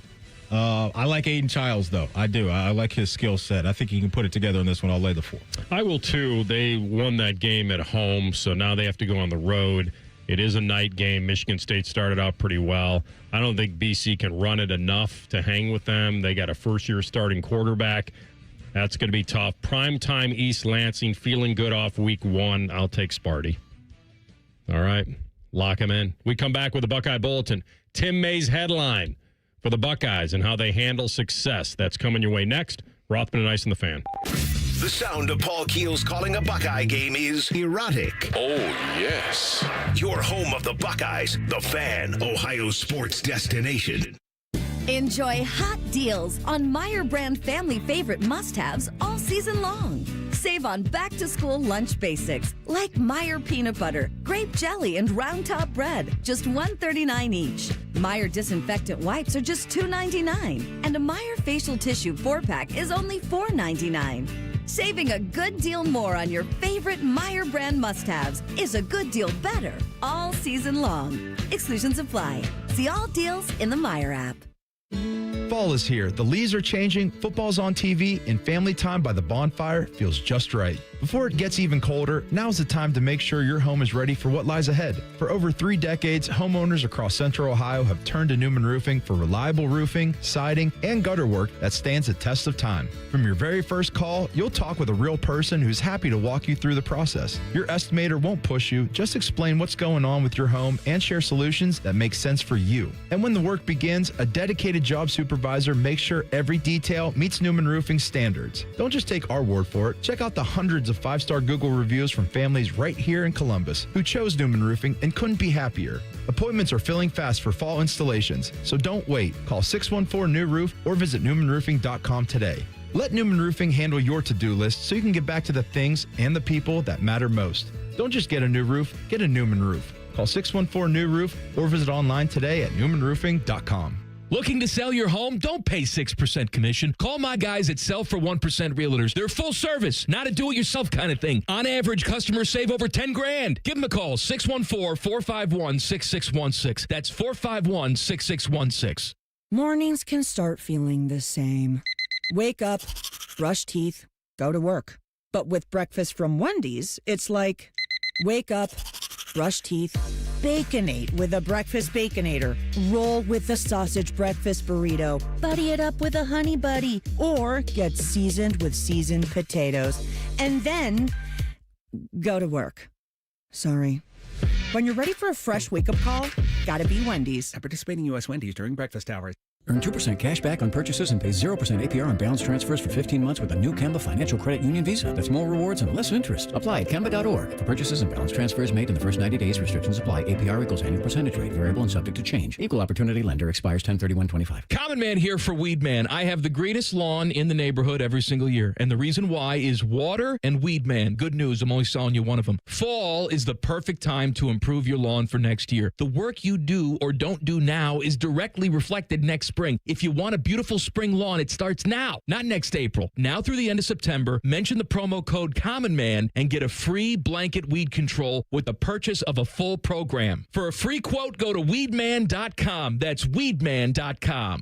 I like Aiden Childs, though. I do. I like his skill set. I think he can put it together in this one. I'll lay the 4. I will, too. They won that game at home, so now they have to go on the road. It is a night game. Michigan State started out pretty well. I don't think BC can run it enough to hang with them. They got a first-year starting quarterback. That's going to be tough. Primetime East Lansing, feeling good off week 1. I'll take Sparty. All right. Lock him in. We come back with the Buckeye Bulletin. Tim May's headline for the Buckeyes and how they handle success. That's coming your way next. Rothman and Ice and the Fan. The sound of Paul Keels calling a Buckeye game is erotic. Oh, yes. Your home of the Buckeyes, the Fan, Ohio sports destination. Enjoy hot deals on Meyer brand family favorite must-haves all season long. Save on back-to-school lunch basics like Meyer peanut butter, grape jelly, and round top bread, just $1.39 each. Meyer disinfectant wipes are just $2.99, and a Meyer facial tissue 4-pack is only $4.99. Saving a good deal more on your favorite Meyer brand must-haves is a good deal better all season long. Exclusions apply. See all deals in the Meyer app. Fall is here. The leaves are changing, football's on TV, and family time by the bonfire feels just right. Before it gets even colder, now's the time to make sure your home is ready for what lies ahead. For over 3 decades, homeowners across Central Ohio have turned to Newman Roofing for reliable roofing, siding, and gutter work that stands the test of time. From your very first call, you'll talk with a real person who's happy to walk you through the process. Your estimator won't push you, just explain what's going on with your home and share solutions that make sense for you. And when the work begins, a dedicated job supervisor makes sure every detail meets Newman Roofing standards. Don't just take our word for it. Check out the hundreds of 5-star Google reviews from families right here in Columbus who chose Newman Roofing and couldn't be happier. Appointments are filling fast for fall installations, so don't wait. Call 614-NEW-ROOF or visit newmanroofing.com today. Let Newman Roofing handle your to-do list so you can get back to the things and the people that matter most. Don't just get a new roof, get a Newman roof. Call 614-NEW-ROOF or visit online today at newmanroofing.com. Looking to sell your home? Don't pay 6% commission. Call my guys at Sell for 1% Realtors. They're full service, not a do-it-yourself kind of thing. On average, customers save over $10,000. Give them a call, 614-451-6616. That's 451-6616. Mornings can start feeling the same. Wake up, brush teeth, go to work. But with breakfast from Wendy's, it's like, wake up, brush teeth, Baconate with a breakfast Baconator. Roll with the sausage breakfast burrito. Buddy it up with a honey buddy. Or get seasoned with seasoned potatoes. And then go to work. Sorry. When you're ready for a fresh wake-up call, gotta be Wendy's. At participating U.S. Wendy's during breakfast hours. Earn 2% cash back on purchases and pay 0% APR on balance transfers for 15 months with a new Kemba Financial Credit Union Visa. That's more rewards and less interest. Apply at Kemba.org. For purchases and balance transfers made in the first 90 days, restrictions apply. APR equals annual percentage rate. Variable and subject to change. Equal opportunity lender. Expires 10/31/25. Common Man here for Weed Man. I have the greenest lawn in the neighborhood every single year. And the reason why is water and Weed Man. Good news, I'm only selling you one of them. Fall is the perfect time to improve your lawn for next year. The work you do or don't do now is directly reflected next spring. If you want a beautiful spring lawn, it starts now, not next April. Now through the end of September, mention the promo code Common Man and get a free blanket weed control with the purchase of a full program. For a free quote, go to weedman.com. That's weedman.com.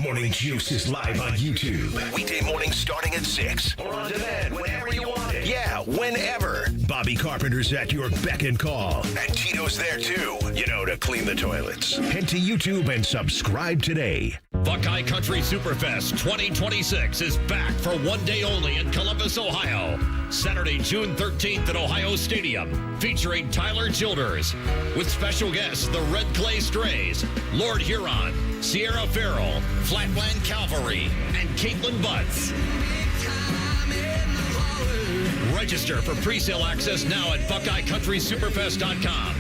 Morning Juice is live on YouTube. Weekday mornings starting at 6. Or on demand whenever you want it. Yeah, whenever. Bobby Carpenter's at your beck and call. And Tito's there too, to clean the toilets. Head to YouTube and subscribe today. Buckeye Country Superfest 2026 is back for one day only in Columbus, Ohio. Saturday, June 13th at Ohio Stadium, featuring Tyler Childers, with special guests the Red Clay Strays, Lord Huron, Sierra Farrell, Flatland Cavalry, and Caitlin Butts. Register for pre-sale access now at BuckeyeCountrySuperfest.com.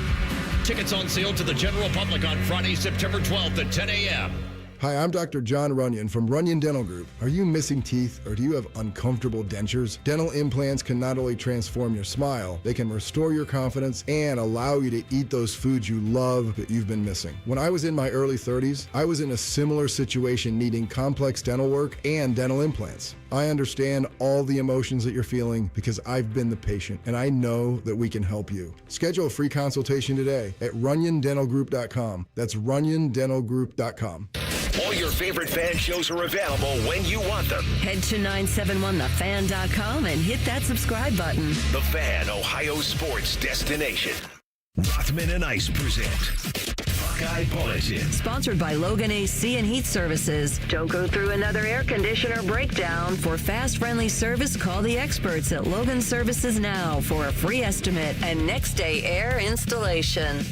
Tickets on sale to the general public on Friday, September 12th at 10 a.m. Hi, I'm Dr. John Runyon from Runyon Dental Group. Are you missing teeth or do you have uncomfortable dentures? Dental implants can not only transform your smile, they can restore your confidence and allow you to eat those foods you love that you've been missing. When I was in my early 30s, I was in a similar situation needing complex dental work and dental implants. I understand all the emotions that you're feeling because I've been the patient and I know that we can help you. Schedule a free consultation today at runyondentalgroup.com. That's runyondentalgroup.com. All your favorite fan shows are available when you want them. Head to 971thefan.com and hit that subscribe button. The Fan, Ohio sports destination. Rothman and Ice present Buckeye Bulletin. Sponsored by Logan AC and Heat Services. Don't go through another air conditioner breakdown. For fast, friendly service, call the experts at Logan Services now for a free estimate and next day air installation.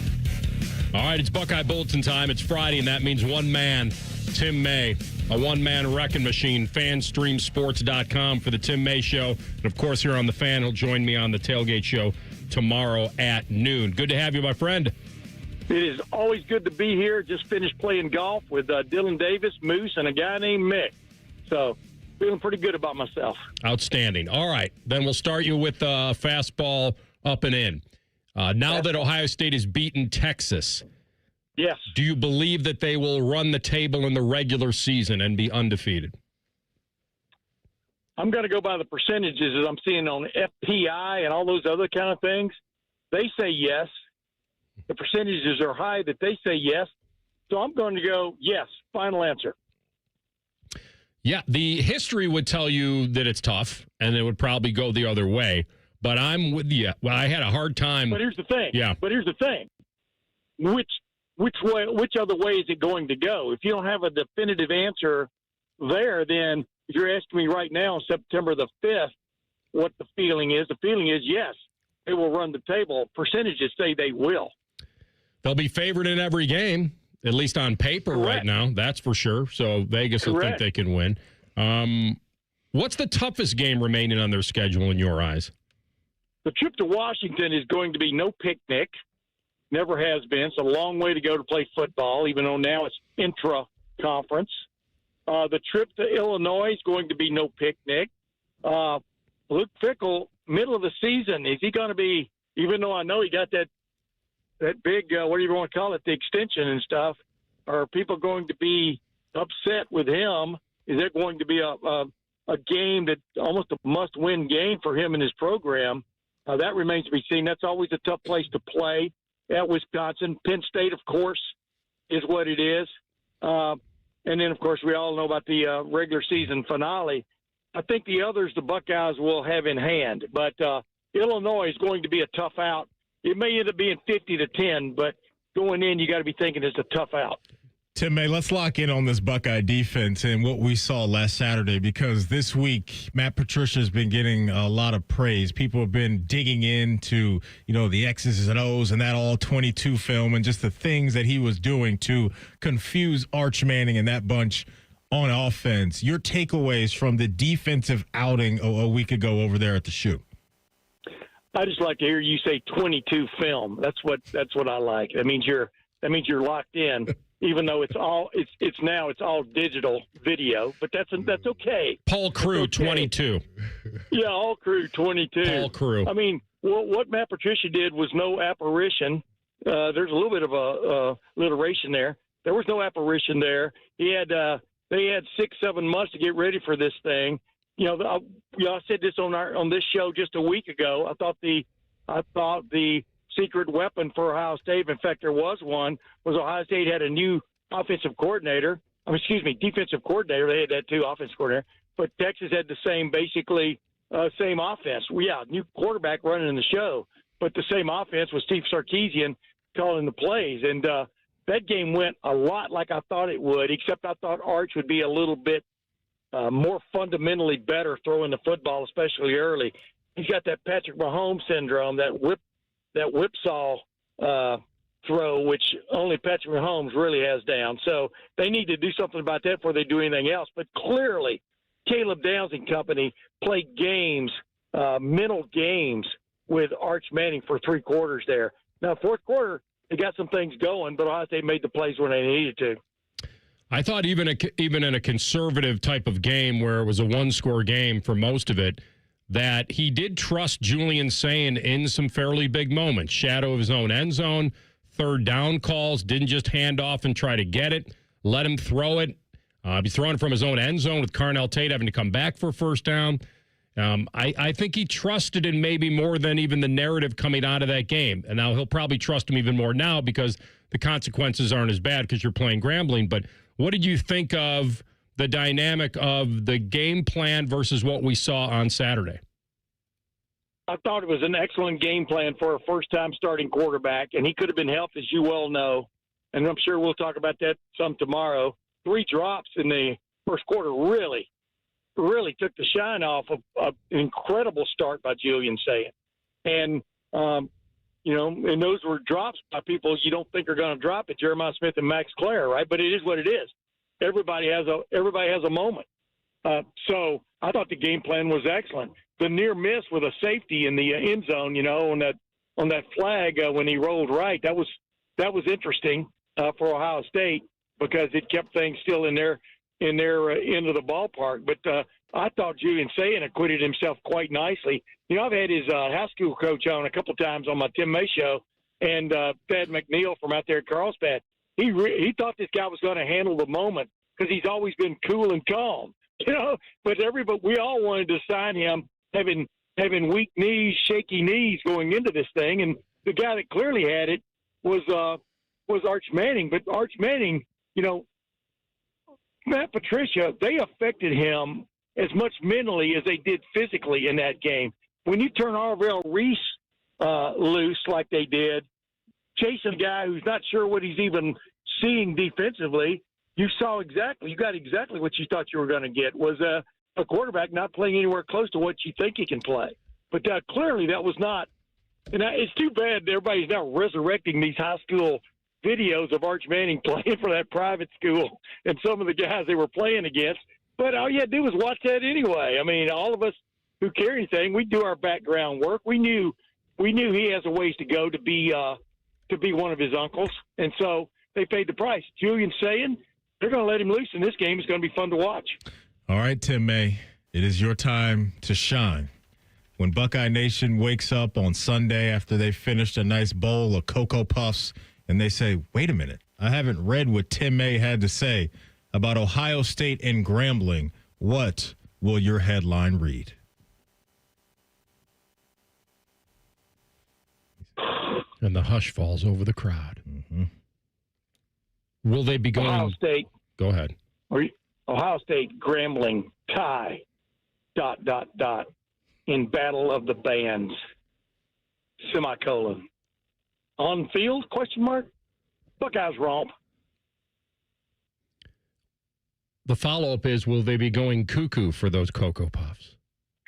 All right, it's Buckeye Bulletin time. It's Friday, and that means one man, Tim May, a one-man wrecking machine, fanstreamsports.com for the Tim May Show. And, of course, here on The Fan, he'll join me on the Tailgate Show tomorrow at noon. Good to have you, my friend. It is always good to be here. Just finished playing golf with Dylan Davis, Moose, and a guy named Mick. So, feeling pretty good about myself. Outstanding. All right, then we'll start you with fastball up and in. Now that Ohio State has beaten Texas, yes, do you believe that they will run the table in the regular season and be undefeated? I'm going to go by the percentages that I'm seeing on FPI and all those other kind of things. They say yes. The percentages are high that they say yes. So I'm going to go yes. Final answer. Yeah, the history would tell you that it's tough, and it would probably go the other way. But I'm with you. Well, I had a hard time. But here's the thing. Yeah. But here's the thing. Which other way is it going to go? If you don't have a definitive answer there, then if you're asking me right now on September the 5th what the feeling is yes, they will run the table. Percentages say they will. They'll be favored in every game, at least on paper right now. That's for sure. So Vegas will think they can win. What's the toughest game remaining on their schedule in your eyes? The trip to Washington is going to be no picnic. Never has been. It's a long way to go to play football, even though now it's intra-conference. The trip to Illinois is going to be no picnic. Luke Fickell, middle of the season, is he going to be, even though I know he got that big, what do you want to call it, the extension and stuff, are people going to be upset with him? Is it going to be a game that almost a must-win game for him and his program? That remains to be seen. That's always a tough place to play at Wisconsin. Penn State, of course, is what it is. And then, of course, we all know about the regular season finale. I think the others the Buckeyes will have in hand. But Illinois is going to be a tough out. It may end up being 50-10, but going in, you got to be thinking it's a tough out. Tim May, let's lock in on this Buckeye defense and what we saw last Saturday, because this week Matt Patricia's been getting a lot of praise. People have been digging into, the X's and O's and that all 22 film and just the things that he was doing to confuse Arch Manning and that bunch on offense. Your takeaways from the defensive outing a week ago over there at the Shoe? I just like to hear you say 22 film. That's what I like. That means you're locked in. Even though it's all digital video, but that's okay. Paul Crew, okay. 22. Yeah, all Crew 22. Paul Crew. I mean, what Matt Patricia did was no apparition. There's a little bit of a alliteration there. There was no apparition there. They had 6-7 months to get ready for this thing. I said this on this show just a week ago. I thought the secret weapon for Ohio State, in fact, there was one, was Ohio State had a new defensive coordinator. They had that too, offensive coordinator. But Texas had the same offense. New quarterback running the show, but the same offense was Steve Sarkisian calling the plays. And that game went a lot like I thought it would, except I thought Arch would be a little bit more fundamentally better throwing the football, especially early. He's got that Patrick Mahomes syndrome, that whipsaw throw, which only Patrick Mahomes really has down. So they need to do something about that before they do anything else. But clearly, Caleb Downs and company played games, mental games, with Arch Manning for 3 quarters there. Now, fourth quarter, they got some things going, but Ohio State made the plays when they needed to. I thought even in a conservative type of game where it was a one-score game for most of it, that he did trust Julian Sayin in some fairly big moments. Shadow of his own end zone, third down calls, didn't just hand off and try to get it, let him throw it. He's throwing from his own end zone with Carnell Tate having to come back for a first down. I think he trusted him maybe more than even the narrative coming out of that game. And now he'll probably trust him even more now because the consequences aren't as bad because you're playing Grambling. But what did you think of the dynamic of the game plan versus what we saw on Saturday? I thought it was an excellent game plan for a first-time starting quarterback, and he could have been helped, as you well know. And I'm sure we'll talk about that some tomorrow. 3 drops in the first quarter really took the shine off of an incredible start by Julian Sayin. And, and those were drops by people you don't think are going to drop it, Jeremiah Smith and Max Clare, right? But it is what it is. Everybody has a moment. So I thought the game plan was excellent. The near miss with a safety in the end zone, on that flag when he rolled right, that was interesting for Ohio State because it kept things still in their end of the ballpark. But I thought Julian Sayin acquitted himself quite nicely. I've had his high school coach on a couple times on my Tim May show, and Thad McNeil from out there at Carlsbad. He thought this guy was going to handle the moment because he's always been cool and calm, But we all wanted to sign him having weak knees, shaky knees going into this thing, and the guy that clearly had it was Arch Manning. But Arch Manning, Matt Patricia, they affected him as much mentally as they did physically in that game. When you turn Arvell Reese loose like they did, chasing a guy who's not sure what he's even seeing defensively, you got exactly what you thought you were going to get, was a quarterback not playing anywhere close to what you think he can play. But clearly that was not – and it's too bad everybody's now resurrecting these high school videos of Arch Manning playing for that private school and some of the guys they were playing against. But all you had to do was watch that anyway. I mean, all of us who care anything, we do our background work. We knew he has a ways to go to be one of his uncles, and so they paid the price. Julian Sayin, they're going to let him loose in this game. It's going to be fun to watch. All right, Tim May, it is your time to shine. When Buckeye Nation wakes up on Sunday after they finished a nice bowl of Cocoa Puffs and they say, wait a minute, I haven't read what Tim May had to say about Ohio State and Grambling, what will your headline read? And the hush falls over the crowd. Mm-hmm. Will they be going? Ohio State. Go ahead. Ohio State Grambling tie, ... in Battle of the Bands, semicolon. On field, ? Buckeyes romp. The follow-up is, will they be going cuckoo for those Cocoa Puffs?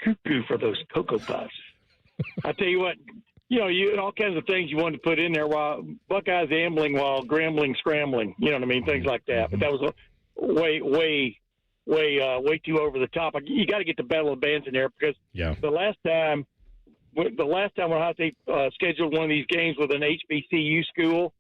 Cuckoo for those Cocoa Puffs. I tell you what, you all kinds of things you wanted to put in there while Buckeyes ambling while Grambling scrambling. You know what I mean? Things like that. But that was way too over the top. You got to get the Battle of the Bands in there because the last time when Ohio State scheduled one of these games with an HBCU school,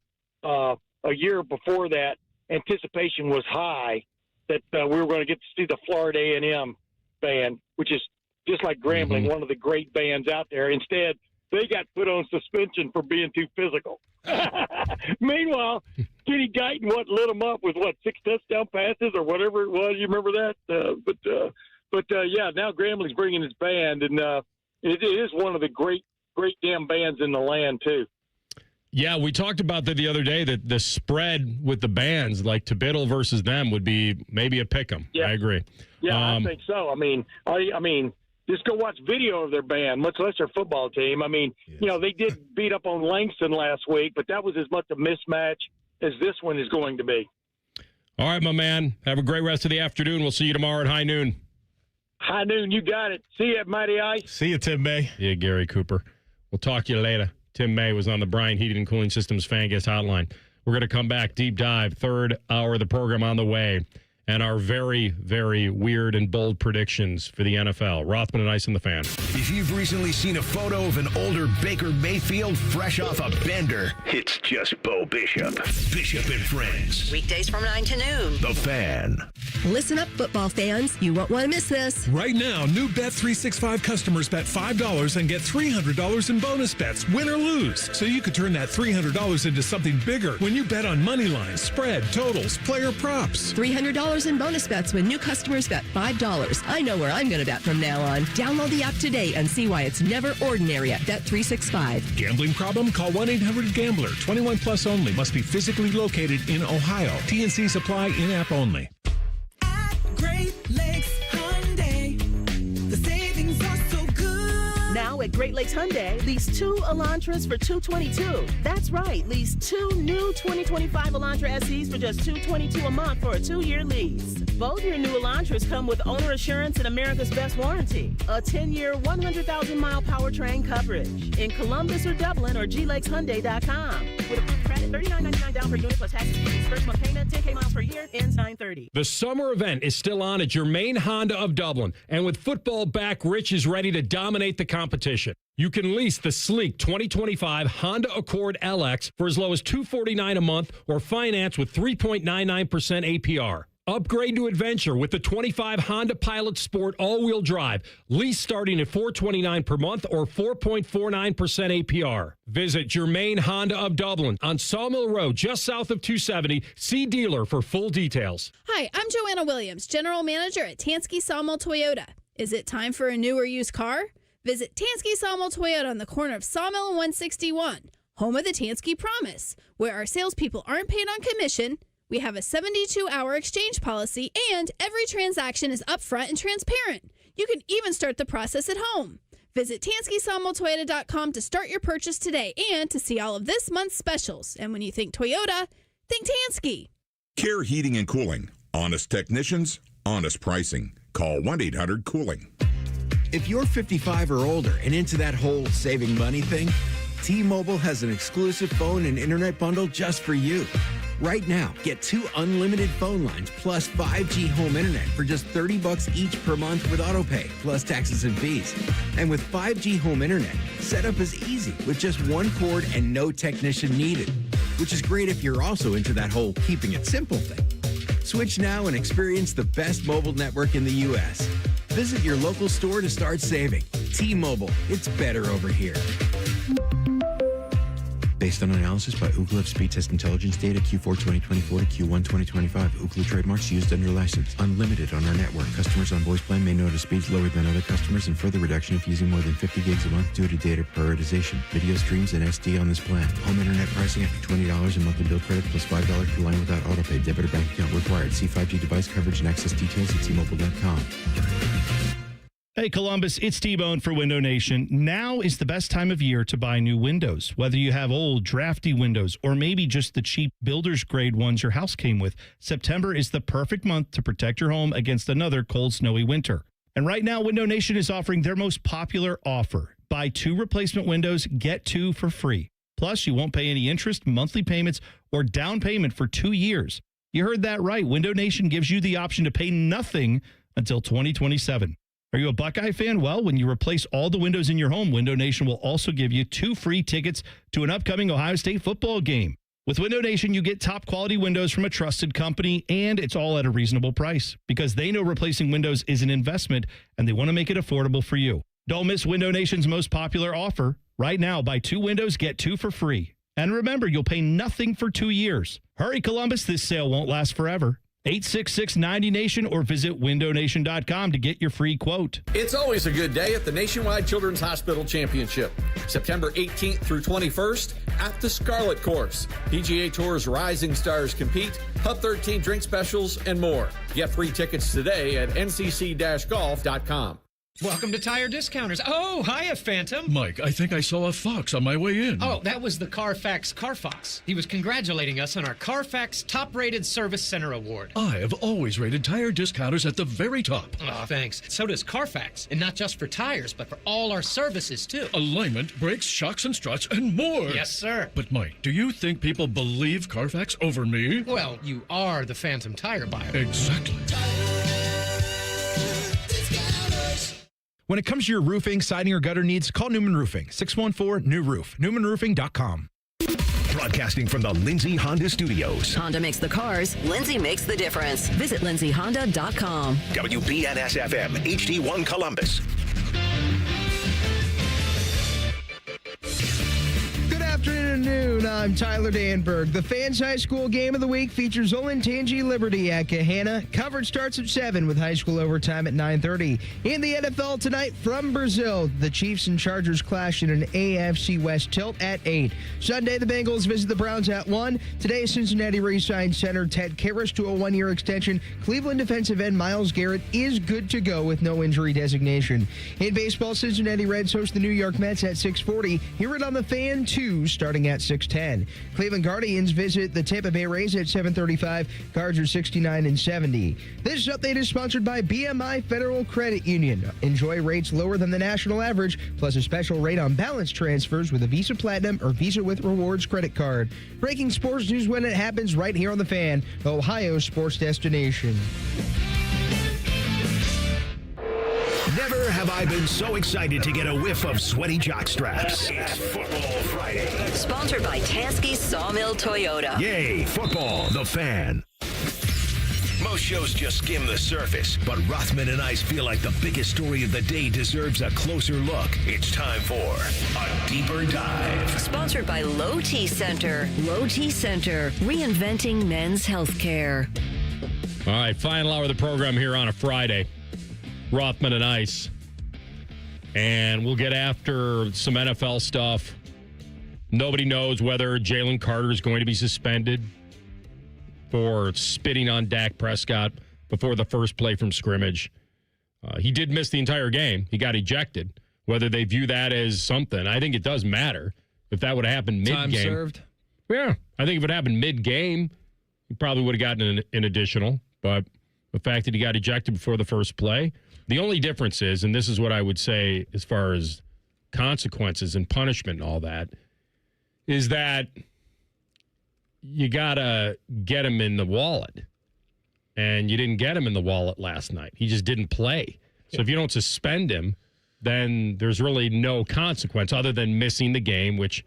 a year before that, anticipation was high that we were going to get to see the Florida A&M band, which is just like Grambling, one of the great bands out there. Instead, they got put on suspension for being too physical. Meanwhile, Kenny Guyton lit them up with 6 touchdown passes or whatever it was. You remember that? But now Grambling's bringing his band, and it is one of the great damn bands in the land too. Yeah, we talked about that the other day, that the spread with the bands, like Biddle versus them, would be maybe a pick 'em. Yeah. I agree. Yeah, I think so. I mean, just go watch video of their band, much less their football team. I mean, they did beat up on Langston last week, but that was as much a mismatch as this one is going to be. All right, my man. Have a great rest of the afternoon. We'll see you tomorrow at high noon. High noon, you got it. See you at Mighty Ice. See you, Tim May. Yeah, Gary Cooper. We'll talk to you later. Tim May was on the Bryan Heating and Cooling Systems Fan Guest Hotline. We're going to come back, deep dive, third hour of the program on the way, and our very, very weird and bold predictions for the NFL. Rothman Ice and the Fan. If you've recently seen a photo of an older Baker Mayfield fresh off a bender, it's just Bo Bishop. Bishop and Friends. Weekdays from 9 to noon. The Fan. Listen up, football fans. You won't want to miss this. Right now, new Bet365 customers bet $5 and get $300 in bonus bets, win or lose. So you could turn that $300 into something bigger when you bet on money lines, spread, totals, player props. $300 in bonus bets when new customers bet $5. I know where I'm going to bet from now on. Download the app today and see why it's never ordinary at Bet365. Gambling problem? Call 1-800-GAMBLER. 21 plus only. Must be physically located in Ohio. TNC Supply in-app only. Great Lakes Hyundai. The savings are so good. Now at Great Lakes Hyundai, lease 2 Elantras for $222. That's right, lease 2 new 2025 Elantra SEs for just $222 a month for a 2-year lease. Both your new Elantras come with owner assurance and America's Best Warranty. A 10-year, 100,000-mile powertrain coverage. In Columbus or Dublin or GLakesHyundai.com. With approved credit, $39.99 down per unit plus taxes fees. First month payment, 10K miles per year, ends 9/30. The summer event is still on at Germain Honda of Dublin. And with football back, Rich is ready to dominate the competition. You can lease the sleek 2025 Honda Accord LX for as low as $249 a month or finance with 3.99% APR. Upgrade to adventure with the 25 Honda Pilot Sport all-wheel drive. Lease starting at $429 per month or 4.49% APR. Visit Germain Honda of Dublin on Sawmill Road, just south of 270. See dealer for full details. Hi, I'm Joanna Williams, General Manager at Tansky Sawmill Toyota. Is it time for a new or used car? Visit Tansky Sawmill Toyota on the corner of Sawmill and 161, home of the Tansky Promise, where our salespeople aren't paid on commission. We have a 72-hour exchange policy, and every transaction is upfront and transparent. You can even start the process at home. Visit TanskySawmillToyota.com to start your purchase today and to see all of this month's specials. And when you think Toyota, think Tansky. Care Heating and Cooling. Honest technicians, honest pricing. Call 1-800-COOLING. If you're 55 or older and into that whole saving money thing, T-Mobile has an exclusive phone and internet bundle just for you. Right now, get 2 unlimited phone lines plus 5G home internet for just $30 each per month with autopay, plus taxes and fees. And with 5G home internet, setup is easy with just 1 cord and no technician needed, which is great if you're also into that whole keeping it simple thing. Switch now and experience the best mobile network in the U.S. Visit your local store to start saving. T-Mobile, it's better over here. Based on analysis by Ookla of speed test intelligence data Q4 2024 to Q1 2025. Ookla trademarks used under license. Unlimited on our network. Customers on voice plan may notice speeds lower than other customers and further reduction if using more than 50 gigs a month due to data prioritization. Video streams and SD on this plan. Home internet pricing after $20 in monthly bill credit plus $5 per line without autopay. Debit or bank account required. See 5G device coverage and access details at T-Mobile.com. Hey, Columbus, it's T-Bone for Window Nation. Now is the best time of year to buy new windows. Whether you have old, drafty windows or maybe just the cheap builder's grade ones your house came with, September is the perfect month to protect your home against another cold, snowy winter. And right now, Window Nation is offering their most popular offer. Buy 2 replacement windows, get 2 for free. Plus, you won't pay any interest, monthly payments, or down payment for 2 years. You heard that right. Window Nation gives you the option to pay nothing until 2027. Are you a Buckeye fan? Well, when you replace all the windows in your home, Window Nation will also give you 2 free tickets to an upcoming Ohio State football game. With Window Nation, you get top quality windows from a trusted company, and it's all at a reasonable price because they know replacing windows is an investment, and they want to make it affordable for you. Don't miss Window Nation's most popular offer. Right now, buy 2 windows, get 2 for free. And remember, you'll pay nothing for 2 years. Hurry, Columbus, this sale won't last forever. 866-90-NATION or visit windownation.com to get your free quote. It's always a good day at the Nationwide Children's Hospital Championship. September 18th through 21st at the Scarlet Course. PGA Tour's rising stars compete, Hub 13 drink specials, and more. Get free tickets today at ncc-golf.com. Welcome to Tire Discounters. Oh, hiya, Phantom. Mike, I think I saw a fox on my way in. Oh, that was the Carfax Carfox. He was congratulating us on our Carfax Top-Rated Service Center Award. I have always rated Tire Discounters at the very top. Oh, thanks. So does Carfax. And not just for tires, but for all our services, too. Alignment, brakes, shocks, and struts, and more. Yes, sir. But, Mike, do you think people believe Carfax over me? Well, you are the Phantom tire buyer. Exactly. When it comes to your roofing, siding, or gutter needs, call Newman Roofing. 614-NEW-ROOF. NewmanRoofing.com. Broadcasting from the Lindsay Honda Studios. Honda makes the cars. Lindsay makes the difference. Visit lindsayhonda.com. WBNS-FM, HD1 Columbus. Good afternoon and noon. I'm Tyler Danberg. The Fans High School Game of the Week features Olentangy Liberty at Gahanna. Coverage starts at 7 with high school overtime at 9:30. In the NFL tonight from Brazil, the Chiefs and Chargers clash in an AFC West tilt at 8. Sunday, the Bengals visit the Browns at 1. Today, Cincinnati re-signed center Ted Karras to a 1-year extension. Cleveland defensive end Myles Garrett is good to go with no injury designation. In baseball, Cincinnati Reds host the New York Mets at 6:40. Hear it on the Fan 2 starting at 6:10. Cleveland Guardians visit the Tampa Bay Rays at 7:35. Cards are 69 and 70. This update is sponsored by BMI Federal Credit Union. Enjoy rates lower than the national average, plus a special rate on balance transfers with a Visa Platinum or Visa with Rewards credit card. Breaking sports news when it happens right here on The Fan, Ohio's sports destination. Never have I been so excited to get a whiff of sweaty jock straps. It's Football Friday. Sponsored by Tansky Sawmill Toyota. Yay, football, the fan. Most shows just skim the surface, but Rothman and Ice feel like the biggest story of the day deserves a closer look. It's time for a deeper dive. Sponsored by Low T Center. Low T Center, reinventing men's health care. All right, final hour of the program here on a Friday. Rothman and Ice. And we'll get after some NFL stuff. Nobody knows whether Jalen Carter is going to be suspended for spitting on Dak Prescott before the first play from scrimmage. He did miss the entire game. He got ejected. Whether they view that as something, I think it does matter. If that would have happened mid-game. Time served? Yeah. I think if it happened mid-game, he probably would have gotten an additional. But the fact that he got ejected before the first play, the only difference is, and this is what I would say as far as consequences and punishment and all that, is that you got to get him in the wallet. And you didn't get him in the wallet last night. He just didn't play. So if you don't suspend him, then there's really no consequence other than missing the game, which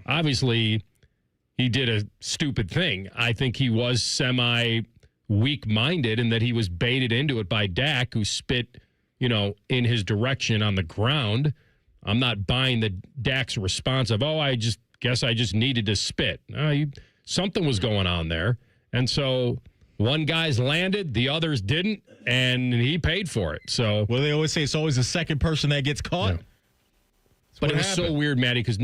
obviously he did a stupid thing. I think he was semi-weak-minded in that he was baited into it by Dak, who spit, in his direction on the ground. I'm not buying the Dak's response of, I just needed to spit. Something was going on there. And so one guy's landed, the others didn't, and he paid for it. So, well, they always say it's always the second person that gets caught. Yeah. But it was so weird, Maddie, because I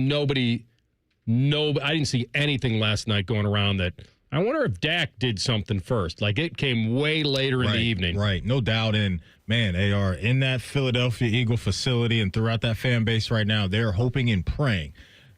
didn't see anything last night going around that I wonder if Dak did something first. Like, it came way later in the evening. Right, no doubt. And, man, they are in that Philadelphia Eagle facility and throughout that fan base right now, they're hoping and praying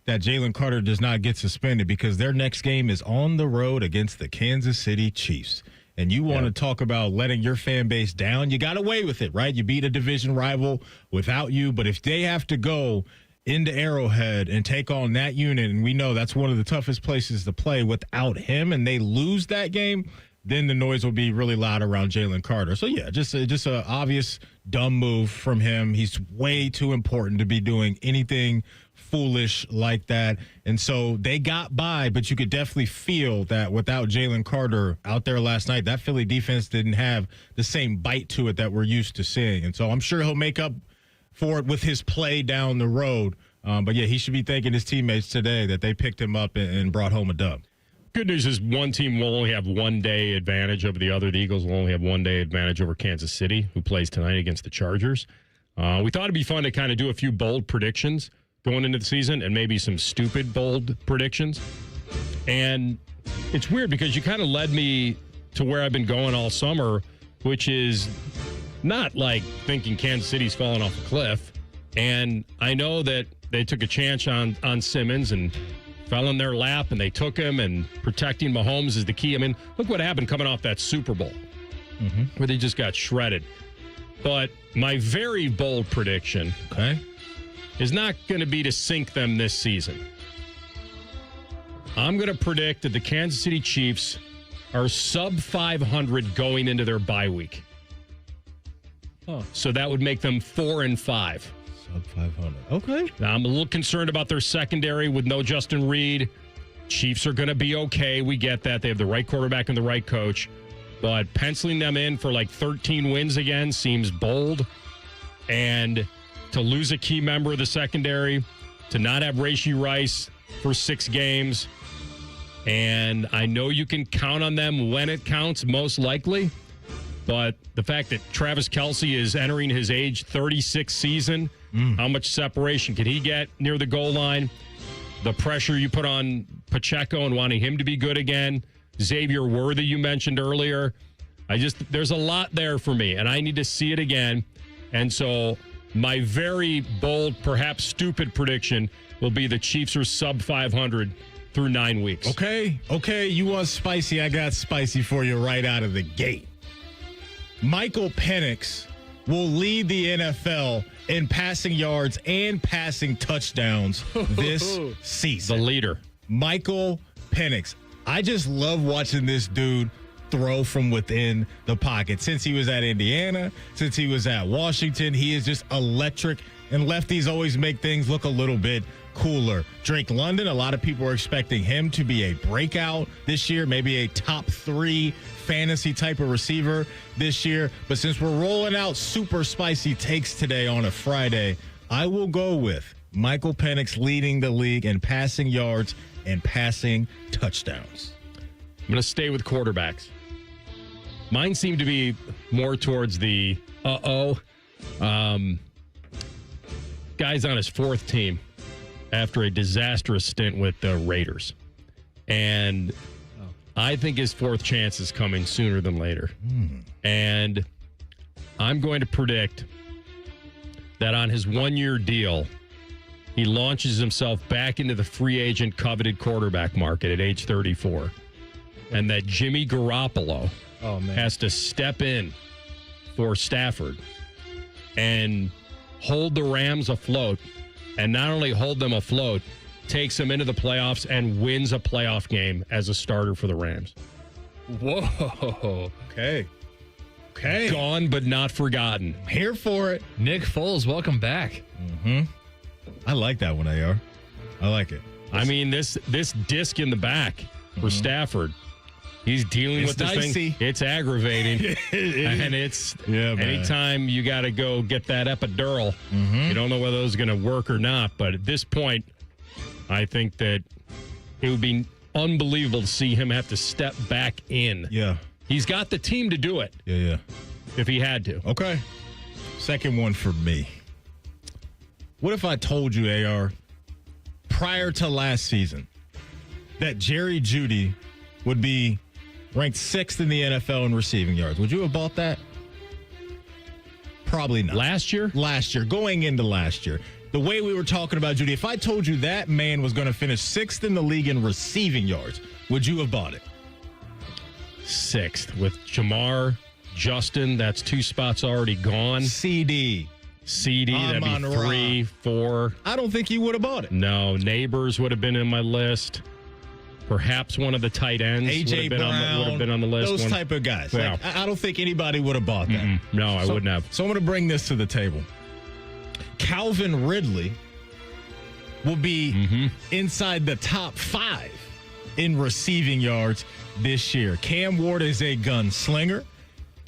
that Jalen Carter does not get suspended because their next game is on the road against the Kansas City Chiefs. And you want to talk about letting your fan base down, you got away with it, right? You beat a division rival without you. But if they have to go into Arrowhead and take on that unit, and we know that's one of the toughest places to play without him, and they lose that game, then the noise will be really loud around Jalen Carter. So, yeah, just an obvious dumb move from him. He's way too important to be doing anything foolish like that. And so they got by, but you could definitely feel that without Jalen Carter out there last night, that Philly defense didn't have the same bite to it that we're used to seeing. And so I'm sure he'll make up for it with his play down the road. But, yeah, he should be thanking his teammates today that they picked him up and brought home a dub. Good news is one team will only have 1 day advantage over the other. The Eagles will only have 1 day advantage over Kansas City, who plays tonight against the Chargers. We thought it'd be fun to kind of do a few bold predictions going into the season and maybe some stupid bold predictions. And it's weird because you kind of led me to where I've been going all summer, which is not like thinking Kansas City's falling off a cliff. And I know that they took a chance on Simmons and fell in their lap, and they took him, and protecting Mahomes is the key. I mean, look what happened coming off that Super Bowl where they just got shredded. But my very bold prediction is not going to be to sink them this season. I'm going to predict that the Kansas City Chiefs are sub 500 going into their bye week. So that would make them 4-5. Sub 500. Okay. Now, I'm a little concerned about their secondary with no Justin Reed. Chiefs are going to be okay. We get that. They have the right quarterback and the right coach. But penciling them in for like 13 wins again seems bold. And to lose a key member of the secondary, to not have Rashee Rice for 6 games. And I know you can count on them when it counts, most likely. But the fact that Travis Kelce is entering his age 36 season, how much separation can he get near the goal line? The pressure you put on Pacheco and wanting him to be good again. Xavier Worthy, you mentioned earlier. There's a lot there for me, and I need to see it again. And so my very bold, perhaps stupid prediction will be the Chiefs are sub 500 through 9 weeks. Okay, you want spicy? I got spicy for you right out of the gate. Michael Penix will lead the NFL in passing yards and passing touchdowns this season. The leader. Michael Penix. I just love watching this dude throw from within the pocket. Since he was at Indiana, since he was at Washington, he is just electric. And lefties always make things look a little bit cooler. Drake London, a lot of people are expecting him to be a breakout this year, maybe a top 3 fantasy type of receiver this year. But since we're rolling out super spicy takes today on a Friday, I will go with Michael Penix leading the league in passing yards and passing touchdowns. I'm going to stay with quarterbacks. Mine seem to be more towards the guy's on his 4th team after a disastrous stint with the Raiders. And I think his 4th chance is coming sooner than later. And I'm going to predict that on his 1-year deal, he launches himself back into the free agent coveted quarterback market at age 34. And that Jimmy Garoppolo has to step in for Stafford and hold the Rams afloat. And not only hold them afloat, takes them into the playoffs and wins a playoff game as a starter for the Rams. Whoa. Okay. Gone but not forgotten. Here for it. Nick Foles, welcome back. I like that one, AR. I like it. I mean, this disc in the back for Stafford, he's dealing with this thing. It's aggravating. And it's anytime you got to go get that epidural, you don't know whether it's going to work or not. But at this point, I think that it would be unbelievable to see him have to step back in. Yeah. He's got the team to do it. Yeah. If he had to. Okay. Second one for me. What if I told you, AR, prior to last season, that Jerry Jeudy would be ranked 6th in the NFL in receiving yards. Would you have bought that? Probably not. Last year? Last year, going into last year. The way we were talking about, Judy, if I told you that man was going to finish 6th in the league in receiving yards, would you have bought it? 6th with Jamar, Justin. That's 2 spots already gone. CD, that'd be 3, 4. I don't think you would have bought it. No, Neighbors would have been in my list. Perhaps one of the tight ends AJ Brown, would have been on the list. Those type of guys. Yeah. Like, I don't think anybody would have bought that. No, I wouldn't have. So I'm going to bring this to the table. Calvin Ridley will be inside the top 5 in receiving yards this year. Cam Ward is a gunslinger.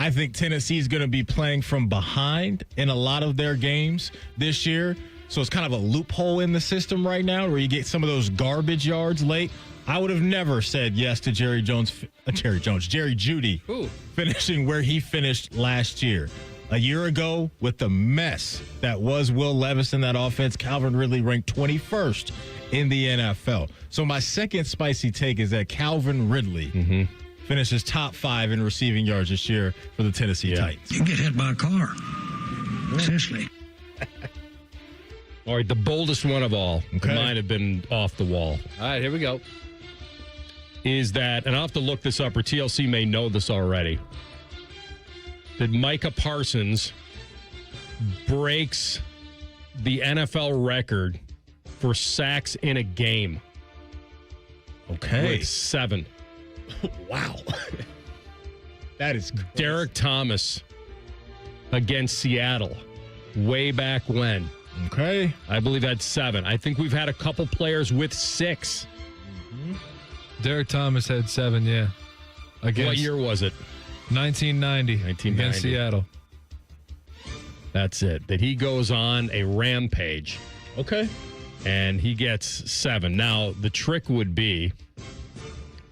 I think Tennessee's going to be playing from behind in a lot of their games this year. So it's kind of a loophole in the system right now where you get some of those garbage yards late. I would have never said yes to Jerry Jeudy finishing where he finished last year. A year ago, with the mess that was Will Levis in that offense, Calvin Ridley ranked 21st in the NFL. So my second spicy take is that Calvin Ridley finishes top 5 in receiving yards this year for the Tennessee Titans. You get hit by a car. Seriously. All right, the boldest one of all. Okay. Might have been off the wall. All right, here we go. Is that, and I'll have to look this up, or TLC may know this already, that Micah Parsons breaks the NFL record for sacks in a game. Okay. With 7. Wow. That is gross. Derek Thomas against Seattle way back when. Okay. I believe that's 7. I think we've had a couple players with 6. Derek Thomas had 7, yeah. What year was it? 1990. Against Seattle. That's it. That he goes on a rampage. Okay. And he gets 7. Now, the trick would be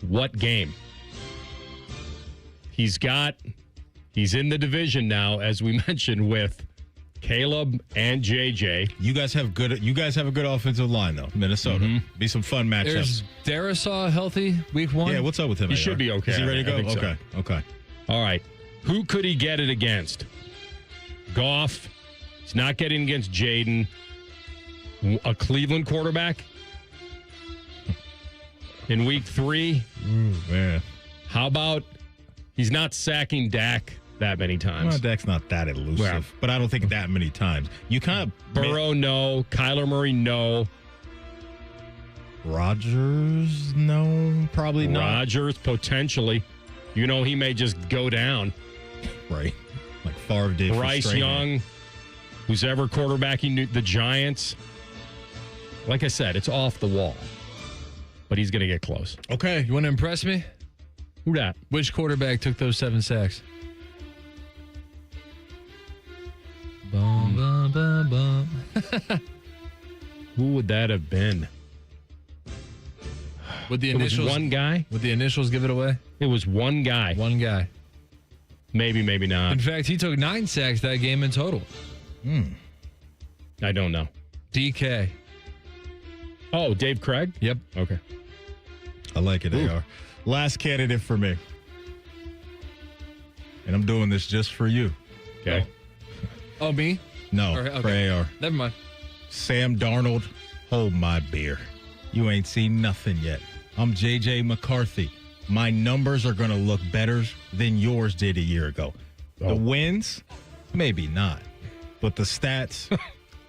what game? He's in the division now, as we mentioned, with Caleb and JJ. You guys have a good offensive line though. Minnesota. Be some fun matchups. There's Darisaw healthy week 1. Yeah, what's up with him? He should be okay. Is he ready to go? I think so. Okay. All right. Who could he get it against? Goff. He's not getting against Jaden. A Cleveland quarterback in week 3. Man. How about he's not sacking Dak that many times? Well, Dak's not that elusive, but I don't think that many times. You kind of Burrow, no. Kyler Murray, no. Rodgers, no. Probably not. Rodgers, potentially. You know, he may just go down. Right. Like Favre did. Bryce Young, who's ever quarterbacking the Giants. Like I said, it's off the wall. But he's going to get close. Okay. You want to impress me? Who that? Which quarterback took those 7 sacks? Bum, bum, bum, bum. Who would that have been? Would the initials, it was one guy? Would the initials give it away? It was one guy. One guy. Maybe, maybe not. In fact, he took 9 sacks that game in total. I don't know. DK. Oh, Dave Craig? Yep. Okay. I like it, AR. Last candidate for me. And I'm doing this just for you. Okay. Oh, me? No, okay. for AR. Never mind. Sam Darnold, hold my beer. You ain't seen nothing yet. I'm J.J. McCarthy. My numbers are going to look better than yours did a year ago. The wins, maybe not. But the stats,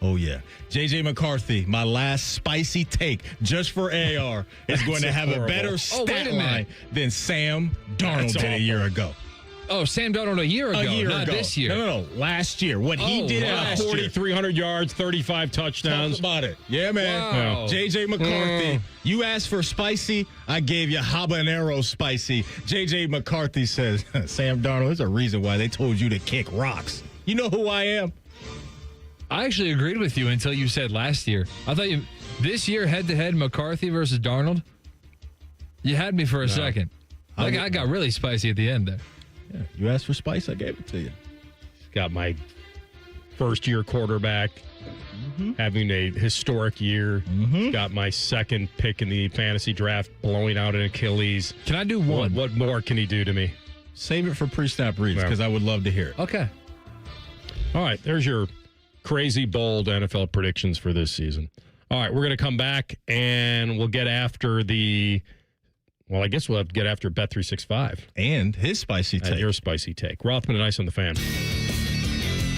oh, yeah. J.J. McCarthy, my last spicy take just for AR, is going to have a better stat line than Sam Darnold did a year ago. Oh, Sam Darnold a year ago, not this year. No. Last year. What he did last year. 4,300 yards, 35 touchdowns. Talk about it. Yeah, man. Wow. J.J. McCarthy. You asked for spicy. I gave you habanero spicy. J.J. McCarthy says, Sam Darnold, there's a reason why they told you to kick rocks. You know who I am? I actually agreed with you until you said last year. I thought this year, head-to-head, McCarthy versus Darnold, you had me for a second. I got really spicy at the end there. Yeah, you asked for spice, I gave it to you. Got my first-year quarterback, having a historic year. Got my second pick in the fantasy draft, blowing out an Achilles. Can I do one? What more can he do to me? Save it for pre-snap reads because I would love to hear it. Okay. All right, there's your crazy, bold NFL predictions for this season. All right, we're going to come back, and we'll get after I guess we'll have to get after Bet365. And his spicy take. And your spicy take. Rothman and Ice on the Fan.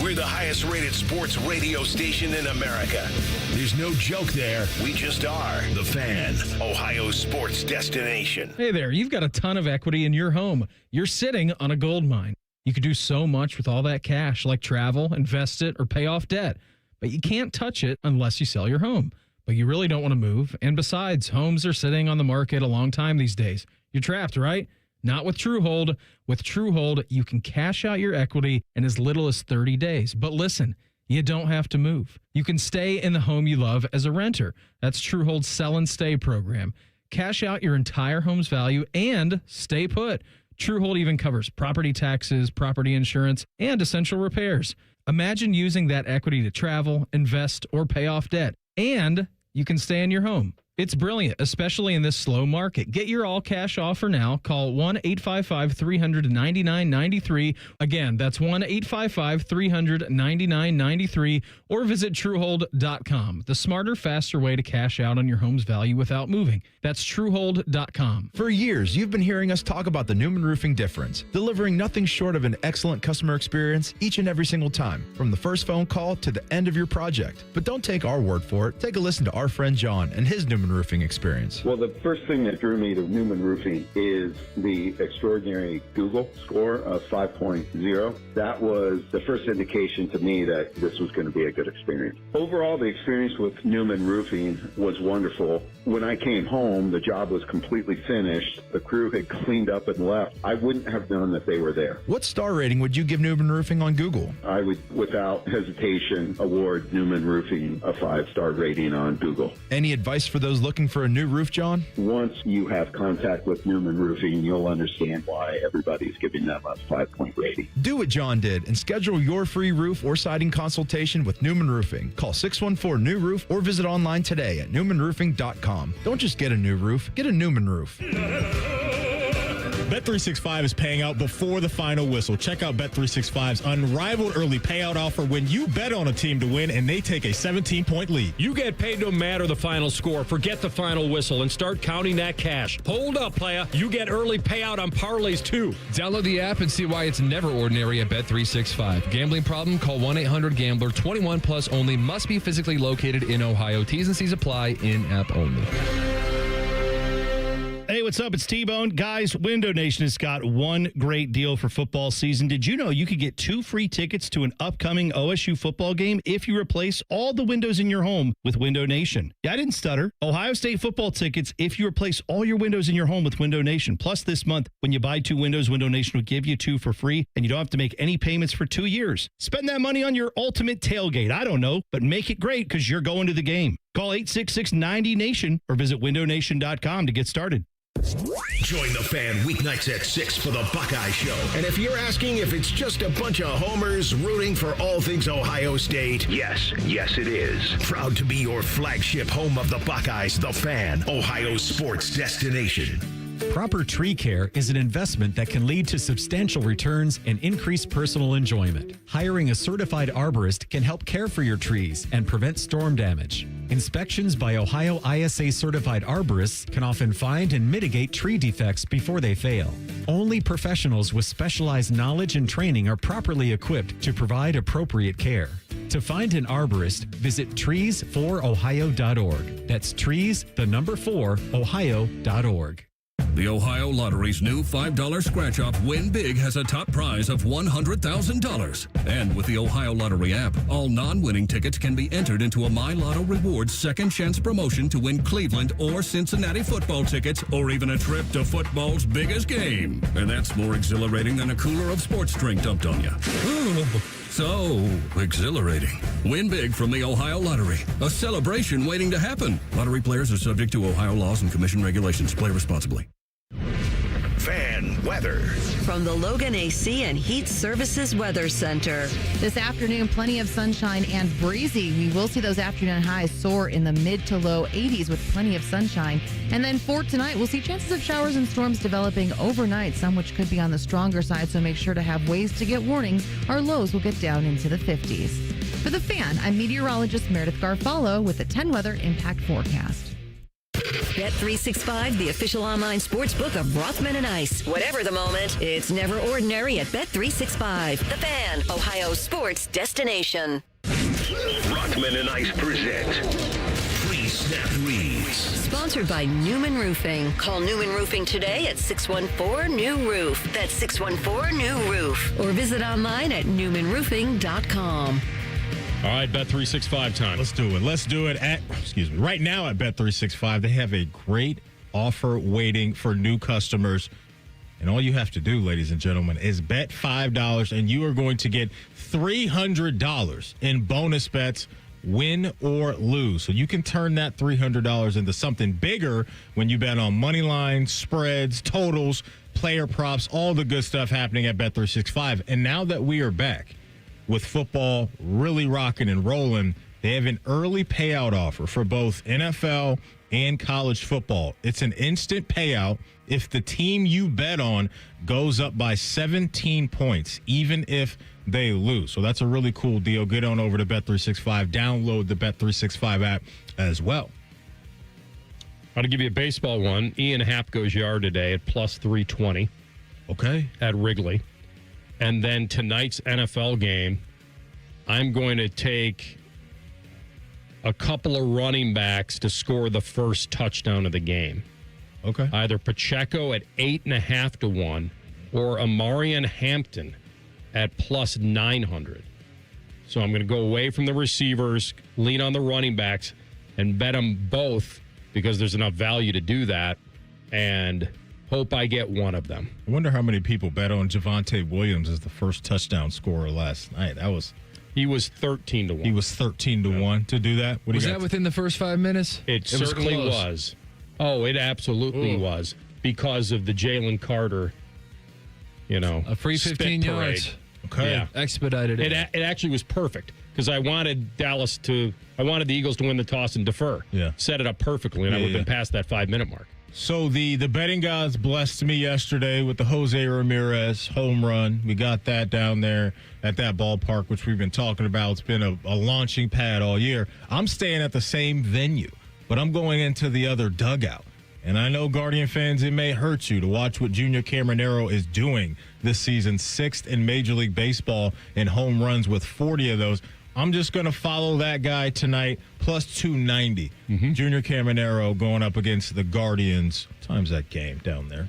We're the highest rated sports radio station in America. There's no joke there. We just are. The Fan, Ohio's sports destination. Hey there, you've got a ton of equity in your home. You're sitting on a gold mine. You could do so much with all that cash, like travel, invest it, or pay off debt. But you can't touch it unless you sell your home. But you really don't want to move. And besides, homes are sitting on the market a long time these days. You're trapped, right? Not with TrueHold. With TrueHold, you can cash out your equity in as little as 30 days. But listen, you don't have to move. You can stay in the home you love as a renter. That's TrueHold's Sell and Stay program. Cash out your entire home's value and stay put. TrueHold even covers property taxes, property insurance, and essential repairs. Imagine using that equity to travel, invest, or pay off debt. And you can stay in your home. It's brilliant, especially in this slow market. Get your all-cash offer now. Call 1-855-300-9993. Again, that's 1-855-300-9993. Or visit TrueHold.com. The smarter, faster way to cash out on your home's value without moving. That's TrueHold.com. For years, you've been hearing us talk about the Newman Roofing difference, delivering nothing short of an excellent customer experience each and every single time, from the first phone call to the end of your project. But don't take our word for it. Take a listen to our friend John and his Newman Roofing experience. Well, the first thing that drew me to Newman Roofing is the extraordinary Google score of 5.0. That was the first indication to me that this was going to be a good experience. Overall, the experience with Newman Roofing was wonderful. When I came home, the job was completely finished. The crew had cleaned up and left. I wouldn't have known that they were there. What star rating would you give Newman Roofing on Google? I would, without hesitation, award Newman Roofing a 5-star rating on Google. Any advice for those looking for a new roof, John? Once you have contact with Newman Roofing, you'll understand why everybody's giving them a 5-point rating. Do what John did and schedule your free roof or siding consultation with Newman Roofing. Call 614-NEW-ROOF or visit online today at newmanroofing.com. Don't just get a new roof, get a Newman roof. Bet365 is paying out before the final whistle. Check out Bet365's unrivaled early payout offer when you bet on a team to win and they take a 17-point lead. You get paid no matter the final score. Forget the final whistle and start counting that cash. Hold up, playa. You get early payout on parlays, too. Download the app and see why it's never ordinary at Bet365. Gambling problem? Call 1-800-GAMBLER. 21 plus only. Must be physically located in Ohio. T's and C's apply. In-app only. Hey, what's up? It's T-Bone. Guys, Window Nation has got one great deal for football season. Did you know you could get 2 free tickets to an upcoming OSU football game if you replace all the windows in your home with Window Nation? Yeah, I didn't stutter. Ohio State football tickets if you replace all your windows in your home with Window Nation. Plus, this month, when you buy 2 windows, Window Nation will give you 2 for free, and you don't have to make any payments for 2 years. Spend that money on your ultimate tailgate. I don't know, but make it great because you're going to the game. Call 866-90-NATION or visit windownation.com to get started. Join the Fan weeknights at 6 for the Buckeye Show. And if you're asking if it's just a bunch of homers rooting for all things Ohio State, yes it is. Proud to be your flagship home of the Buckeyes, the Fan, Ohio's sports destination. Proper tree care is an investment that can lead to substantial returns and increased personal enjoyment. Hiring a certified arborist can help care for your trees and prevent storm damage. Inspections by Ohio ISA certified arborists can often find and mitigate tree defects before they fail. Only professionals with specialized knowledge and training are properly equipped to provide appropriate care. To find an arborist, visit trees4ohio.org. That's trees4ohio.org. The Ohio Lottery's new $5 scratch-off Win Big has a top prize of $100,000. And with the Ohio Lottery app, all non-winning tickets can be entered into a My Lotto Rewards second chance promotion to win Cleveland or Cincinnati football tickets or even a trip to football's biggest game. And that's more exhilarating than a cooler of sports drink dumped on you. So exhilarating. Win big from the Ohio Lottery. A celebration waiting to happen. Lottery players are subject to Ohio laws and commission regulations. Play responsibly. Fan weather. From the Logan AC and Heat Services Weather Center. This afternoon, plenty of sunshine and breezy. We will see those afternoon highs soar in the mid to low 80s with plenty of sunshine. And then for tonight, we'll see chances of showers and storms developing overnight, some which could be on the stronger side, so make sure to have ways to get warnings. Our lows will get down into the 50s. For The Fan, I'm meteorologist Meredith Garfalo with the 10 Weather Impact Forecast. Bet365, the official online sports book of Rothman and Ice. Whatever the moment, it's never ordinary at Bet365. The Fan, Ohio's sports destination. Rothman and Ice present Pre-Snap Reads. Sponsored by Newman Roofing. Call Newman Roofing today at 614-NEW-ROOF. That's 614-NEW-ROOF. Or visit online at newmanroofing.com. All right, Bet365 time. Let's do it. Let's do it right now at Bet365. They have a great offer waiting for new customers. And all you have to do, ladies and gentlemen, is bet $5 and you are going to get $300 in bonus bets, win or lose. So you can turn that $300 into something bigger when you bet on money lines, spreads, totals, player props, all the good stuff happening at Bet365. And now that we are back with football really rocking and rolling, they have an early payout offer for both NFL and college football. It's an instant payout if the team you bet on goes up by 17 points, even if they lose. So that's a really cool deal. Get on over to Bet365. Download the Bet365 app as well. I'll give you a baseball one. Ian Happ goes yard today at plus 320. Okay. At Wrigley. And then tonight's NFL game, I'm going to take a couple of running backs to score the first touchdown of the game. Okay. Either Pacheco at 8.5 to 1 or Amarian Hampton at plus 900. So I'm going to go away from the receivers, lean on the running backs, and bet them both because there's enough value to do that. And hope I get one of them. I wonder how many people bet on Javonte Williams as the first touchdown scorer last night. He was 13 to 1. He was 13 to 1 to do that. Was that within the first 5 minutes? It certainly was. Oh, it absolutely was because of the Jalen Carter, a free 15 yards. Okay. Yeah. Expedited it. It actually was perfect because I wanted the Eagles to win the toss and defer. Yeah. Set it up perfectly, and I would have been past that 5-minute mark. So the betting gods blessed me yesterday with the Jose Ramirez home run. We got that down there at that ballpark, which we've been talking about. It's been a launching pad all year. I'm staying at the same venue, but I'm going into the other dugout. And I know, Guardian fans, it may hurt you to watch what Junior Cameronero is doing this season, 6th in Major League Baseball in home runs with 40 of those. I'm just going to follow that guy tonight, plus 290. Junior Cameronero going up against the Guardians. What time's that game down there?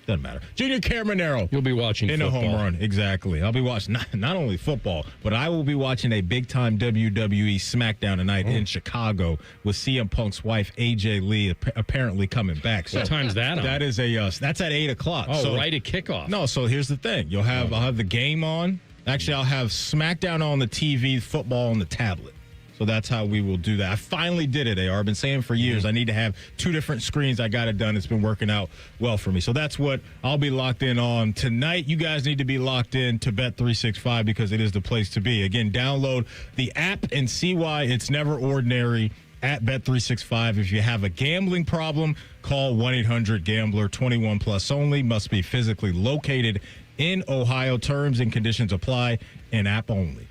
Doesn't matter. Junior Cameronero. You'll be watching in football. a home run. Exactly. I'll be watching not only football, but I will be watching a big-time WWE SmackDown tonight in Chicago with CM Punk's wife, AJ Lee, apparently coming back. So what time's that on? That is that's at 8 o'clock. Oh, so, right at kickoff. No, so here's the thing. I'll have the game on. Actually, I'll have SmackDown on the TV, football on the tablet. So that's how we will do that. I finally did it, AR. I've been saying for years I need to have 2 different screens. I got it done. It's been working out well for me. So that's what I'll be locked in on tonight. You guys need to be locked in to Bet365 because it is the place to be. Again, download the app and see why it's never ordinary at Bet365. If you have a gambling problem, call 1-800-GAMBLER. 21 plus only. Must be physically located in Ohio. Terms and conditions apply, and app only.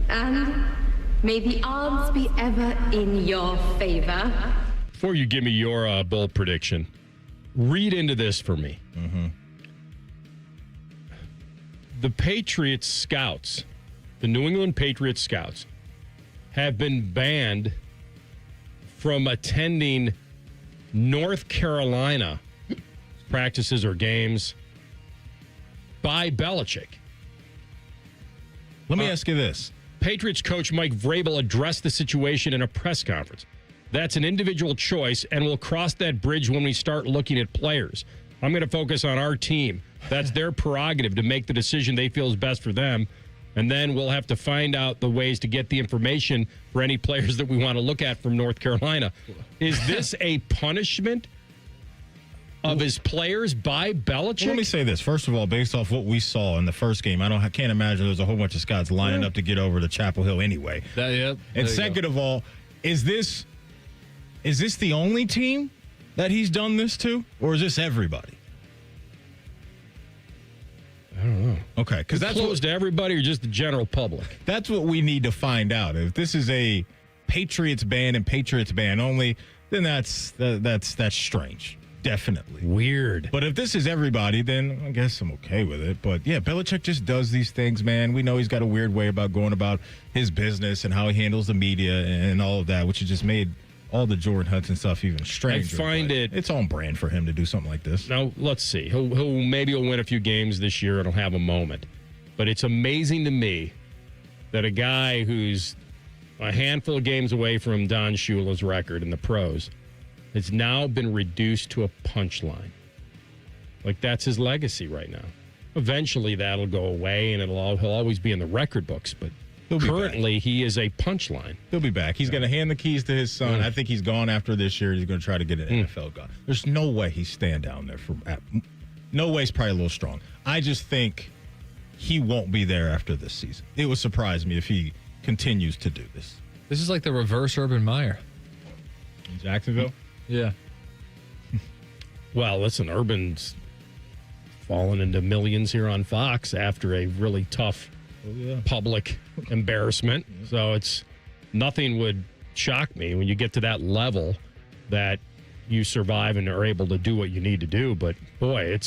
And may the odds be ever in your favor. Before you give me your bold prediction, read into this for me. The Patriots scouts, the New England Patriots scouts, have been banned from attending North Carolina practices or games by Belichick. Let me ask you this. Patriots coach Mike Vrabel addressed the situation in a press conference. That's an individual choice, and we'll cross that bridge when we start looking at players. I'm going to focus on our team. That's their prerogative to make the decision they feel is best for them. And then we'll have to find out the ways to get the information for any players that we want to look at from North Carolina. Is this a punishment of his players by Belichick? Well, let me say this. First of all, based off what we saw in the first game, I can't imagine there's a whole bunch of Scots lining up to get over to Chapel Hill anyway. And second of all, is this the only team that he's done this to, or is this everybody? I don't know. Okay, because that's closed to everybody or just the general public. That's what we need to find out. If this is a Patriots ban and Patriots ban only, then that's strange. Definitely weird. But if this is everybody, then I guess I'm okay with it. But yeah, Belichick just does these things, man. We know he's got a weird way about going about his business and how he handles the media and all of that, which has just made all the Jordan Hudson stuff even stranger. I find it's on brand for him to do something like this. Now let's see. He'll win a few games this year and he'll have a moment. But it's amazing to me that a guy who's a handful of games away from Don Shula's record in the pros has now been reduced to a punchline. Like, that's his legacy right now. Eventually, that'll go away, and he'll always be in the record books. But currently, he is a punchline. He'll be back. He's going to hand the keys to his son. I think he's gone after this year. He's going to try to get an NFL guy. There's no way he's staying down there. No way. He's probably a little strong. I just think he won't be there after this season. It would surprise me if he continues to do this. This is like the reverse Urban Meyer. In Jacksonville? Yeah. Well, listen, Urban's fallen into millions here on Fox after a really tough public embarrassment. So nothing would shock me when you get to that level that you survive and are able to do what you need to do. But boy,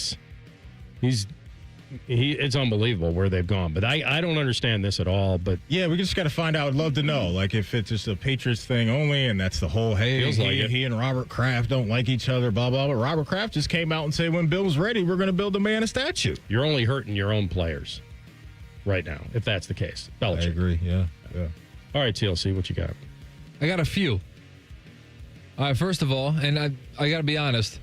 it's unbelievable where they've gone. But I don't understand this at all. But yeah, we just got to find out. I'd love to know, like, if it's just a Patriots thing only, and that's the whole, hey, he and Robert Kraft don't like each other, blah, blah, blah. Robert Kraft just came out and said, when Bill's ready, we're going to build a man a statue. You're only hurting your own players right now, if that's the case. Belichick. I agree, yeah. All right, TLC, what you got? I got a few. All right, first of all, and I got to be honest,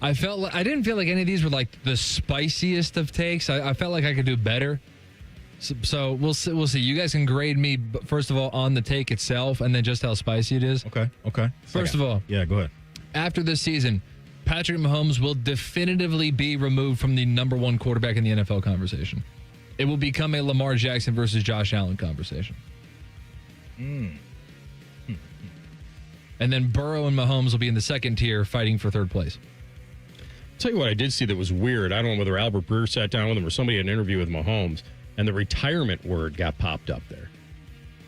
I didn't feel like any of these were like the spiciest of takes. I felt like I could do better. So we'll see. You guys can grade me, first of all, on the take itself and then just how spicy it is. Okay. First of all. Yeah, go ahead. After this season, Patrick Mahomes will definitively be removed from the number one quarterback in the NFL conversation. It will become a Lamar Jackson versus Josh Allen conversation. And then Burrow and Mahomes will be in the second tier fighting for third place. Tell you what I did see that was weird. I don't know whether Albert Breer sat down with him or somebody had an interview with Mahomes, and the retirement word got popped up there.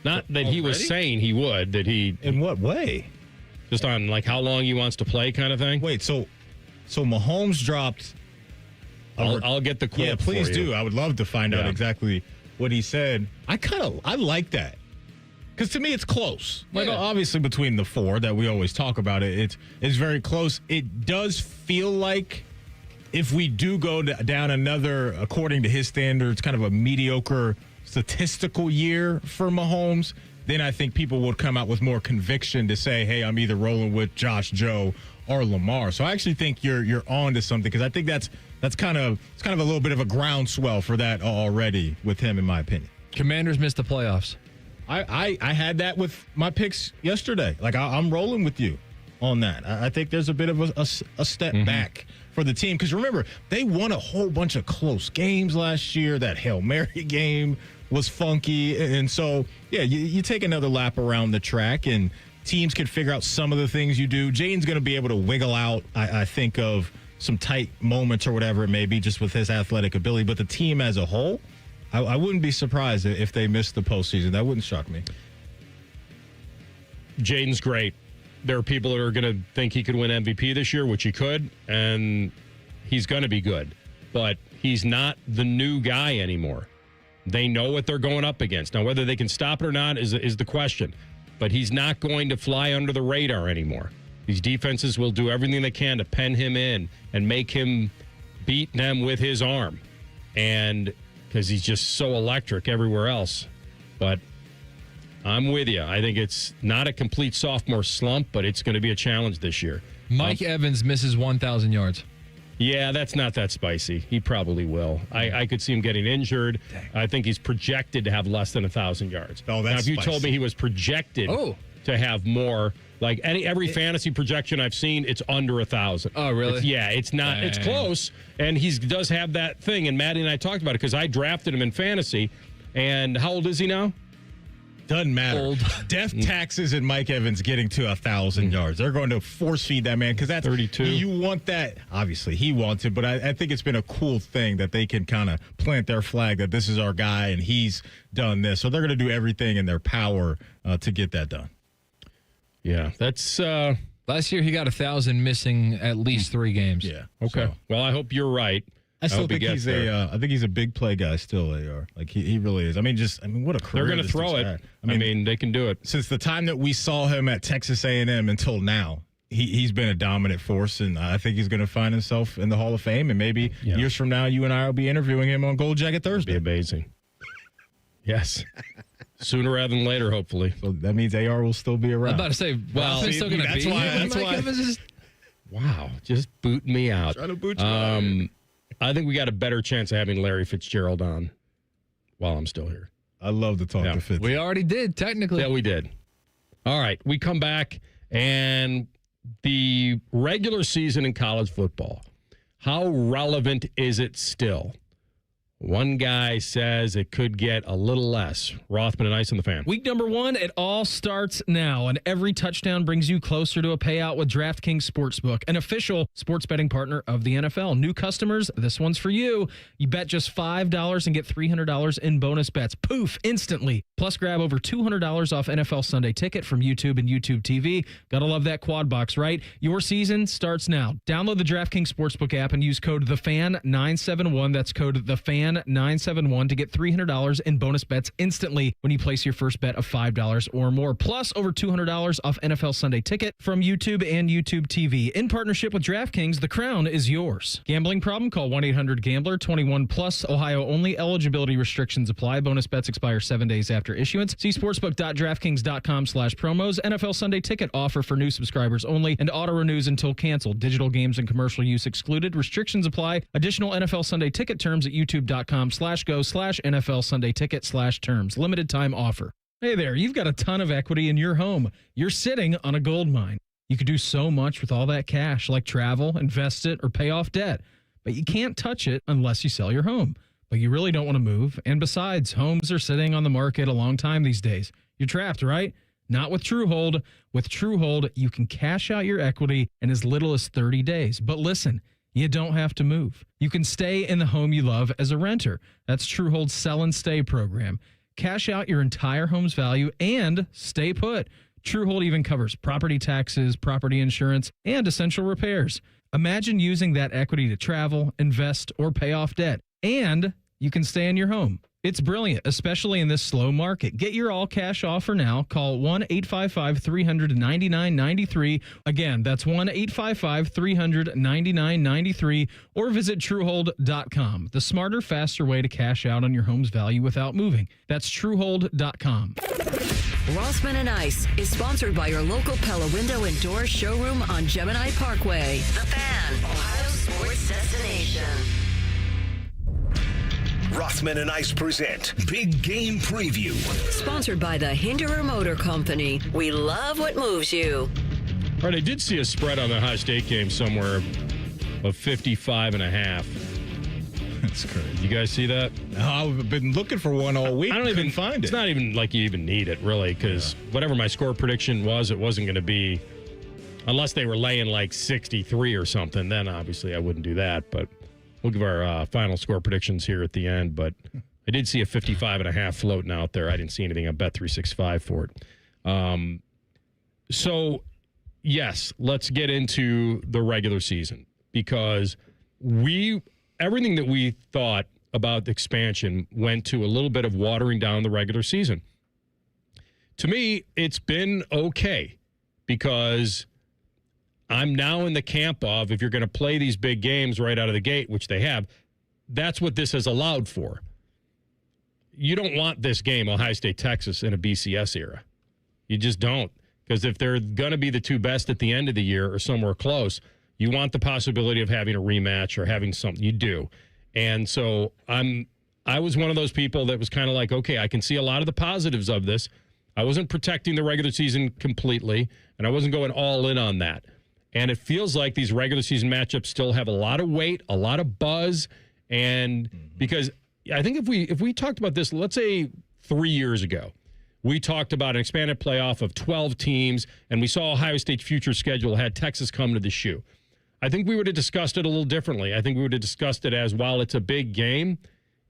Not that he was saying he would, that he... In what way? Just on, like, how long he wants to play kind of thing? Wait, so Mahomes dropped... I'll get the quote. Yeah, please for you. do. I would love to find out exactly what he said. I like that. Because to me, it's close. Like, obviously, between the four that we always talk about, it's very close. It does feel like if we do go down another, according to his standards, kind of a mediocre statistical year for Mahomes, then I think people would come out with more conviction to say, hey, I'm either rolling with Josh, Joe, or Lamar. So I actually think you're on to something, because I think it's kind of a little bit of a groundswell for that already with him, in my opinion. Commanders missed the playoffs. I had that with my picks yesterday. Like, I'm rolling with you on that. I think there's a bit of a step back for the team. Because remember, they won a whole bunch of close games last year. That Hail Mary game was funky. And so, yeah, you take another lap around the track, and teams can figure out some of the things you do. Jaden's going to be able to wiggle out, I think, of some tight moments or whatever it may be, just with his athletic ability. But the team as a whole, I wouldn't be surprised if they missed the postseason. That wouldn't shock me. Jaden's great. There are people that are going to think he could win MVP this year, which he could, and he's going to be good. But he's not the new guy anymore. They know what they're going up against. Now, whether they can stop it or not is the question. But he's not going to fly under the radar anymore. These defenses will do everything they can to pen him in and make him beat them with his arm. And because he's just so electric everywhere else. But I'm with you. I think it's not a complete sophomore slump, but it's going to be a challenge this year. Mike Evans misses 1,000 yards. Yeah, that's not that spicy. He probably will. I could see him getting injured. I think he's projected to have less than 1,000 yards. Oh, now, that's if you spicy. told me he was projected to have more, like every fantasy projection I've seen, it's under 1,000. Oh, really? It's not. It's close, and he does have that thing. And Maddie and I talked about it because I drafted him in fantasy. And how old is he now? Doesn't matter. Death taxes and Mike Evans getting to 1,000 yards. They're going to force feed that man because that's 32. You want that. Obviously, he wants it, but I think it's been a cool thing that they can kind of plant their flag that this is our guy and he's done this. So they're going to do everything in their power to get that done. Yeah, that's. Last year he got 1,000, missing at least 3 games. Yeah. Okay. So. Well, I hope you're right. I still hope he think he's gets I think he's a big play guy still, AR. Like he really is. I mean, what a career. They're going to this throw dude's it. had. I mean, they can do it. Since the time that we saw him at Texas A&M until now, he's been a dominant force, and I think he's going to find himself in the Hall of Fame. And maybe years from now, you and I will be interviewing him on Gold Jacket Thursday. Be amazing. Yes. Sooner rather than later, hopefully. So that means AR will still be around. I'm about to say, Rothman's still going to be here. That's why. Wow, just booting me out. Trying to boot you out. I think we got a better chance of having Larry Fitzgerald on while I'm still here. I love to talk to Fitz. We already did, technically. Yeah, we did. All right, we come back, and the regular season in college football, how relevant is it still? One guy says it could get a little less. Rothman and Ice on the Fan. Week number 1, it all starts now, and every touchdown brings you closer to a payout with DraftKings Sportsbook, an official sports betting partner of the NFL. New customers, this one's for you. You bet just $5 and get $300 in bonus bets. Poof, instantly. Plus, grab over $200 off NFL Sunday Ticket from YouTube and YouTube TV. Gotta love that quad box, right? Your season starts now. Download the DraftKings Sportsbook app and use code THEFAN971. That's code THEFAN971 to get $300 in bonus bets instantly when you place your first bet of $5 or more. Plus, over $200 off NFL Sunday Ticket from YouTube and YouTube TV. In partnership with DraftKings, the crown is yours. Gambling problem? Call 1-800-GAMBLER. 21 plus. Ohio only. Eligibility restrictions apply. Bonus bets expire 7 days after issuance. See sportsbook.draftkings.com/promos. NFL Sunday Ticket offer for new subscribers only and auto renews until canceled. Digital games and commercial use excluded. Restrictions apply. Additional NFL Sunday Ticket terms at youtube.com/go/NFL Sunday Ticket/terms. Limited time offer. Hey there, you've got a ton of equity in your home. You're sitting on a gold mine. You could do so much with all that cash, like travel, invest it, or pay off debt. But you can't touch it unless you sell your home. But you really don't want to move. And besides, homes are sitting on the market a long time these days. You're trapped, right? Not with TrueHold. With TrueHold, you can cash out your equity in as little as 30 days. But listen, you don't have to move. You can stay in the home you love as a renter. That's TrueHold's Sell and Stay program. Cash out your entire home's value and stay put. TrueHold even covers property taxes, property insurance, and essential repairs. Imagine using that equity to travel, invest, or pay off debt. And you can stay in your home. It's brilliant, especially in this slow market. Get your all-cash offer now. Call 1-855-300-9993. Again, that's 1-855-300-9993. Or visit TrueHold.com. The smarter, faster way to cash out on your home's value without moving. That's TrueHold.com. Rothman and Ice is sponsored by your local Pella Window and Door showroom on Gemini Parkway. The Fan, Ohio sports destination. Rothman and Ice present Big Game Preview. Sponsored by the Hinderer Motor Company. We love what moves you. All right, I did see a spread on the Ohio State game somewhere of 55.5. That's crazy. You guys see that? No, I've been looking for one all week. I don't even find it. It's not even like you even need it, really, because whatever my score prediction was, it wasn't going to be, unless they were laying like 63 or something, then obviously I wouldn't do that. But we'll give our final score predictions here at the end. But I did see a 55.5 floating out there. I didn't see anything on Bet365 for it. So, yes, let's get into the regular season, because everything that we thought about the expansion went to a little bit of watering down the regular season. To me, it's been okay, because I'm now in the camp of, if you're going to play these big games right out of the gate, which they have, that's what this has allowed for. You don't want this game, Ohio State, Texas, in a BCS era. You just don't. Because if they're going to be the two best at the end of the year or somewhere close, You want the possibility of having a rematch or having something. You do. And so I was one of those people that was kind of like, okay, I can see a lot of the positives of this. I wasn't protecting the regular season completely, and I wasn't going all in on that. And it feels like these regular season matchups still have a lot of weight, a lot of buzz, and because I think if we talked about this, let's say 3 years ago, we talked about an expanded playoff of 12 teams, and we saw Ohio State's future schedule had Texas come to the shoe. I think we would have discussed it a little differently. I think we would have discussed it as, while it's a big game,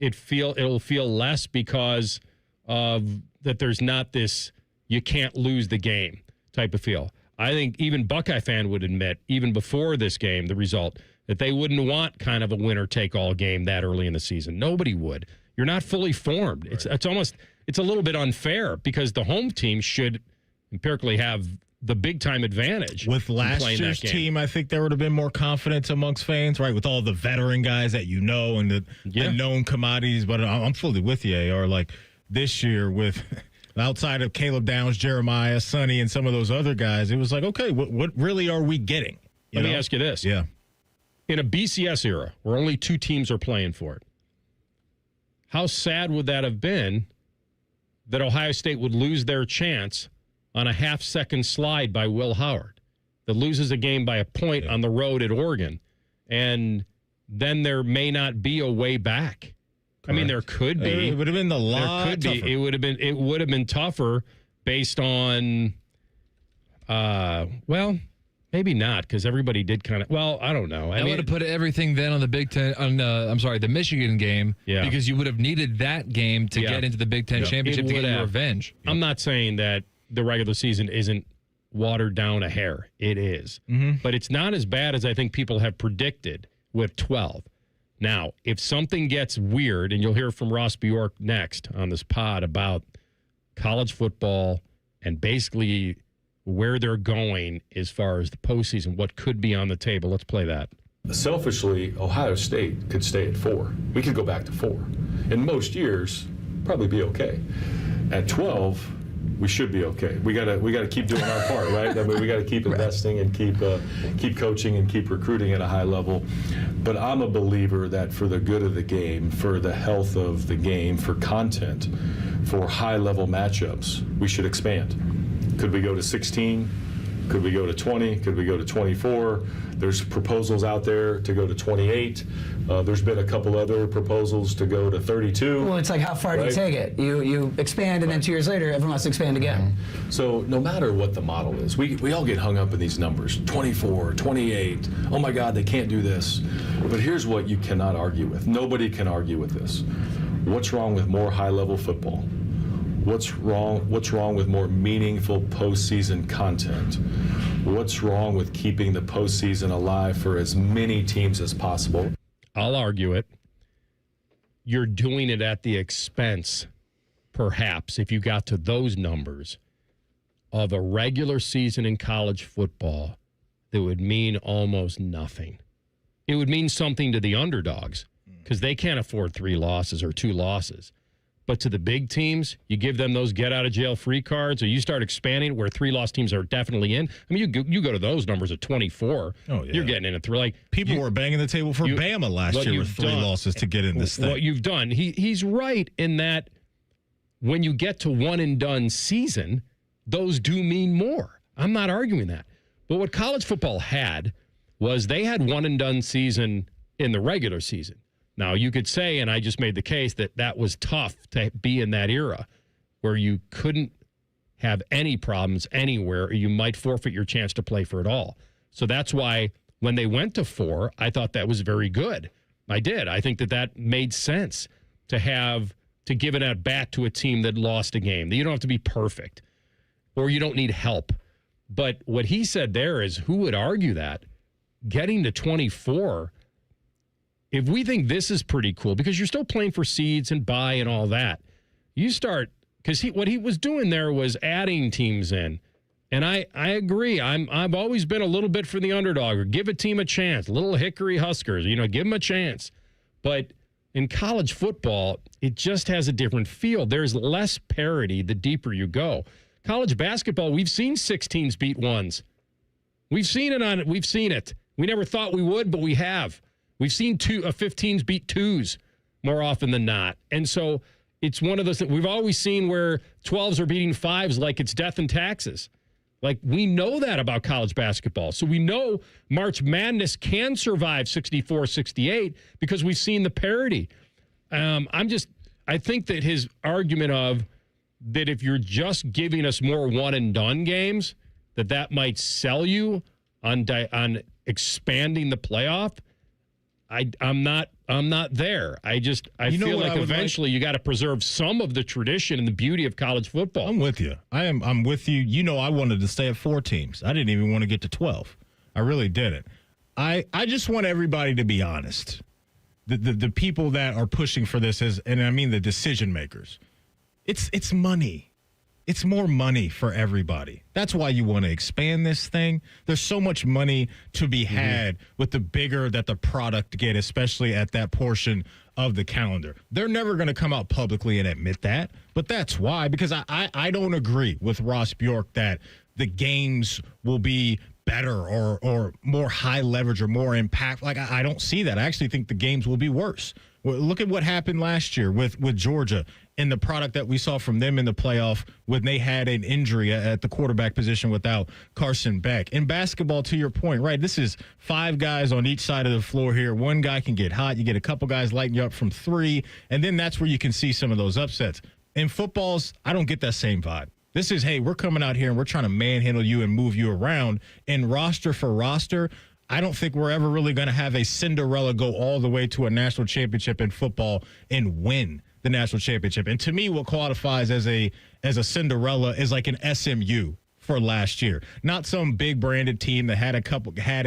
it'll feel less because of that there's not this you can't lose the game type of feel. I think even Buckeye fan would admit, even before this game, the result, that they wouldn't want kind of a winner-take-all game that early in the season. Nobody would. You're not fully formed. Right. It's a little bit unfair because the home team should empirically have the big-time advantage. With last year's team, I think there would have been more confidence amongst fans, right? With all the veteran guys that you know and the known commodities. But I'm fully with you, AR. Like this year with outside of Caleb Downs, Jeremiah, Sonny, and some of those other guys, it was like, okay, what really are we getting? Let me ask you this. Yeah. In a BCS era where only 2 teams are playing for it, how sad would that have been that Ohio State would lose their chance on a half-second slide by Will Howard that loses a game by a point on the road at Oregon, and then there may not be a way back? Correct. I mean, there could be. It would have been a lot tougher. It would have been tougher based on, maybe not, because everybody did kind of. Well, I don't know. I would have put everything then on the Big Ten. The Michigan game, because you would have needed that game to get into the Big Ten championship to get your revenge. I'm not saying that the regular season isn't watered down a hair. It is. But it's not as bad as I think people have predicted with 12. Now, if something gets weird, and you'll hear from Ross Bjork next on this pod about college football and basically where they're going as far as the postseason, what could be on the table. Let's play that. Selfishly, Ohio State could stay at 4. We could go back to 4. In most years, probably be okay. At 12, we should be okay. We gotta keep doing our part, right? I mean, we gotta keep investing and keep coaching and keep recruiting at a high level. But I'm a believer that for the good of the game, for the health of the game, for content, for high-level matchups, we should expand. Could we go to 16? Could we go to 20? Could we go to 24? There's proposals out there to go to 28. There's been a couple other proposals to go to 32. Well, it's like, how far do you take it? You expand, and then 2 years later, everyone wants to expand again. So no matter what the model is, we all get hung up in these numbers, 24, 28. Oh, my God, they can't do this. But here's what you cannot argue with. Nobody can argue with this. What's wrong with more high-level football? What's wrong with more meaningful postseason content? What's wrong with keeping the postseason alive for as many teams as possible? I'll argue it. You're doing it at the expense, perhaps, if you got to those numbers, of a regular season in college football that would mean almost nothing. It would mean something to the underdogs because they can't afford 3 losses or 2 losses. But to the big teams, you give them those get-out-of-jail-free cards, or you start expanding where 3-loss teams are definitely in. I mean, you go to those numbers at 24. Oh, yeah. You're getting in at 3. Like people were banging the table for Bama last year with 3 losses to get in this thing. What you've done, he's right in that when you get to one-and-done season, those do mean more. I'm not arguing that. But what college football had was they had one-and-done season in the regular season. Now, you could say, and I just made the case, that was tough to be in that era where you couldn't have any problems anywhere, or you might forfeit your chance to play for it all. So that's why when they went to 4, I thought that was very good. I did. I think that made sense to give it at bat to a team that lost a game. You don't have to be perfect, or you don't need help. But what he said there is, who would argue that? Getting to 24, if we think this is pretty cool, because you're still playing for seeds and bye and all that, you start, because what he was doing there was adding teams in. And I agree. I've always been a little bit for the underdog, or give a team a chance. Little Hickory Huskers, give them a chance. But in college football, it just has a different feel. There's less parity the deeper you go. College basketball, we've seen 6 teams beat 1s. We've seen it. We never thought we would, but we have. We've seen 15s beat 2s more often than not. And so it's one of those things. We've always seen where 12s are beating 5s like it's death and taxes. Like, we know that about college basketball. So we know March Madness can survive 64-68 because we've seen the parity. I think that his argument of that if you're just giving us more one-and-done games, that might sell you on expanding the playoff. I'm not there. I feel like eventually you got to preserve some of the tradition and the beauty of college football. I'm with you. I'm with you. You know, I wanted to stay at 4 teams. I didn't even want to get to 12. I really didn't. I just want everybody to be honest. The people that are pushing for this and I mean the decision makers. It's money. It's more money for everybody. That's why you want to expand this thing. There's so much money to be had with the bigger that the product get, especially at that portion of the calendar. They're never going to come out publicly and admit that, but that's why, because I don't agree with Ross Bjork that the games will be better or more high leverage or more impact. Like, I don't see that. I actually think the games will be worse. Well, look at what happened last year with Georgia and the product that we saw from them in the playoff when they had an injury at the quarterback position without Carson Beck. In basketball, to your point, right, this is 5 guys on each side of the floor here. One guy can get hot. You get a couple guys lighting you up from 3, and then that's where you can see some of those upsets. In footballs, I don't get that same vibe. This is, hey, we're coming out here and we're trying to manhandle you and move you around. And roster for roster, I don't think we're ever really going to have a Cinderella go all the way to a national championship in football and win the national championship. And to me, what qualifies as a Cinderella is like an SMU for last year, not some big branded team that had a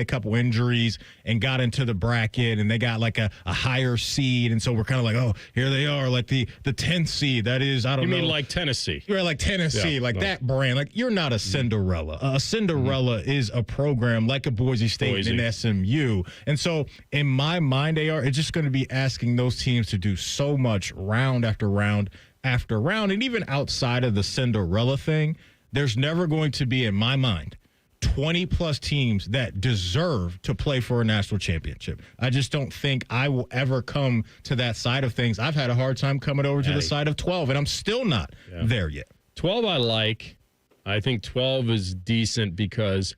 couple injuries and got into the bracket and they got like a higher seed, and so we're kind of like, oh, here they are, like the 10th seed. That is, I don't know. You mean like Tennessee? You're like Tennessee, that brand. Like, you're not a Cinderella. A Cinderella is a program like a Boise State and an SMU. And so in my mind, AR, it's just going to be asking those teams to do so much round after round after round, and even outside of the Cinderella thing. There's never going to be, in my mind, 20-plus teams that deserve to play for a national championship. I just don't think I will ever come to that side of things. I've had a hard time coming over to the side of 12, and I'm still not there yet. 12 I like. I think 12 is decent because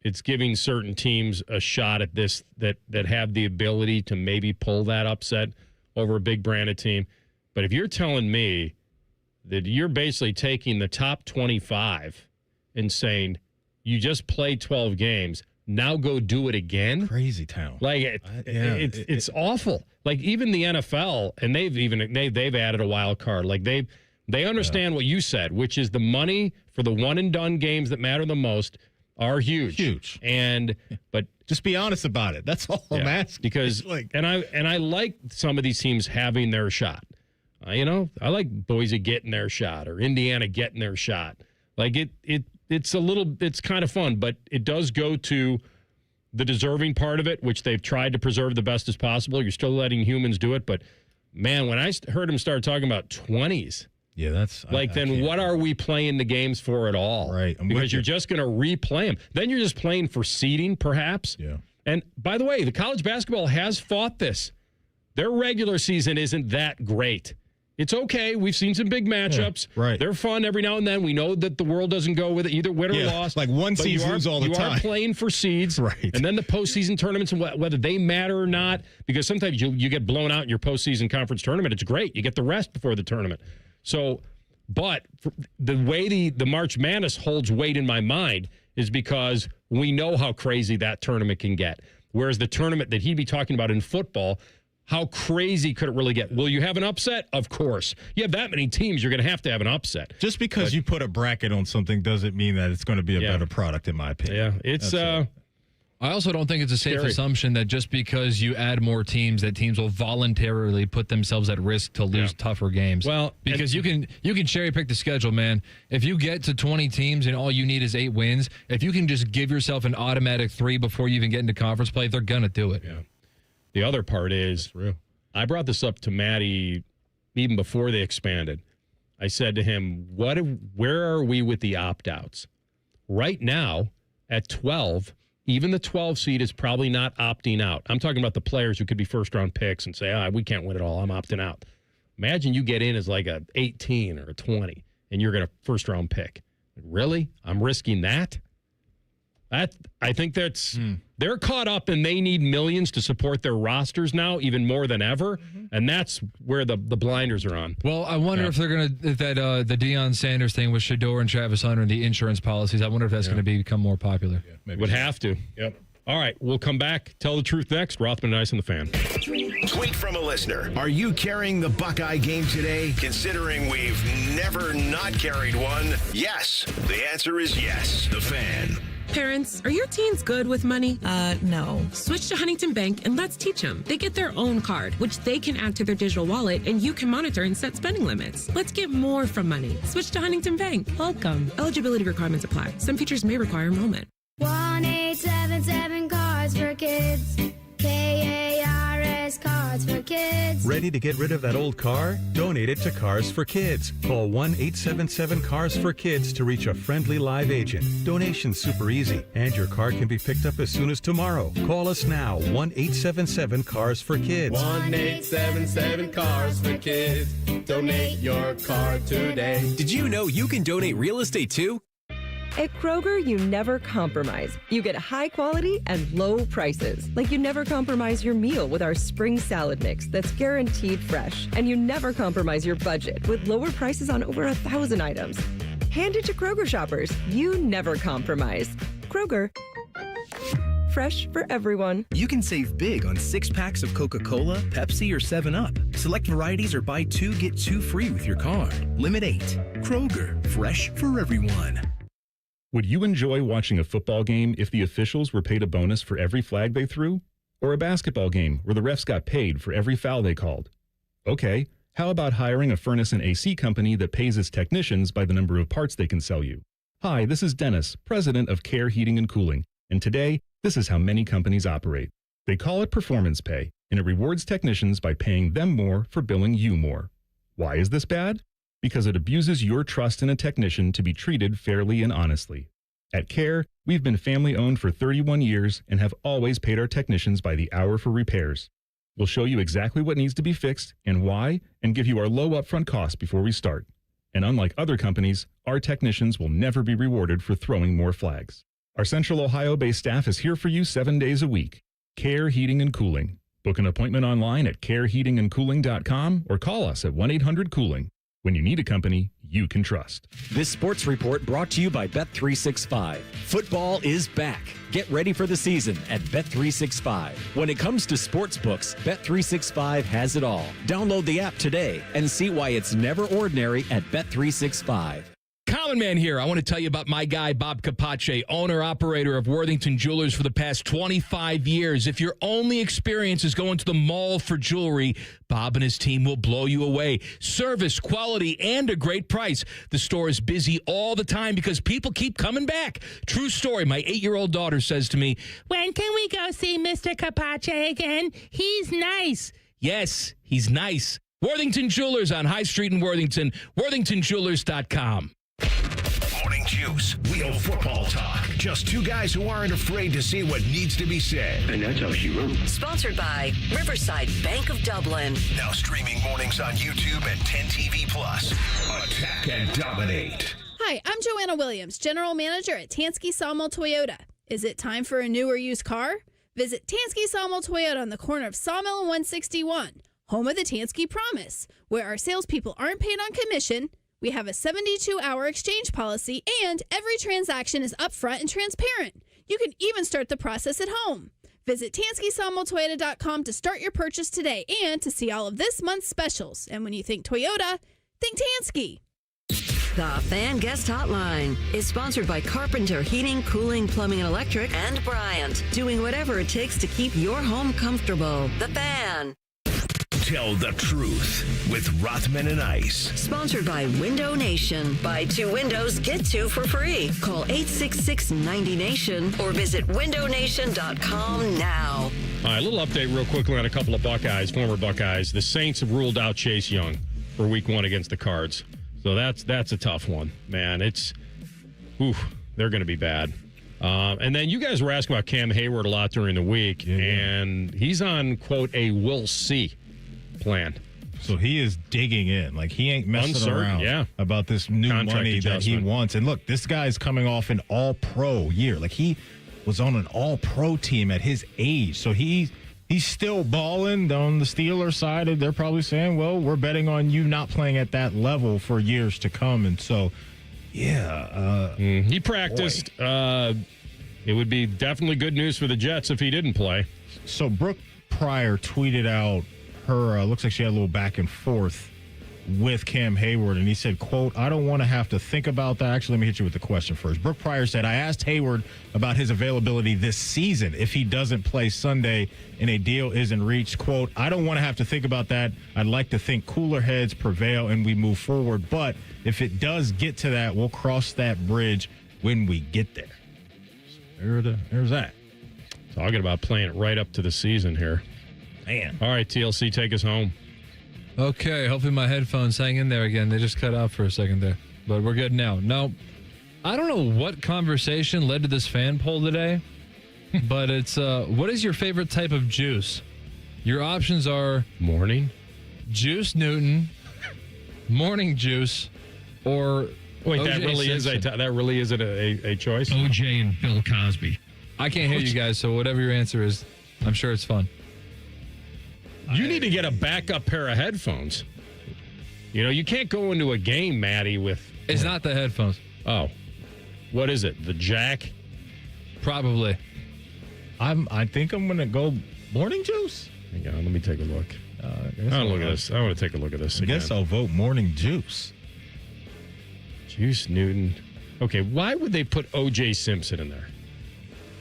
it's giving certain teams a shot at this that have the ability to maybe pull that upset over a big branded team. But if you're telling me that you're basically taking the top 25 and saying, you just played 12 games, now go do it again. Crazy town. Like, it's awful. Like, even the NFL, and they've added a wild card. Like, they understand what you said, which is the money for the one and done games that matter the most are huge. But just be honest about it. That's all I'm asking. Because I like some of these teams having their shot. I like Boise getting their shot or Indiana getting their shot. Like, it's kind of fun, but it does go to the deserving part of it, which they've tried to preserve the best as possible. You're still letting humans do it. But, man, when I heard him start talking about 20s, that's like, then what are we playing the games for at all? Right. Because you're just going to replay them. Then you're just playing for seeding, perhaps. Yeah. And, by the way, the college basketball has fought this. Their regular season isn't that great. It's okay. We've seen some big matchups. Yeah, right. They're fun every now and then. We know that the world doesn't go with it either win or loss. Like, one seed lose all the time. You are playing for seeds. Right. And then the postseason tournaments, and whether they matter or not, because sometimes you get blown out in your postseason conference tournament. It's great. You get the rest before the tournament. So, but the way the March Madness holds weight in my mind is because we know how crazy that tournament can get. Whereas the tournament that he'd be talking about in football, how crazy could it really get? Will you have an upset? Of course. You have that many teams, you're going to have an upset. Just because you put a bracket on something doesn't mean that it's going to be a better product, in my opinion. Yeah, it's. I also don't think it's a safe assumption that just because you add more teams, that teams will voluntarily put themselves at risk to lose tougher games. Well, because you can cherry pick the schedule, man. If you get to 20 teams and all you need is 8 wins, if you can just give yourself an automatic 3 before you even get into conference play, they're gonna do it. Yeah. The other part is, I brought this up to Matty even before they expanded. I said to him, where are we with the opt-outs? Right now, at 12, even the 12 seed is probably not opting out. I'm talking about the players who could be first-round picks and say, we can't win it all. I'm opting out. Imagine you get in as like a 18 or a 20, and you're going to first-round pick. Really? I'm risking that? I think that's they're caught up and they need millions to support their rosters now, even more than ever, and that's where the blinders are on. Well, I wonder if they're going to the Deion Sanders thing with Shador and Travis Hunter and the insurance policies. I wonder if that's going to become more popular. Would have to. Yep. All right, we'll come back. Tell the truth next. Rothman Ice and the Fan. Tweet from a listener. Are you carrying the Buckeye game today? Considering we've never not carried one, yes. The answer is yes. The Fan. Parents, are your teens good with money? No. Switch to Huntington Bank and let's teach them. They get their own card, which they can add to their digital wallet, and you can monitor and set spending limits. Let's get more from money. Switch to Huntington Bank. Welcome. Eligibility requirements apply. Some features may require enrollment. 1-877 Cards for Kids. KARS Cards for Kids. Ready to get rid of that old car? Donate it to Cars for Kids. Call 1-877 for Kids to reach a friendly live agent. Donation's super easy, and your car can be picked up as soon as tomorrow. Call us now, 1-877 for Kids. 1-877 for Kids. Donate your car today. Did you know you can donate real estate too? At Kroger, you never compromise. You get high quality and low prices. Like you never compromise your meal with our spring salad mix that's guaranteed fresh. And you never compromise your budget with lower prices on over 1,000 items. Hand it to Kroger shoppers. You never compromise. Kroger. Fresh for everyone. You can save big on 6 packs of Coca-Cola, Pepsi, or 7-Up. Select varieties or buy 2, get 2 free with your card. Limit 8. Kroger. Fresh for everyone. Would you enjoy watching a football game if the officials were paid a bonus for every flag they threw? Or a basketball game where the refs got paid for every foul they called? Okay, how about hiring a furnace and AC company that pays its technicians by the number of parts they can sell you? Hi, this is Dennis, president of Care Heating and Cooling, and today, this is how many companies operate. They call it performance pay, and it rewards technicians by paying them more for billing you more. Why is this bad? Because it abuses your trust in a technician to be treated fairly and honestly. At Care, we've been family-owned for 31 years and have always paid our technicians by the hour for repairs. We'll show you exactly what needs to be fixed and why, and give you our low upfront cost before we start. And unlike other companies, our technicians will never be rewarded for throwing more flags. Our Central Ohio-based staff is here for you 7 days a week. Care Heating and Cooling. Book an appointment online at careheatingandcooling.com or call us at 1-800-COOLING. When you need a company you can trust. This sports report brought to you by Bet365. Football is back. Get ready for the season at Bet365. When it comes to sports books, Bet365 has it all. Download the app today and see why it's never ordinary at Bet365. Common Man here. I want to tell you about my guy, Bob Capace, owner-operator of Worthington Jewelers for the past 25 years. If your only experience is going to the mall for jewelry, Bob and his team will blow you away. Service, quality, and a great price. The store is busy all the time because people keep coming back. True story. My 8-year-old daughter says to me, "When can we go see Mr. Capace again? He's nice." Yes, he's nice. Worthington Jewelers on High Street in Worthington. WorthingtonJewelers.com. Morning Juice, real football talk. Just two guys who aren't afraid to say what needs to be said. And that's how she wrote. Sponsored by Riverside Bank of Dublin. Now streaming mornings on YouTube and 10 TV Plus. Attack and dominate. Hi, I'm Joanna Williams, General Manager at Tansky Sawmill Toyota. Is it time for a new or used car? Visit Tansky Sawmill Toyota on the corner of Sawmill and 161, home of the Tansky Promise, where our salespeople aren't paid on commission. We have a 72-hour exchange policy, and every transaction is upfront and transparent. You can even start the process at home. Visit TanskySawmillToyota.com to start your purchase today and to see all of this month's specials. And when you think Toyota, think Tansky. The Fan Guest Hotline is sponsored by Carpenter Heating, Cooling, Plumbing, and Electric, and Bryant, doing whatever it takes to keep your home comfortable. The Fan. Tell the truth with Rothman and Ice. Sponsored by Window Nation. Buy 2 windows, get 2 for free. Call 866-90-NATION or visit windownation.com now. All right, a little update real quickly on a couple of Buckeyes, former Buckeyes. The Saints have ruled out Chase Young for week 1 against the Cards. So that's a tough one, man. They're going to be bad. And then you guys were asking about Cam Hayward a lot during the week, and he's on, quote, a we'll see plan. So he is digging in. Like, he ain't messing around about this new Contract money that he wants. And look, this guy's coming off an all-pro year. Like, he was on an all-pro team at his age. So he's still balling on the Steelers side. They're probably saying, well, we're betting on you not playing at that level for years to come. And so, he practiced. It would be definitely good news for the Jets if he didn't play. So Brooke Pryor tweeted out her, looks like she had a little back and forth with Cam Hayward, and he said, quote, I don't want to have to think about that. Actually, let me hit you with the question first. Brooke Pryor said, I asked Hayward about his availability this season if he doesn't play Sunday and a deal isn't reached. Quote, I don't want to have to think about that. I'd like to think cooler heads prevail and we move forward. But if it does get to that, we'll cross that bridge when we get there. There's that. Talking about playing it right up to the season here. Man. All right, TLC, take us home. Okay, hopefully my headphones hang in there again. They just cut out for a second there, but we're good now. No, I don't know what conversation led to this fan poll today, but it's what is your favorite type of juice? Your options are morning, Juice Newton, morning juice, or wait, OJ that really Simpson. that really isn't a choice. OJ and Bill Cosby. I can't hear you guys, so whatever your answer is, I'm sure it's fun. You need to get a backup pair of headphones. You know, you can't go into a game, Maddie, with... It's not the headphones. Oh. What is it? The jack? Probably. I think I'm going to go morning juice. Hang on, let me take a look. Look at this. I want to take a look at this again. I guess I'll vote morning juice. Juice Newton. Okay, why would they put O.J. Simpson in there?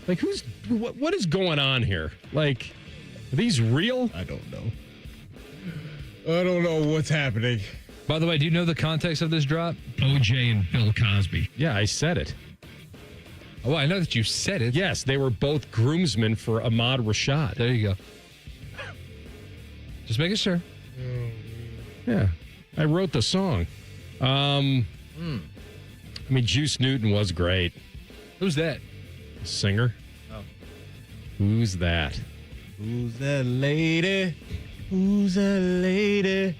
Like, what is going on here? Like... Are these real? I don't know. I don't know what's happening. By the way, do you know the context of this drop? OJ and Bill Cosby. Yeah, I said it. Oh, I know that you said it. Yes, they were both groomsmen for Ahmad Rashad. There you go. Just making sure. Yeah, I wrote the song. I mean, Juice Newton was great. Who's that? Singer. Oh. Who's that? Who's that lady? Who's that lady?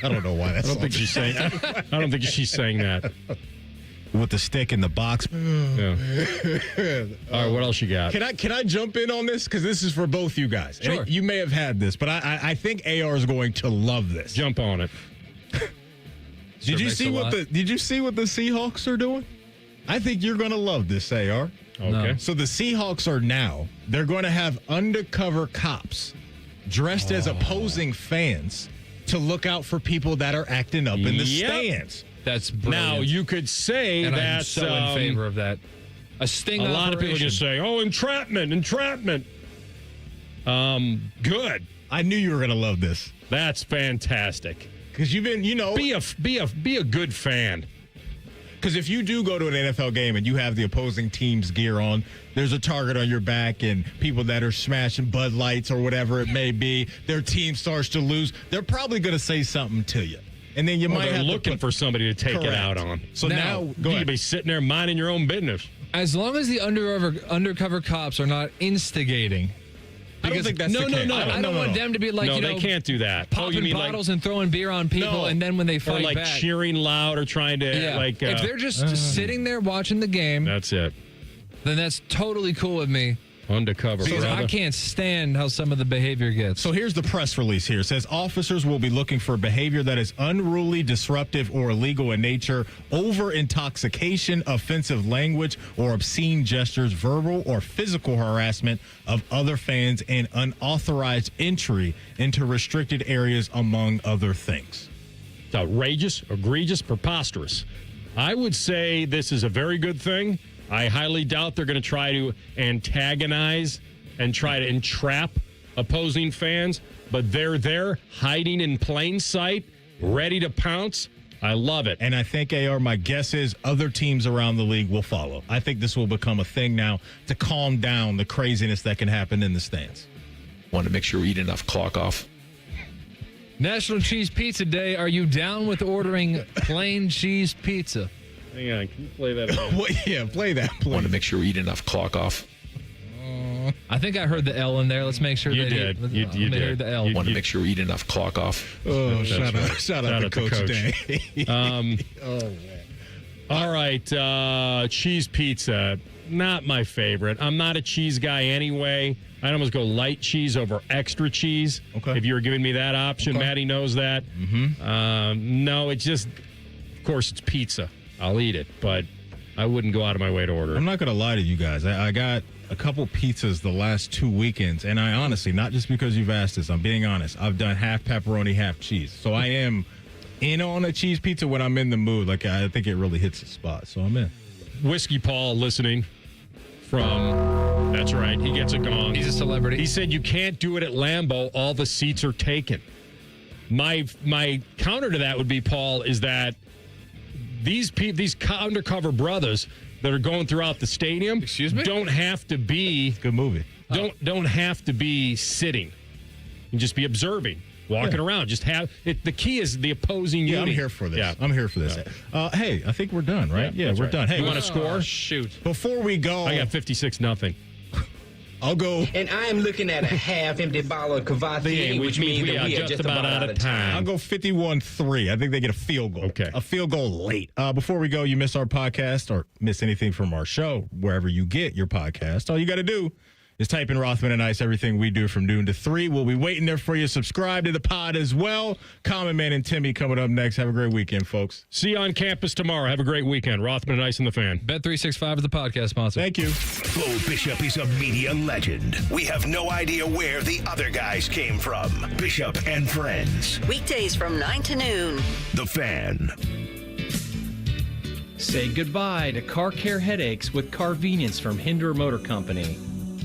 I don't know why that's. I don't think she's saying. I don't think she's saying that. With the stick in the box. Yeah. All right, what else you got? Can I jump in on this? Because this is for both you guys. Sure. And you may have had this, but I think AR is going to love this. Jump on it. Did you see what the Seahawks are doing? I think you're going to love this, AR. Okay. No. So the Seahawks they're going to have undercover cops dressed as opposing fans to look out for people that are acting up in the stands. That's brilliant. Now, you could say and that's I'm so in favor of that. A sting a operation. lot of people just say, oh, entrapment. Good. I knew you were going to love this. That's fantastic. Because you've been, be a good fan. Because if you do go to an NFL game and you have the opposing team's gear on, there's a target on your back and people that are smashing Bud Lights or whatever it may be, their team starts to lose, they're probably going to say something to you. And then you might they're have looking for somebody to take it out on. So now you could be sitting there minding your own business. As long as the undercover cops are not instigating. I don't think that's the case. No. I don't want them to be like, no, they can't do that. Popping bottles and throwing beer on people, and then when they fight or like back, cheering loud or trying to if they're just sitting there watching the game, that's it. Then that's totally cool with me. Undercover. Because I can't stand how some of the behavior gets. So here's the press release here. It says officers will be looking for behavior that is unruly, disruptive, or illegal in nature, over intoxication, offensive language, or obscene gestures, verbal or physical harassment of other fans, and unauthorized entry into restricted areas, among other things. It's outrageous, egregious, preposterous. I would say this is a very good thing. I highly doubt they're going to try to antagonize and try to entrap opposing fans, but they're there hiding in plain sight, ready to pounce. I love it. And I think, AR, my guess is other teams around the league will follow. I think this will become a thing now to calm down the craziness that can happen in the stands. Want to make sure we eat enough clock off. National Cheese Pizza Day. Are you down with ordering plain cheese pizza? Hang on, can you play that again? Well, yeah, play that. Please. Want to make sure we eat enough clock off. I think I heard the L in there. Let's make sure You that did. You did. heard the L. Want to make sure we eat enough clock off. Oh, That's shout out to Coach Day. Oh, man. All right, cheese pizza. Not my favorite. I'm not a cheese guy anyway. I'd almost go light cheese over extra cheese. Okay. If you were giving me that option, Maddie knows that. Mm-hmm. No, it's just, of course, it's pizza. I'll eat it, but I wouldn't go out of my way to order it. I'm not going to lie to you guys. I got a couple pizzas the last 2 weekends, and I honestly, not just because you've asked this, I'm being honest. I've done half pepperoni, half cheese. So I am in on a cheese pizza when I'm in the mood. Like, I think it really hits the spot. So I'm in. Whiskey Paul listening from, that's right, he gets a gong. He's a celebrity. He said you can't do it at Lambeau. All the seats are taken. My counter to that would be, Paul, is that these undercover brothers that are going throughout the stadium don't have to be good movie. Don't have to be sitting and just be observing, walking around. Just have it. The key is the opposing unit. I'm here for this. Yeah. I'm here for this. Hey, I think we're done, right? Yeah, we're done. Hey, you want to score? Shoot. Before we go, I got 56-0. I'll go. And I am looking at a half-empty bottle of Courvoisier, which means that we are just about out of time. I'll go 51-3. I think they get a field goal. Okay. A field goal late. Before we go, you miss our podcast or miss anything from our show, wherever you get your podcast, all you got to do is type in Rothman and Ice, everything we do from noon to 3. We'll be waiting there for you. Subscribe to the pod as well. Common Man and Timmy coming up next. Have a great weekend, folks. See you on campus tomorrow. Have a great weekend. Rothman and Ice and the Fan. Bet365 is the podcast sponsor. Thank you. Bo Bishop is a media legend. We have no idea where the other guys came from. Bishop and Friends. Weekdays from 9 to noon. The Fan. Say goodbye to car care headaches with Carvenience from Hinderer Motor Company.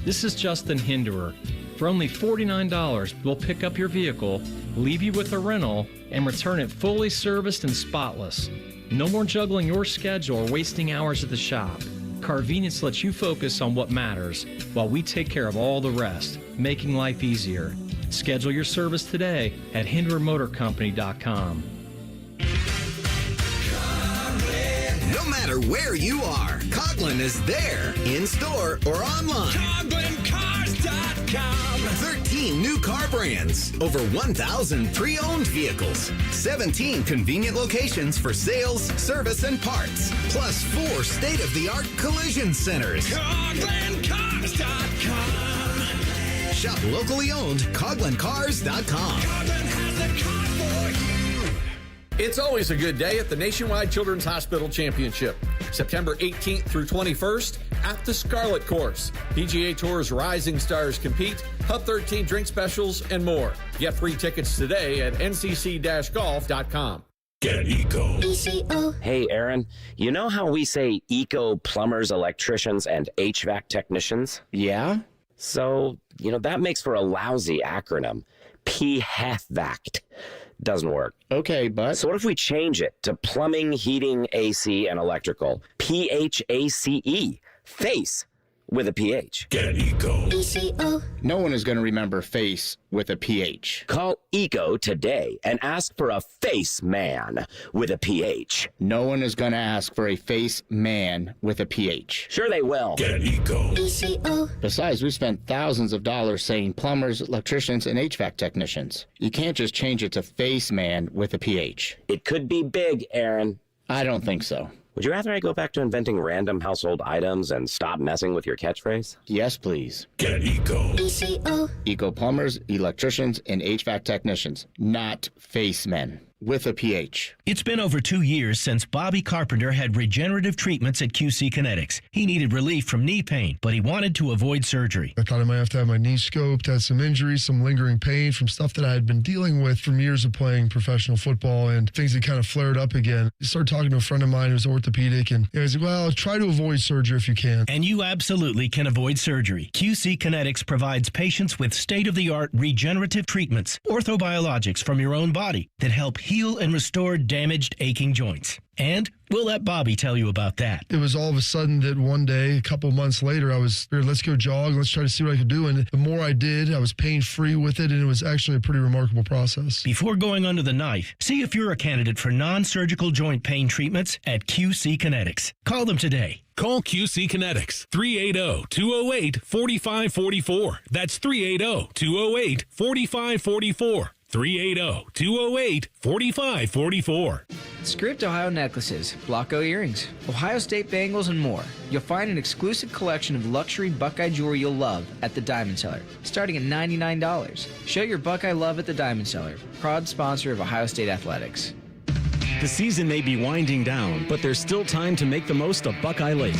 This is Justin Hinderer. For only $49, we'll pick up your vehicle, leave you with a rental, and return it fully serviced and spotless. No more juggling your schedule or wasting hours at the shop. Carvenience lets you focus on what matters while we take care of all the rest, making life easier. Schedule your service today at HindererMotorCompany.com. No matter where you are, Coughlin is there, in-store or online. CoughlinCars.com. 13 new car brands, over 1,000 pre-owned vehicles, 17 convenient locations for sales, service, and parts, plus 4 state-of-the-art collision centers. CoughlinCars.com. Shop locally owned, CoughlinCars.com. Coughlin has the car for you. It's always a good day at the Nationwide Children's Hospital Championship, September 18th through 21st at the Scarlet Course. PGA Tour's rising stars compete, Hub 13 drink specials, and more. Get free tickets today at ncc-golf.com. Get Eco. Hey, Aaron, you know how we say eco plumbers, electricians, and HVAC technicians? Yeah? So, that makes for a lousy acronym. PHVAC. Doesn't work. Okay, but... So what if we change it to plumbing, heating, AC, and electrical? PHACE. Face. With a PH. Get Eco. No one is going to remember face with a PH. Call Eco today and ask for a face man with a PH. No one is going to ask for a face man with a PH. Sure they will. Get Eco. Besides, we spent thousands of dollars saying plumbers, electricians, and HVAC technicians. You can't just change it to face man with a PH. It could be big, Aaron. I don't think so. Would you rather I go back to inventing random household items and stop messing with your catchphrase? Yes, please. Get Eco. Eco plumbers, electricians, and HVAC technicians, not face men. With a PH. It's been over 2 years since Bobby Carpenter had regenerative treatments at QC Kinetics. He needed relief from knee pain, but he wanted to avoid surgery. I thought I might have to have my knee scoped, had some injuries, some lingering pain from stuff that I had been dealing with from years of playing professional football, and things had kind of flared up again. I started talking to a friend of mine who's orthopedic, and he was like, well, try to avoid surgery if you can. And you absolutely can avoid surgery. QC Kinetics provides patients with state-of-the-art regenerative treatments, orthobiologics from your own body that help heal and restore damaged, aching joints. And we'll let Bobby tell you about that. It was all of a sudden that one day, a couple months later, I was here, let's go jog, let's try to see what I could do. And the more I did, I was pain-free with it, and it was actually a pretty remarkable process. Before going under the knife, see if you're a candidate for non-surgical joint pain treatments at QC Kinetics. Call them today. Call QC Kinetics, 380-208-4544. That's 380-208-4544. 380-208-4544. Script Ohio necklaces, Blocko earrings, Ohio State bangles, and more. You'll find an exclusive collection of luxury Buckeye jewelry you'll love at the Diamond Cellar, starting at $99. Show your Buckeye love at the Diamond Cellar, proud sponsor of Ohio State Athletics. The season may be winding down, but there's still time to make the most of Buckeye Lake.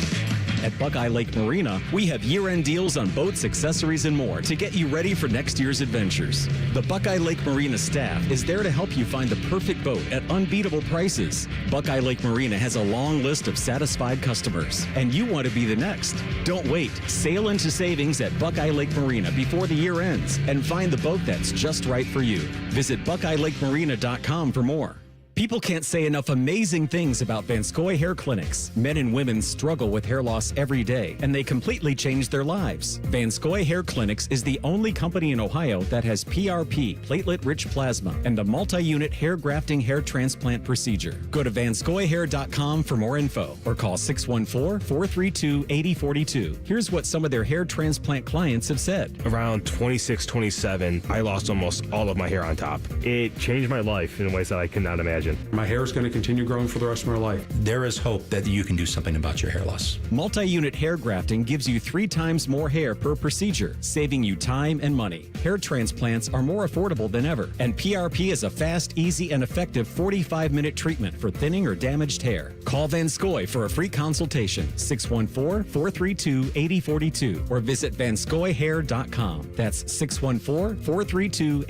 At Buckeye Lake Marina, we have year-end deals on boats, accessories, and more to get you ready for next year's adventures. The Buckeye Lake Marina staff is there to help you find the perfect boat at unbeatable prices. Buckeye Lake Marina has a long list of satisfied customers, and you want to be the next. Don't wait. Sail into savings at Buckeye Lake Marina before the year ends and find the boat that's just right for you. Visit BuckeyeLakeMarina.com for more. People can't say enough amazing things about Vanscoy Hair Clinics. Men and women struggle with hair loss every day, and they completely change their lives. Vanscoy Hair Clinics is the only company in Ohio that has PRP, platelet-rich plasma, and a multi-unit hair grafting hair transplant procedure. Go to vanscoyhair.com for more info, or call 614-432-8042. Here's what some of their hair transplant clients have said. Around 26, 27, I lost almost all of my hair on top. It changed my life in ways that I could not imagine. My hair is going to continue growing for the rest of my life. There is hope that you can do something about your hair loss. Multi-unit hair grafting gives you 3 times more hair per procedure, saving you time and money. Hair transplants are more affordable than ever, and PRP is a fast, easy, and effective 45-minute treatment for thinning or damaged hair. Call Vanscoy for a free consultation, 614-432-8042, or visit vanscoyhair.com. That's 614-432-8042.